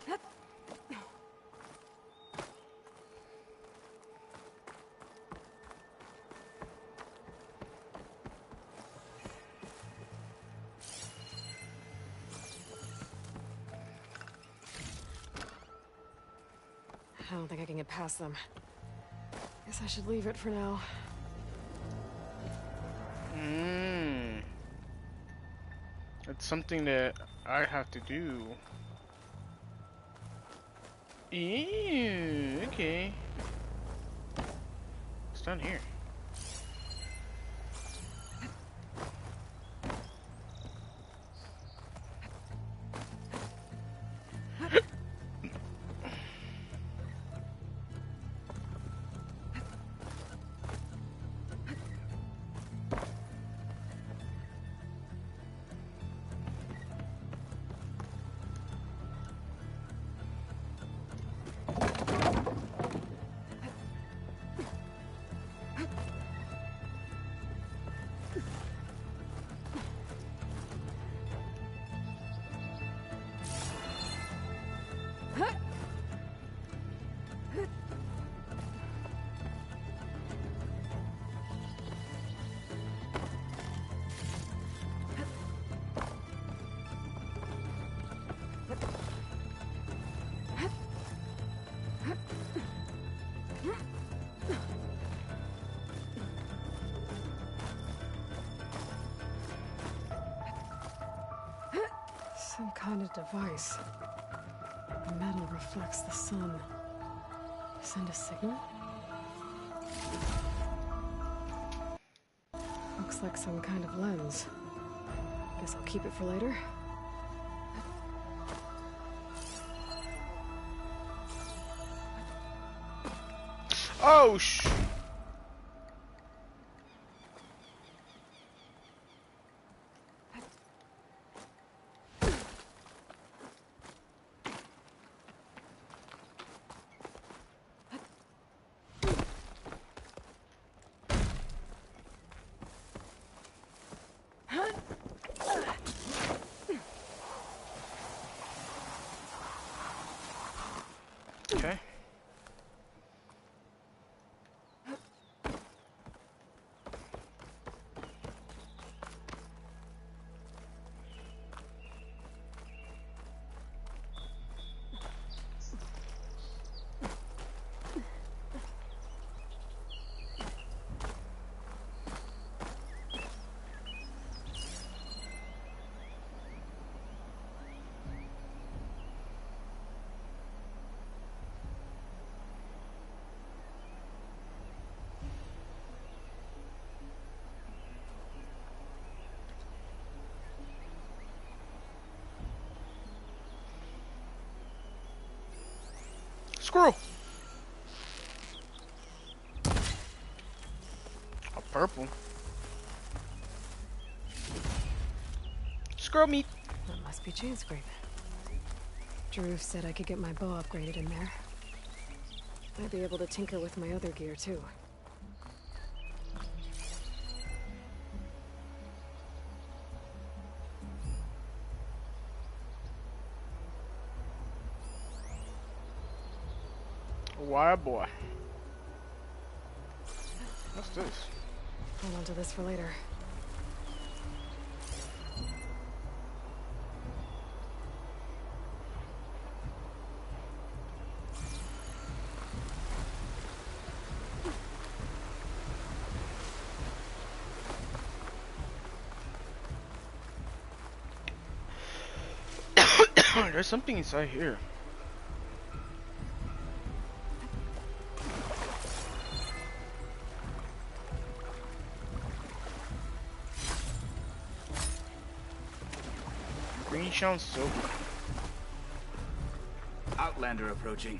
Speaker 2: I don't think I can get past them. Guess I should leave it for now.
Speaker 1: It's something that I have to do. Ew, okay. What's down here?
Speaker 2: Some kind of device. The metal reflects the sun. Send a signal? Looks like some kind of lens. Guess I'll keep it for later.
Speaker 1: Oh, sh... Okay. squirrel. A purple. Squirrel meat.
Speaker 2: That must be Chainscrape. Drew said I could get my bow upgraded in there. I'd be able to tinker with my other gear too.
Speaker 1: Wild boy. What's this?
Speaker 2: Hold on to this for later.
Speaker 1: There's something inside here. Green Shine Silver.
Speaker 4: Outlander approaching.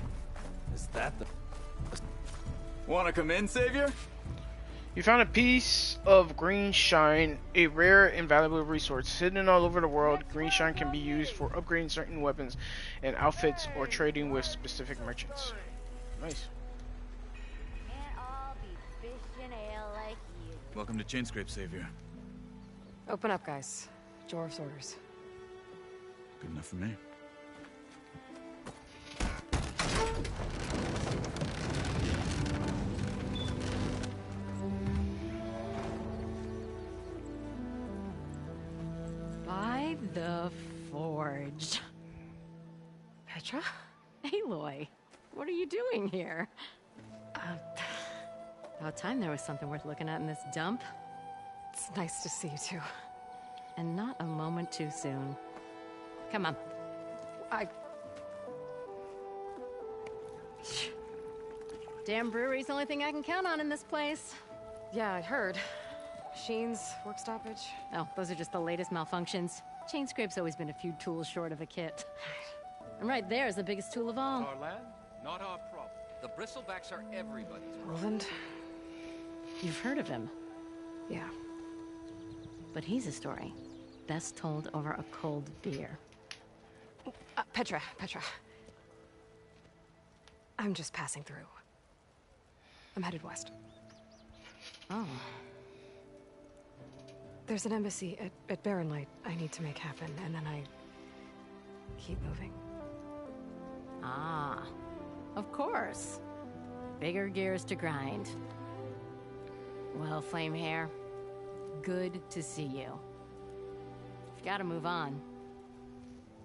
Speaker 4: Is that the... Wanna come in, Savior?
Speaker 1: You found a piece of green shine, a rare and valuable resource. Hidden all over the world, green shine can be used for upgrading certain weapons and outfits or trading with specific merchants. Nice.
Speaker 4: Welcome to Chainscrape, Savior.
Speaker 2: Open up, guys. Jorv's orders.
Speaker 4: Good enough for me.
Speaker 5: By the Forge.
Speaker 2: Petra?
Speaker 5: Aloy, what are you doing here? About time there was something worth looking at in this dump.
Speaker 2: It's nice to see you too.
Speaker 5: And not a moment too soon. Come on. Damn brewery's the only thing I can count on in this place.
Speaker 2: Yeah, I heard. Machines, work stoppage.
Speaker 5: Oh, those are just the latest malfunctions. Chainscrape's always been a few tools short of a kit. And right there is the biggest tool of all.
Speaker 8: Our land, not our problem. The bristlebacks are everybody's problem.
Speaker 2: Roland?
Speaker 5: You've heard of him.
Speaker 2: Yeah.
Speaker 5: But he's a story best told over a cold beer.
Speaker 2: Petra. I'm just passing through. I'm headed west.
Speaker 5: Oh.
Speaker 2: There's an embassy at Barren Light I need to make happen, and then I keep moving.
Speaker 5: Ah, of course. Bigger gears to grind. Well, Flamehair, good to see you. You've got to move on.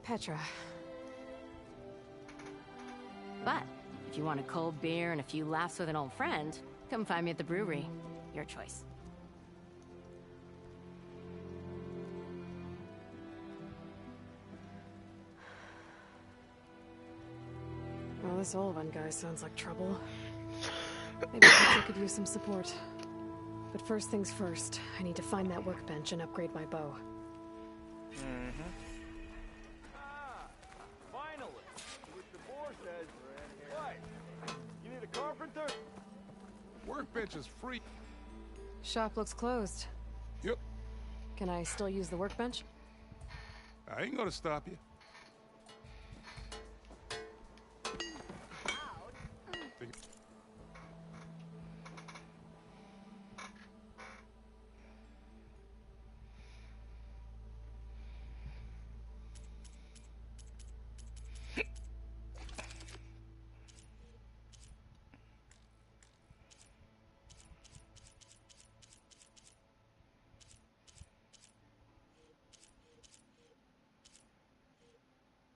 Speaker 2: Petra.
Speaker 5: But if you want a cold beer and a few laughs with an old friend, come find me at the brewery. Your choice.
Speaker 2: Well, this Olvan guy sounds like trouble. Maybe Petra could use some support. But first things first, I need to find that workbench and upgrade my bow.
Speaker 12: Finally! What the boar says. What? You need a carpenter?
Speaker 10: Workbench is free.
Speaker 2: Shop looks closed.
Speaker 10: Yep.
Speaker 2: Can I still use the workbench?
Speaker 10: I ain't gonna stop you.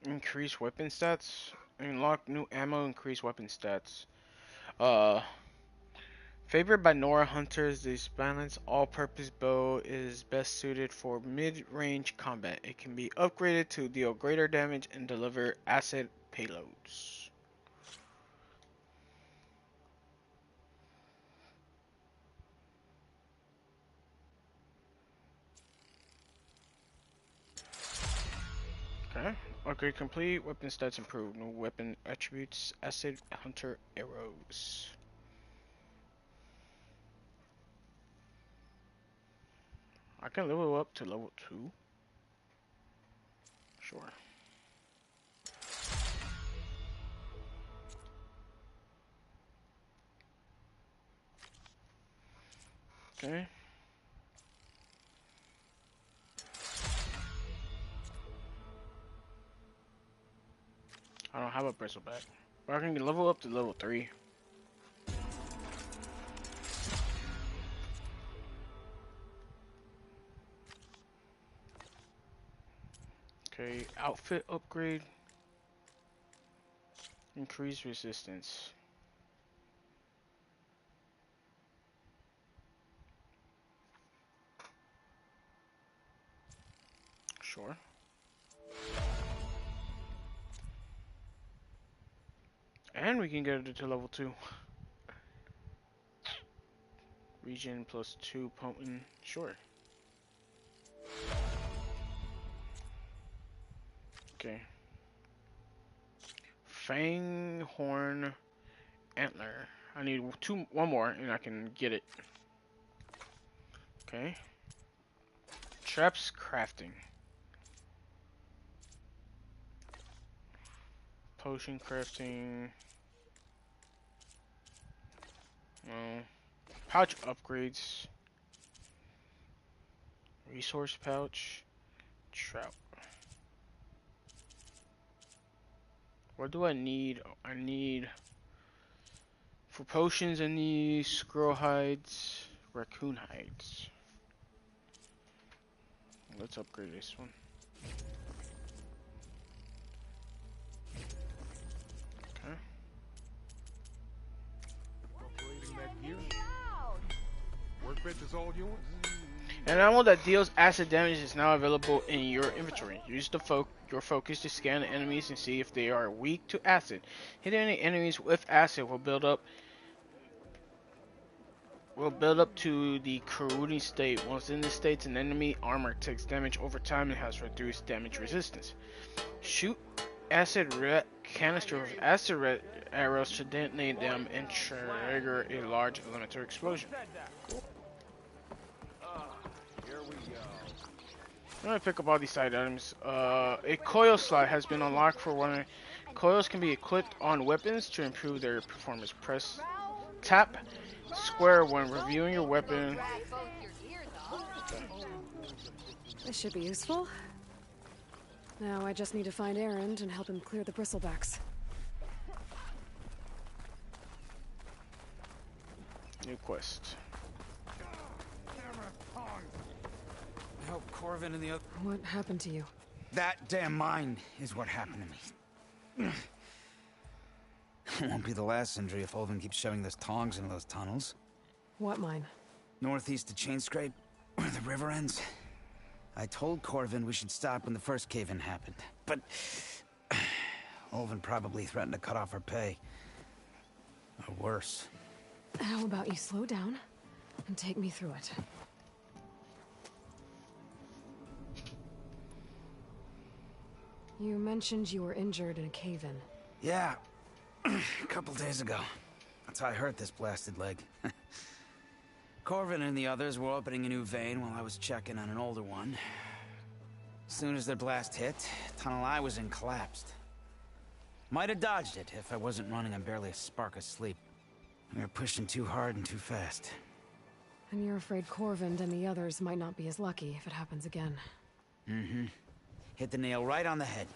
Speaker 1: Increase weapon stats. Unlock new ammo, increase weapon stats. Favored by Nora hunters, this balanced all-purpose bow is best suited for mid-range combat. It can be upgraded to deal greater damage and deliver acid payloads. Okay. Okay, complete. Weapon stats improved. New weapon attributes. Acid Hunter arrows. I can level up to level 2. Sure. Okay. I don't have a bristleback, but I can level up to level 3. Okay, outfit upgrade. Increase resistance. Sure. And we can get it to level 2. Region plus 2 potent. Sure. Okay. Fang, horn, antler. I need one more and I can get it. Okay. Traps crafting. Potion crafting. Pouch upgrades. Resource pouch. Trout. What do I need? I need, for potions, I need squirrel hides, raccoon hides. Let's upgrade this one. Okay.
Speaker 10: Operating that gear. Workbench is all yours.
Speaker 1: An animal that deals acid damage is now available in your inventory. Use your focus to scan the enemies and see if they are weak to acid. Hitting any enemies with acid will build up to the corroding state. Once in this state, an enemy armor takes damage over time and has reduced damage resistance. Shoot acid red canister with acid red arrows to detonate them and trigger a large elemental explosion. Cool. I'm gonna pick up all these side items. A coil slot has been unlocked for one. Coils can be equipped on weapons to improve their performance. Press tap square when reviewing your weapon.
Speaker 2: This should be useful. Now I just need to find Erend and help him clear the bristlebacks.
Speaker 1: New quest.
Speaker 6: Help Corvin and the other.
Speaker 2: What happened to you?
Speaker 6: That damn mine is what happened to me. It won't be the last injury if Ulvin keeps shoving those tongs into those tunnels.
Speaker 2: What mine?
Speaker 6: Northeast of Chainscrape, where the river ends. I told Corvin we should stop when the first cave-in happened, but Ulvin probably threatened to cut off her pay. Or worse.
Speaker 2: How about you slow down and take me through it? You mentioned you were injured in a cave-in.
Speaker 6: Yeah, a couple days ago. That's how I hurt this blasted leg. Corvin and the others were opening a new vein while I was checking on an older one. As soon as their blast hit, the tunnel I was in collapsed. Might have dodged it if I wasn't running on barely a spark of sleep. We were pushing too hard and too fast.
Speaker 2: And you're afraid Corvin and the others might not be as lucky if it happens again.
Speaker 6: Mm-hmm. Hit the nail right on the head.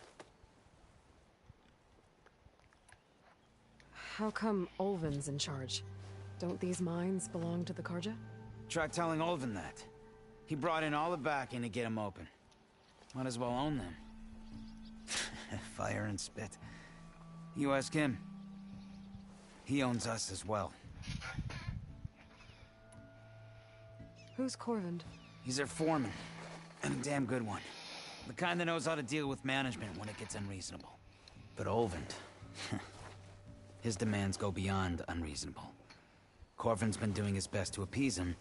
Speaker 2: How come Ulvin's in charge? Don't these mines belong to the Carja?
Speaker 6: Try telling Ulvin that. He brought in all the backing to get them open. Might as well own them. Fire and spit. You ask him. He owns us as well.
Speaker 2: Who's Corvin?
Speaker 6: He's their foreman. And a damn good one. The kind that knows how to deal with management when it gets unreasonable. But Ulvin... his demands go beyond unreasonable. Corvin's been doing his best to appease him.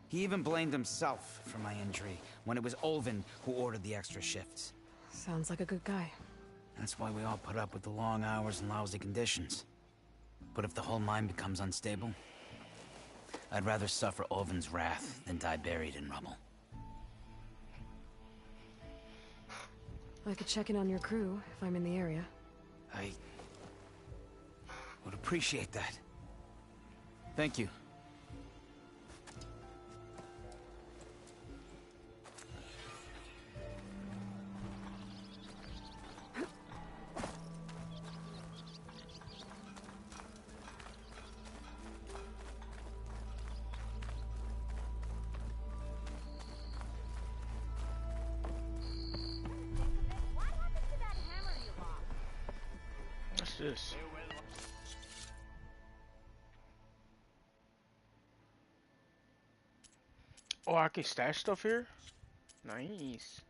Speaker 6: He even blamed himself for my injury, when it was Ulvin who ordered the extra shifts.
Speaker 2: Sounds like a good guy.
Speaker 6: That's why we all put up with the long hours and lousy conditions. But if the whole mine becomes unstable, I'd rather suffer Ulvin's wrath than die buried in rubble.
Speaker 2: I could check in on your crew if I'm in the area.
Speaker 6: I would appreciate that. Thank you.
Speaker 1: What's this? Oh, I can stash stuff here? Nice.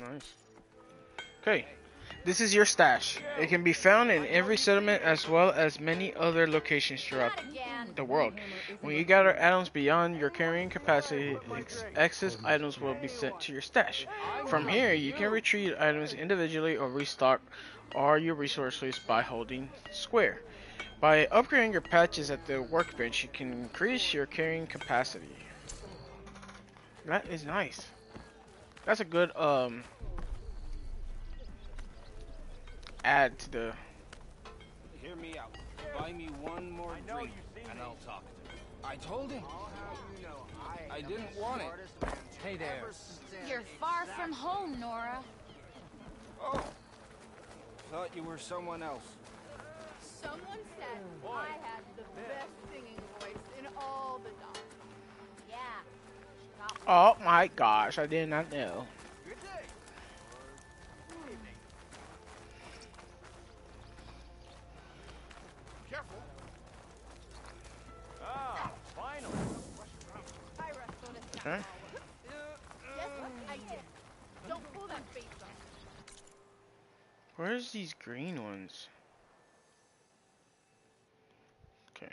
Speaker 1: Nice. Okay. This is your stash. It can be found in every settlement as well as many other locations throughout the world. When you gather items beyond your carrying capacity, excess items will be sent to your stash. From here, you can retrieve items individually or restock all your resources by holding square. By upgrading your patches at the workbench, you can increase your carrying capacity. That is nice. That's a good add to the.
Speaker 7: Hear me out. Buy me one more drink, and I'll talk to him. I told him. I didn't want it. Hey there.
Speaker 13: You're far from home, Nora.
Speaker 7: Oh. Thought you were someone else.
Speaker 13: Someone said I had the best singing voice in all the dogs. Yeah.
Speaker 1: Oh my gosh, I did not know. Okay.
Speaker 13: Don't pull that face off.
Speaker 1: Where's these green ones? Okay.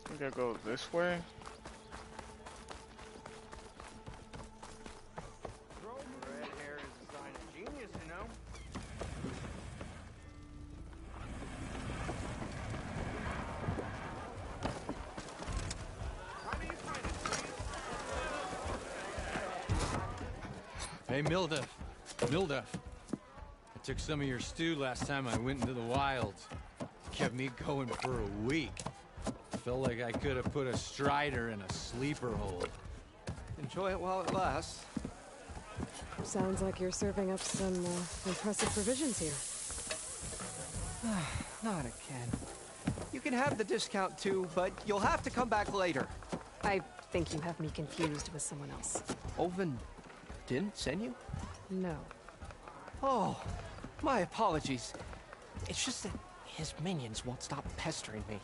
Speaker 1: I think I'll go this way.
Speaker 23: Hey, Mildef. I took some of your stew last time I went into the wilds. Kept me going for a week. Felt like I could have put a strider in a sleeper hold.
Speaker 24: Enjoy it while it lasts.
Speaker 2: Sounds like you're serving up some impressive provisions here.
Speaker 24: Not again. You can have the discount too, but you'll have to come back later.
Speaker 2: I think you have me confused with someone else.
Speaker 24: Ulvin didn't send you?
Speaker 2: No.
Speaker 24: Oh, my apologies. It's just that his minions won't stop pestering me.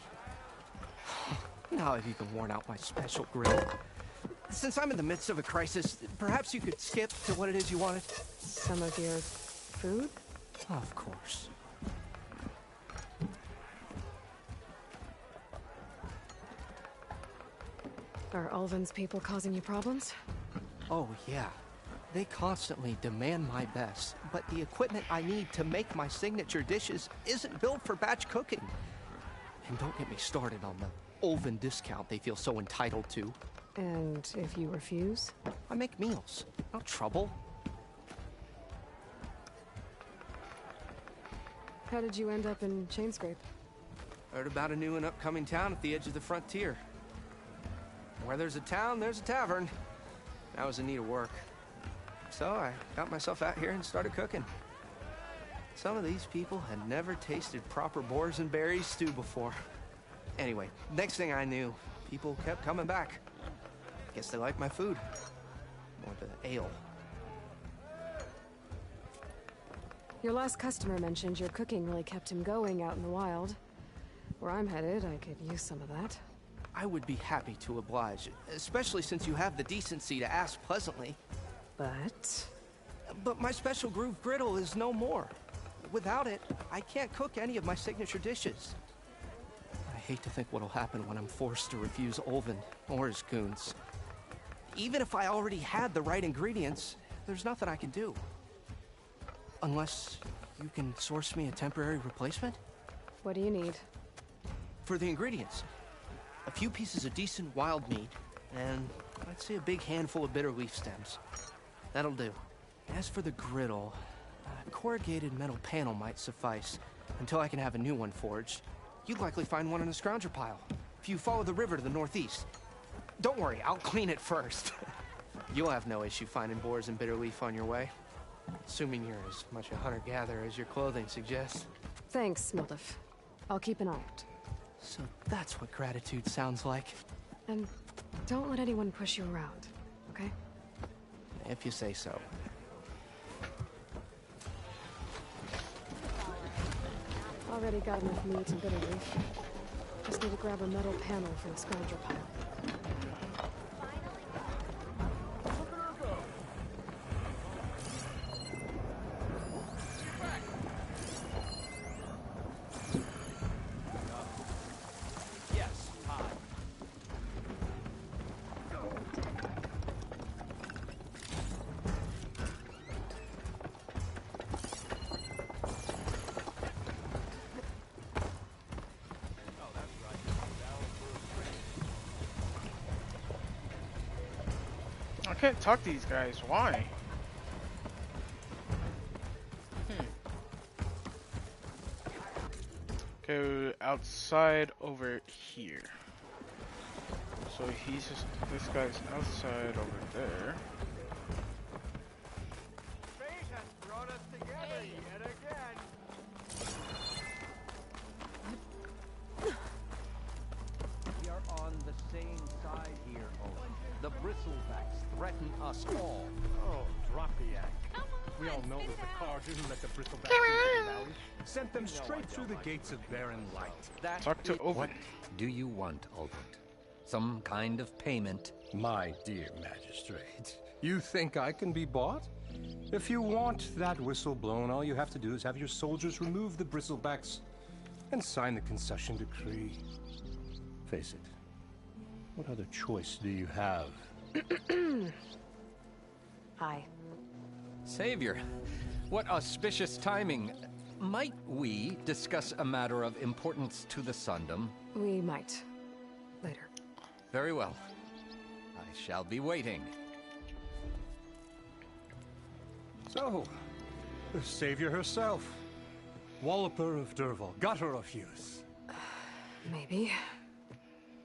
Speaker 24: Now I've even worn out my special grill. Since I'm in the midst of a crisis, perhaps you could skip to what it is you wanted?
Speaker 2: Some of your food?
Speaker 24: Of course.
Speaker 2: Are Ulvin's people causing you problems?
Speaker 24: Oh, yeah. They constantly demand my best, but the equipment I need to make my signature dishes isn't built for batch cooking. And don't get me started on the Ulvin discount they feel so entitled to.
Speaker 2: And if you refuse?
Speaker 24: I make meals. No trouble.
Speaker 2: How did you end up in Chainscrape?
Speaker 24: Heard about a new and upcoming town at the edge of the frontier. Where there's a town, there's a tavern. I was in need of work. So I got myself out here and started cooking. Some of these people had never tasted proper boars and berries stew before. Anyway, next thing I knew, people kept coming back. Guess they like my food. Or the ale.
Speaker 2: Your last customer mentioned your cooking really kept him going out in the wild. Where I'm headed, I could use some of that.
Speaker 24: I would be happy to oblige, especially since you have the decency to ask pleasantly.
Speaker 2: But
Speaker 24: my special groove griddle is no more. Without it, I can't cook any of my signature dishes. I hate to think what'll happen when I'm forced to refuse Olvin or his goons. Even if I already had the right ingredients, there's nothing I can do. Unless you can source me a temporary replacement?
Speaker 2: what do you need?
Speaker 24: For the ingredients, a few pieces of decent wild meat, and I'd say a big handful of bitter leaf stems. That'll do. As for the griddle, a corrugated metal panel might suffice until I can have a new one forged. You'd likely find one in a scrounger pile if you follow the river to the northeast. Don't worry, I'll clean it first. You'll have no issue finding boars and bitter leaf on your way. Assuming you're as much a hunter-gatherer as your clothing suggests.
Speaker 2: Thanks, Mildef. I'll keep an eye out.
Speaker 24: So that's what gratitude sounds like.
Speaker 2: And don't let anyone push you around, okay?
Speaker 24: If you say so.
Speaker 2: Already got enough meat and bitter leaf. Just need to grab a metal panel from the scavenger pile.
Speaker 1: I can't talk to these guys. Why? Go outside over here. So he's just, this guy's outside over there.
Speaker 12: Fate has brought us together yet again.
Speaker 7: We are on the same side here, Owen. The bristlebacks threaten us all.
Speaker 10: Oh, drop the act. We all know that the Carja who let the Bristlebacks into the valley sent them straight through the gates of Barren Light.
Speaker 1: Talk to Ovid.
Speaker 9: What do you want, Ovid? Some kind of payment?
Speaker 11: My dear magistrate, you think I can be bought? If you want that whistle blown, all you have to do is have your soldiers remove the bristlebacks and sign the concession decree. Face it, what other choice do you have?
Speaker 2: Hi.
Speaker 9: Savior, what auspicious timing. Might we discuss a matter of importance to the Sundom?
Speaker 2: We might. Later.
Speaker 9: Very well. I shall be waiting.
Speaker 11: So, the savior herself. Walloper of Derval, gutter of youth.
Speaker 2: Maybe.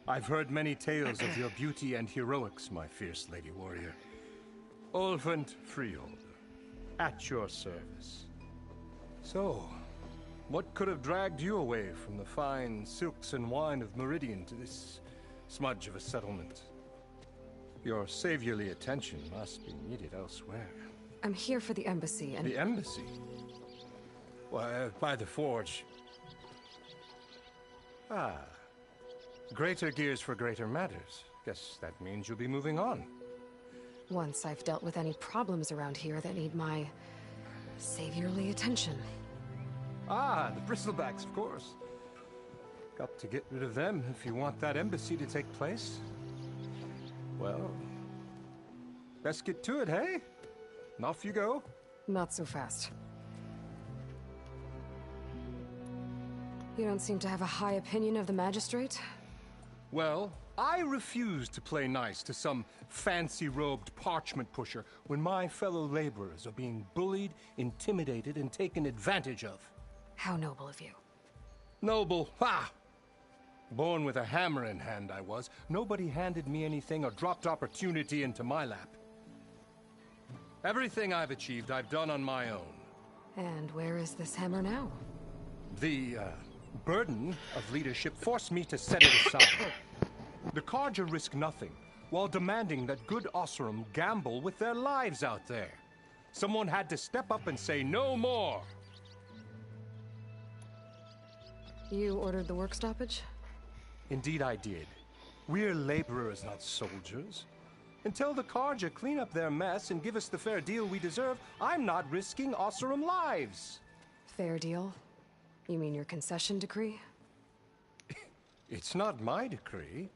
Speaker 11: I've heard many tales of your beauty and heroics, my fierce lady warrior. Ulvund Freehold, at your service. So, what could have dragged you away from the fine silks and wine of Meridian to this smudge of a settlement? Your saviorly attention must be needed elsewhere.
Speaker 2: I'm here for the embassy and...
Speaker 11: The embassy? Why, by the forge. Ah. Greater gears for greater matters. Guess that means you'll be moving on.
Speaker 2: Once I've dealt with any problems around here that need my saviorly attention.
Speaker 11: Ah, the bristlebacks, of course. Got to get rid of them if you want that embassy to take place. Well, best get to it, hey? And off you go.
Speaker 2: Not so fast. You don't seem to have a high opinion of the magistrate?
Speaker 11: Well, I refuse to play nice to some fancy-robed parchment pusher when my fellow laborers are being bullied, intimidated, and taken advantage of.
Speaker 2: How noble of you.
Speaker 11: Noble? Ha! Born with a hammer in hand, I was. Nobody handed me anything or dropped opportunity into my lap. Everything I've achieved, I've done on my own.
Speaker 2: And where is this hammer now?
Speaker 11: The, burden of leadership forced me to set it aside. The Carja risk nothing, while demanding that good Oseram gamble with their lives out there. Someone had to step up and say no more.
Speaker 2: You ordered the work stoppage?
Speaker 11: Indeed I did.
Speaker 10: We're laborers, not soldiers. Until the Carja clean up their mess and give us the fair deal we deserve, I'm not risking Oseram lives.
Speaker 2: Fair deal? You mean your concession decree?
Speaker 10: It's not my decree.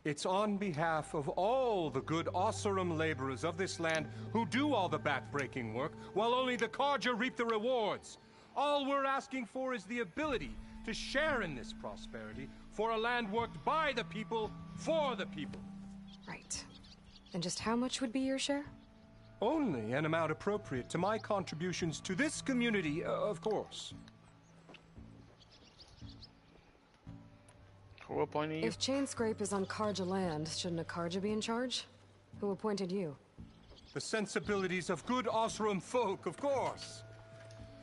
Speaker 10: It's on behalf of all the good Oseram laborers of this land who do all the back-breaking work, while only the Carja reap the rewards. All we're asking for is the ability to share in this prosperity for a land worked by the people, for the people.
Speaker 2: Right. And just how much would be your share?
Speaker 10: Only an amount appropriate to my contributions to this community, of course.
Speaker 1: Who appointed you?
Speaker 2: If Chainscrape is on Carja land, shouldn't a Carja be in charge? Who appointed you?
Speaker 10: The sensibilities of good Oseram folk, of course.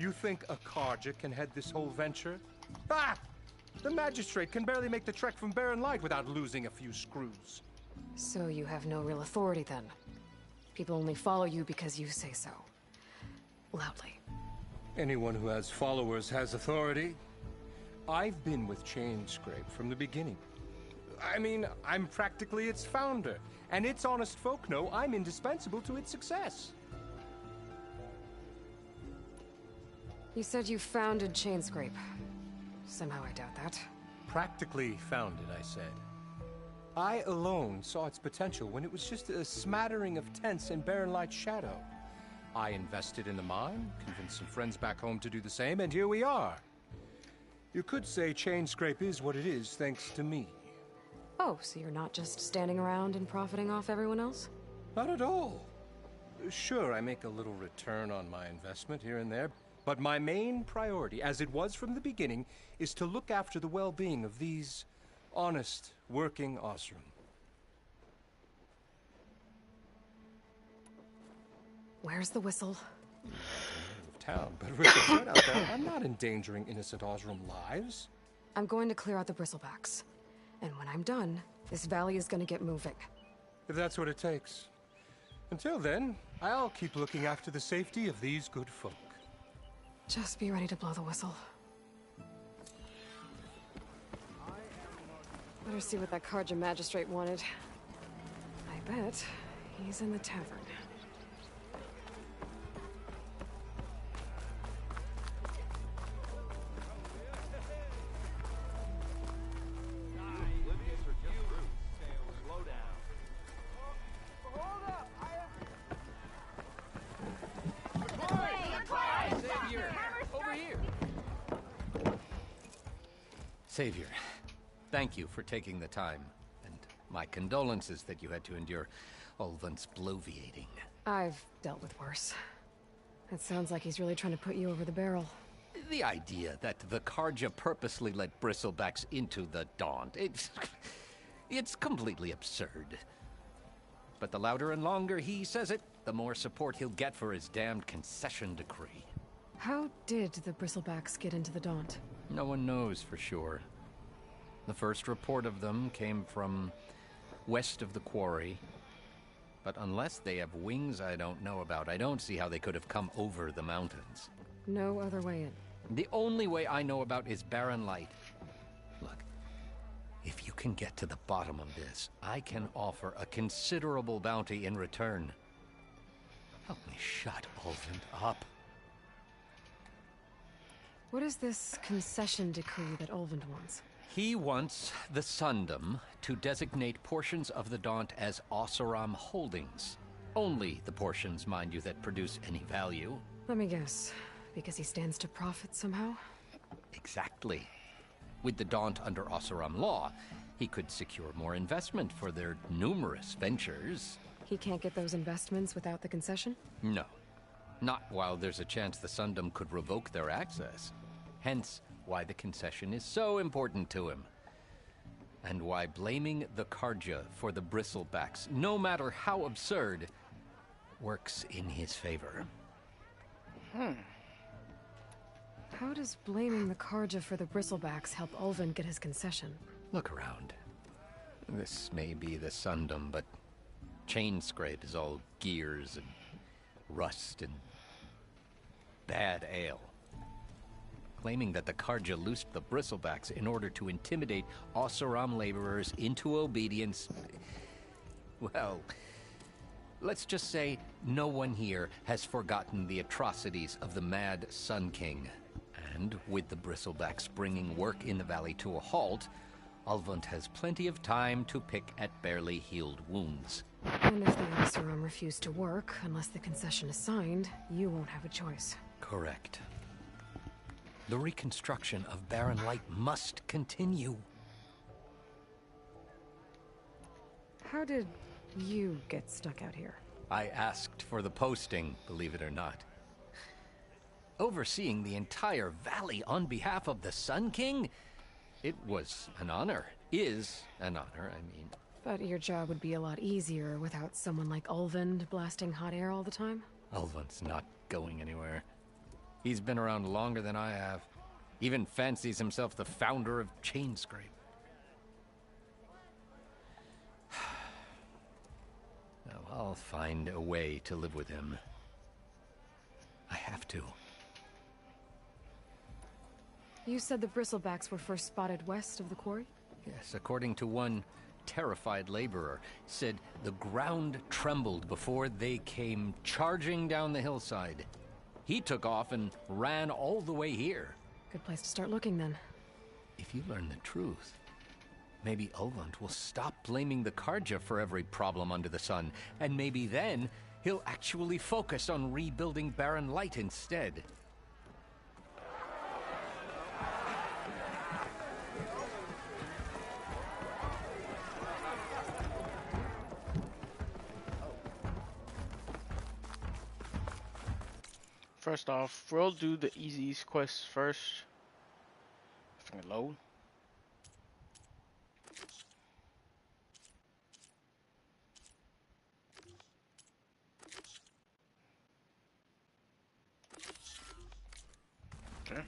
Speaker 10: You think a Carja can head this whole venture? Ah! The magistrate can barely make the trek from Barren Light without losing a few screws.
Speaker 2: So you have no real authority then? People only follow you because you say so. Loudly.
Speaker 10: Anyone who has followers has authority. I've been with Chainscrape from the beginning. I mean, I'm practically its founder, and its honest folk know I'm indispensable to its success.
Speaker 2: You said you founded Chainscrape. Somehow I doubt that.
Speaker 10: Practically founded, I said. I alone saw its potential when it was just a smattering of tents in Barren Light's shadow. I invested in the mine, convinced some friends back home to do the same, and here we are. You could say Chainscrape is what it is thanks to me.
Speaker 2: Oh, so you're not just standing around and profiting off everyone else?
Speaker 10: Not at all. Sure, I make a little return on my investment here and there, but my main priority, as it was from the beginning, is to look after the well-being of these honest, working Oseram.
Speaker 2: Where's the whistle?
Speaker 10: Of town, but with the threat out there, I'm not endangering innocent Oseram lives.
Speaker 2: I'm going to clear out the bristlebacks. And when I'm done, this valley is gonna get moving.
Speaker 10: If that's what it takes. Until then, I'll keep looking after the safety of these good folk.
Speaker 2: Just be ready to blow the whistle. Better see what that Carja magistrate wanted. I bet he's in the tavern.
Speaker 9: Savior, thank you for taking the time, and my condolences that you had to endure Ulvin's bloviating.
Speaker 2: I've dealt with worse. It sounds like he's really trying to put you over the barrel.
Speaker 9: The idea that the Carja purposely let bristlebacks into the Daunt, it's completely absurd. But the louder and longer he says it, the more support he'll get for his damned concession decree.
Speaker 2: How did the bristlebacks get into the Daunt?
Speaker 9: No one knows for sure. The first report of them came from west of the quarry. But unless they have wings I don't know about, I don't see how they could have come over the mountains.
Speaker 2: No other way in.
Speaker 9: The only way I know about is Barren Light. Look, if you can get to the bottom of this, I can offer a considerable bounty in return. Help me shut Ulvund up.
Speaker 2: What is this concession decree that Ulvund wants?
Speaker 9: He wants the Sundom to designate portions of the Daunt as Oseram holdings. Only the portions, mind you, that produce any value.
Speaker 2: Let me guess. Because he stands to profit somehow?
Speaker 9: Exactly. With the Daunt under Oseram law, he could secure more investment for their numerous ventures.
Speaker 2: He can't get those investments without the concession?
Speaker 9: No. Not while there's a chance the Sundom could revoke their access. Hence, why the concession is so important to him. And why blaming the Carja for the bristlebacks, no matter how absurd, works in his favor.
Speaker 2: How does blaming the Carja for the bristlebacks help Ulvund get his concession?
Speaker 9: Look around. This may be the Sundom, but Chainscrape is all gears and rust and bad ale. claiming that the Carja loosed the bristlebacks in order to intimidate Oseram laborers into obedience. Well, let's just say no one here has forgotten the atrocities of the Mad Sun King. And with the bristlebacks bringing work in the valley to a halt, Ulvund has plenty of time to pick at barely healed wounds.
Speaker 2: And if the Oseram refuse to work, unless the concession is signed, you won't have a choice.
Speaker 9: Correct. The reconstruction of Barren Light must continue.
Speaker 2: How did you get stuck out here?
Speaker 9: I asked for the posting, believe it or not. Overseeing the entire valley on behalf of the Sun King? It was an honor. Is an honor, I mean.
Speaker 2: But your job would be a lot easier without someone like Ulvund blasting hot air all the time?
Speaker 9: Ulvund's not going anywhere. He's been around longer than I have. Even fancies himself the founder of Chainscrape. Now, I'll find a way to live with him. I have to.
Speaker 2: You said the bristlebacks were first spotted west of the quarry?
Speaker 9: Yes, according to one terrified laborer, said the ground trembled before they came charging down the hillside. He took off and ran all the way here.
Speaker 2: Good place to start looking, then.
Speaker 9: If you learn the truth, maybe Ulvund will stop blaming the Carja for every problem under the sun, and maybe then he'll actually focus on rebuilding Barren Light instead.
Speaker 1: First off, we'll do the easiest quest first. If I can load. Okay.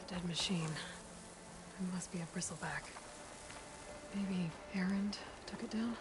Speaker 2: Dead machine. It must be a bristleback. Maybe Erend took it down?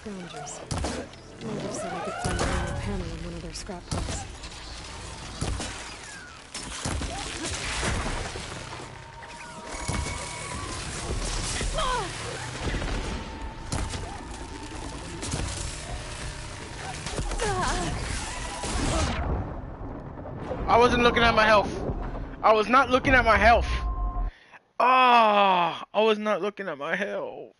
Speaker 2: Scroungers. Motive said I could find a metal panel in one of their scrap piles.
Speaker 1: I wasn't looking at my health. I was not looking at my health. Ah, I was not looking at my health.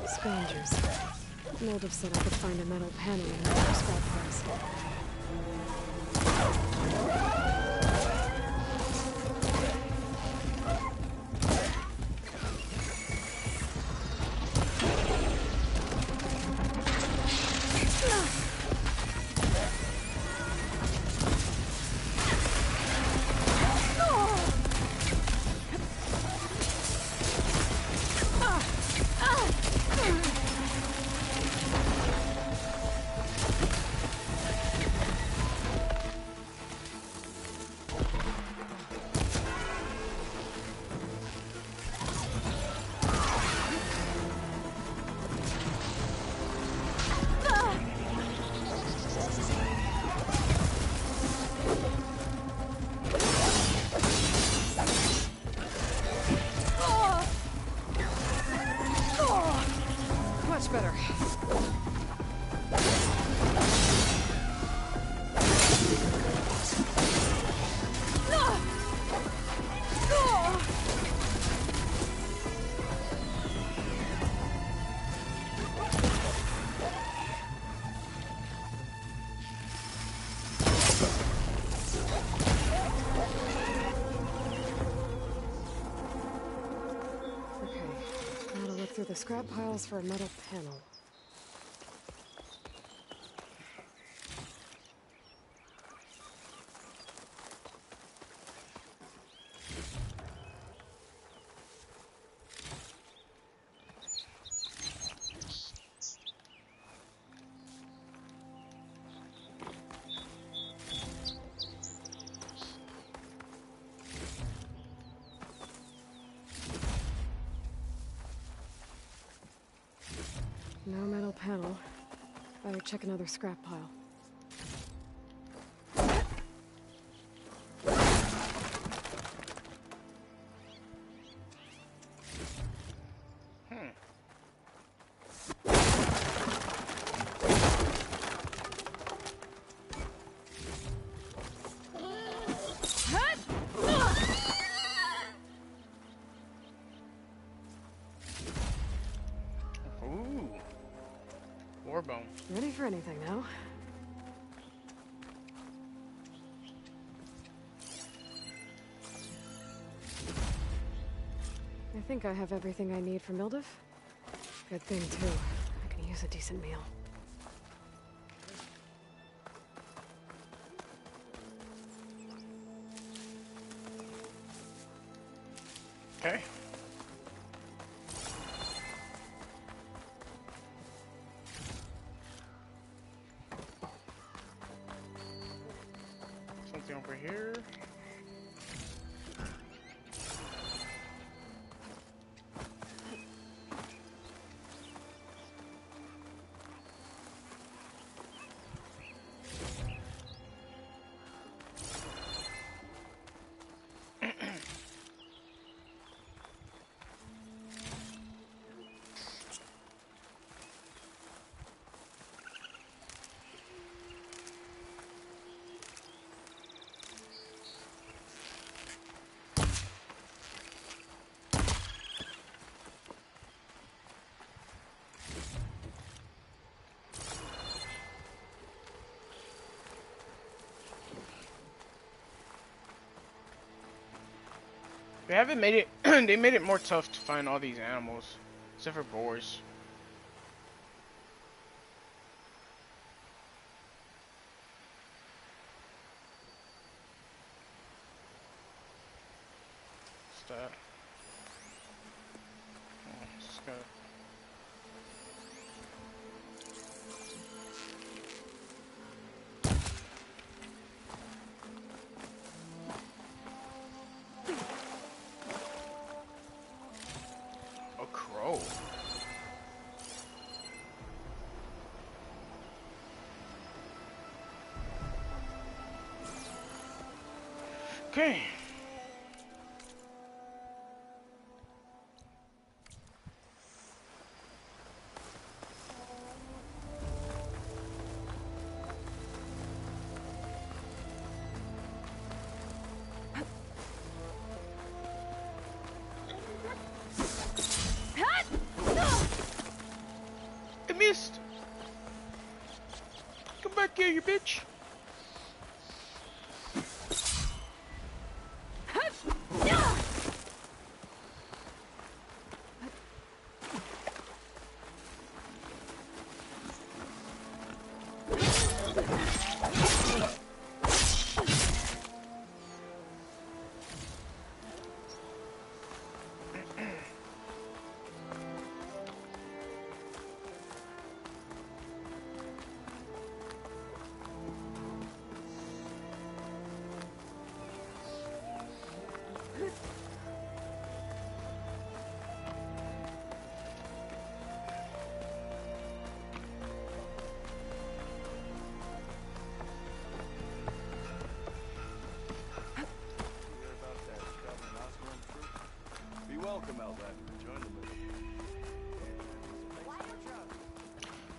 Speaker 2: Scroungers. Motive said I could find a metal panel in one of their scrap piles. Much better. Through the scrap piles for a metal panel. No metal panel. Better check another scrap pile.
Speaker 1: Warbone.
Speaker 2: Ready for anything now? I think I have everything I need for Mildef. Good thing, too. I can use a decent meal.
Speaker 1: Okay. Something over here. They haven't made it. They made it more tough to find all these animals, except for boars. that? Oh, just gotta... A crow. Okay. I missed. Come back here, you bitch.
Speaker 12: Welcome, Albert. Join the mission.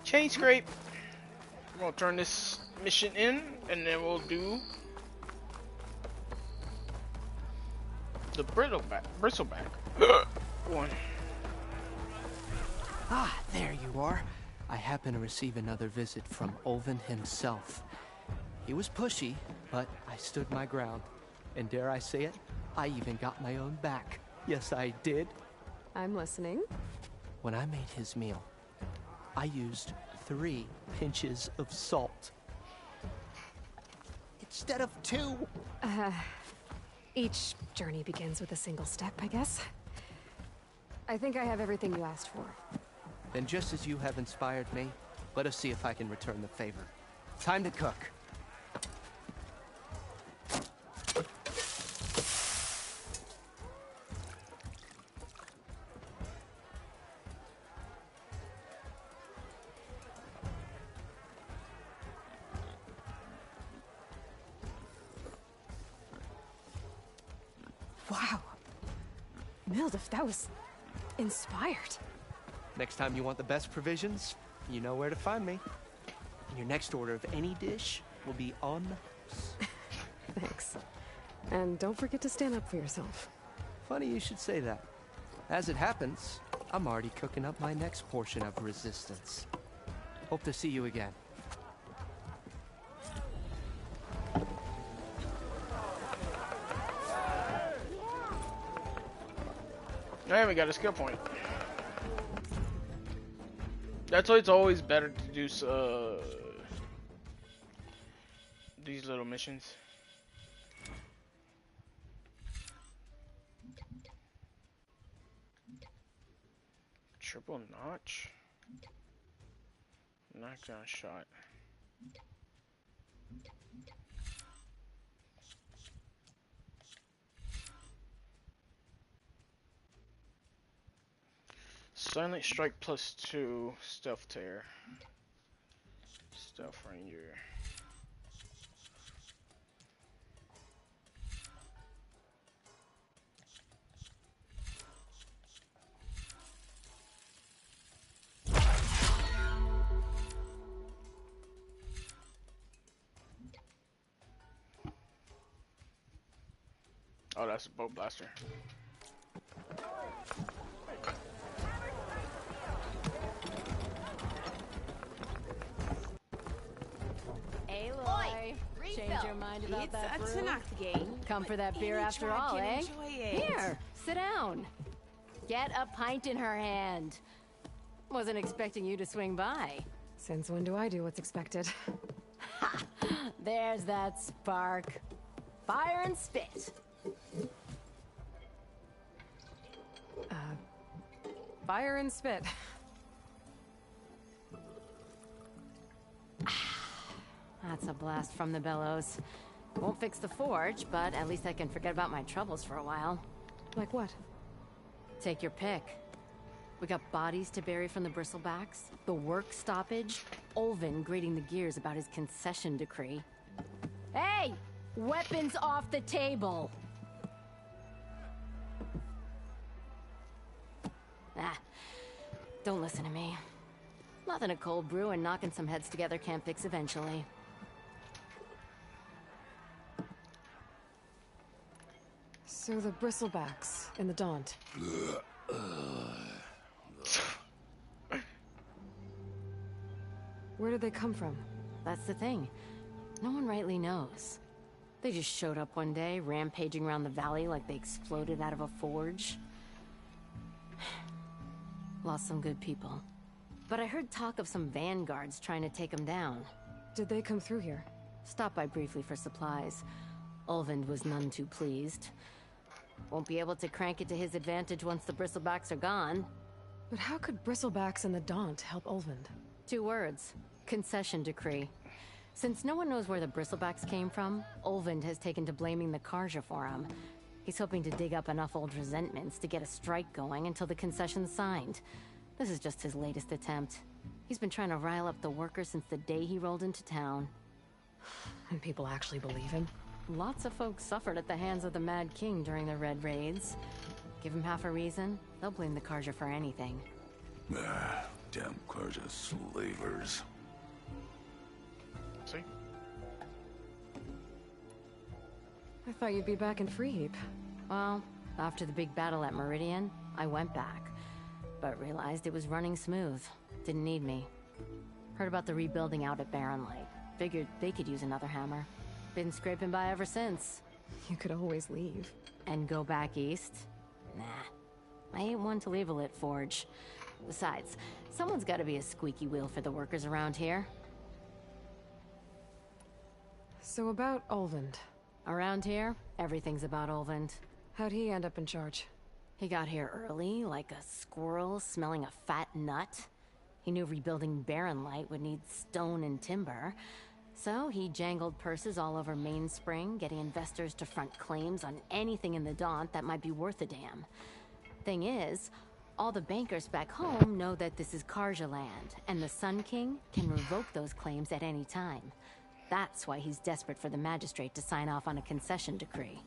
Speaker 1: Chain scrape. We'll turn this mission in, and then we'll do the bristleback one.
Speaker 24: Ah, there you are. I happen to receive another visit from Ulvin himself. He was pushy, but I stood my ground. And dare I say it, I even got my own back. Yes, I did.
Speaker 2: I'm listening.
Speaker 24: When I made his meal, I used 3 pinches of salt. Instead of 2.
Speaker 2: Each journey begins with a single step, I guess. I think I have everything you asked for.
Speaker 24: Then just as you have inspired me, let us see if I can return the favor. Time to cook.
Speaker 2: Wow. Mildef, that was inspired.
Speaker 24: Next time you want the best provisions, you know where to find me. And your next order of any dish will be on.
Speaker 2: Thanks. And don't forget to stand up for yourself.
Speaker 24: Funny you should say that. As it happens, I'm already cooking up my next portion of resistance. Hope to see you again.
Speaker 1: Alright, we got a skill point. That's why it's always better to do these little missions. Triple notch? Knockdown shot. Silent strike +2, stealth tear, stealth ranger. Oh, that's a bolt blaster.
Speaker 5: Aloy, change your mind about that brew? Come for that beer after all, eh? Here, sit down. Get a pint in her hand. Wasn't expecting you to swing by.
Speaker 2: Since when do I do what's expected?
Speaker 5: Ha! There's that spark. Fire and spit.
Speaker 2: Fire and spit.
Speaker 5: That's a blast from the bellows. Won't fix the forge, but at least I can forget about my troubles for a while.
Speaker 2: Like what?
Speaker 5: Take your pick. We got bodies to bury from the bristlebacks, the work stoppage, Olvin grating the gears about his concession decree. Hey! Weapons off the table! Ah, don't listen to me. Nothing a cold brew and knocking some heads together can't fix eventually.
Speaker 2: So the bristlebacks in the Daunt. Where did they come from?
Speaker 5: That's the thing. No one rightly knows. They just showed up one day, rampaging around the valley like they exploded out of a forge. Lost some good people. But I heard talk of some vanguards trying to take them down.
Speaker 2: Did they come through here?
Speaker 5: Stopped by briefly for supplies. Ulvund was none too pleased. Won't be able to crank it to his advantage once the bristlebacks are gone.
Speaker 2: But how could bristlebacks and the Daunt help Ulvund?
Speaker 5: 2 words. Concession decree. Since no one knows where the bristlebacks came from, Ulvund has taken to blaming the Karja for him. He's hoping to dig up enough old resentments to get a strike going until the concession's signed. This is just his latest attempt. He's been trying to rile up the workers since the day he rolled into town.
Speaker 2: And people actually believe him?
Speaker 5: Lots of folks suffered at the hands of the Mad King during the Red Raids. Give him half a reason, they'll blame the Karja for anything.
Speaker 14: Ah, damn Karja slavers.
Speaker 1: See?
Speaker 2: I thought you'd be back in Freeheap.
Speaker 5: Well, after the big battle at Meridian, I went back. But realized it was running smooth. Didn't need me. Heard about the rebuilding out at Barren Light. Figured they could use another hammer. Been scraping by ever since.
Speaker 2: You could always leave.
Speaker 5: And go back east? Nah. I ain't one to leave a lit forge. Besides, someone's gotta be a squeaky wheel for the workers around here.
Speaker 2: So about Ulvund.
Speaker 5: Around here, everything's about Ulvund.
Speaker 2: How'd he end up in charge?
Speaker 5: He got here early, like a squirrel smelling a fat nut. He knew rebuilding Barren Light would need stone and timber. So he jangled purses all over Mainspring, getting investors to front claims on anything in the Daunt that might be worth a damn. Thing is, all the bankers back home know that this is Karja land, and the Sun King can revoke those claims at any time. That's why he's desperate for the magistrate to sign off on a concession decree.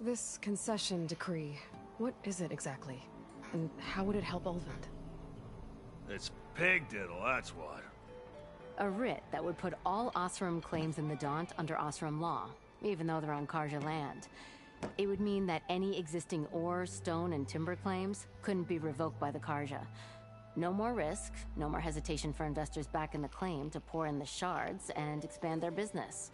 Speaker 2: This concession decree, what is it exactly? And how would it help Ulvund?
Speaker 14: It's pig diddle, that's what.
Speaker 5: A writ that would put all Oseram claims in the Daunt under Oseram law, even though they're on Karja land. It would mean that any existing ore, stone, and timber claims couldn't be revoked by the Karja. No more risk, no more hesitation for investors back in the claim to pour in the shards and expand their business.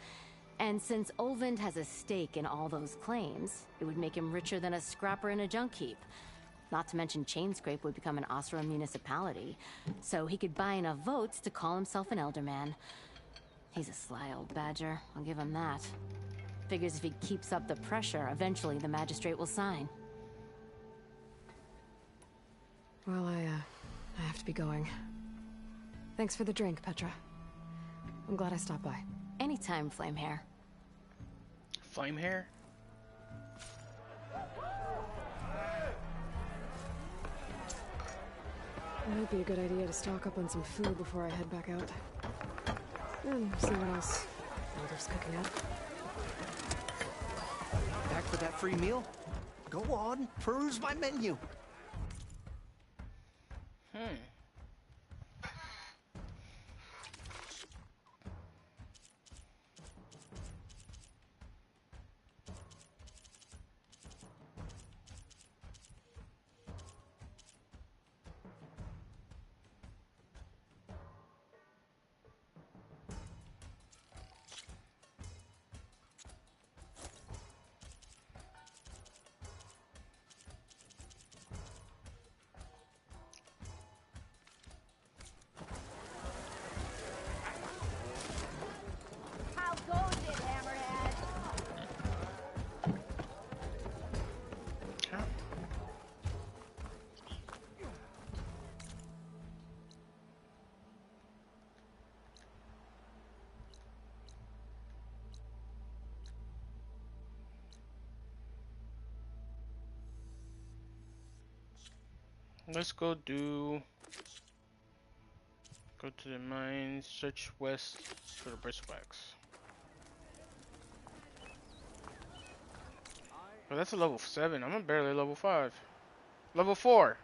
Speaker 5: And since Ulvund has a stake in all those claims, it would make him richer than a scrapper in a junk heap. Not to mention Chainscrape would become an Oseram municipality, so he could buy enough votes to call himself an Elderman. He's a sly old badger, I'll give him that. Figures if he keeps up the pressure, eventually the magistrate will sign.
Speaker 2: Well, I have to be going. Thanks for the drink, Petra. I'm glad I stopped by.
Speaker 5: Anytime, Flamehair.
Speaker 1: Flamehair?
Speaker 2: It might be a good idea to stock up on some food before I head back out. And see what else Elder's cooking up.
Speaker 15: Back for that free meal? Go on, peruse my menu.
Speaker 1: Let's go to the mines, search west for the Bristlebacks. Oh, that's a level 7. I'm barely level 5. Level 4.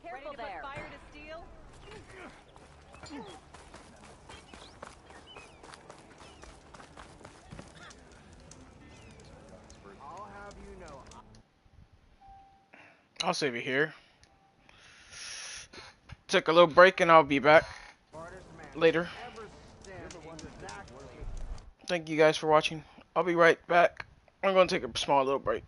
Speaker 13: Careful there. Fire to steel.
Speaker 7: I'll have you know.
Speaker 1: I'll save it here. Take a little break and I'll be back later. Thank you guys for watching. I'll be right back. I'm going to take a small little break.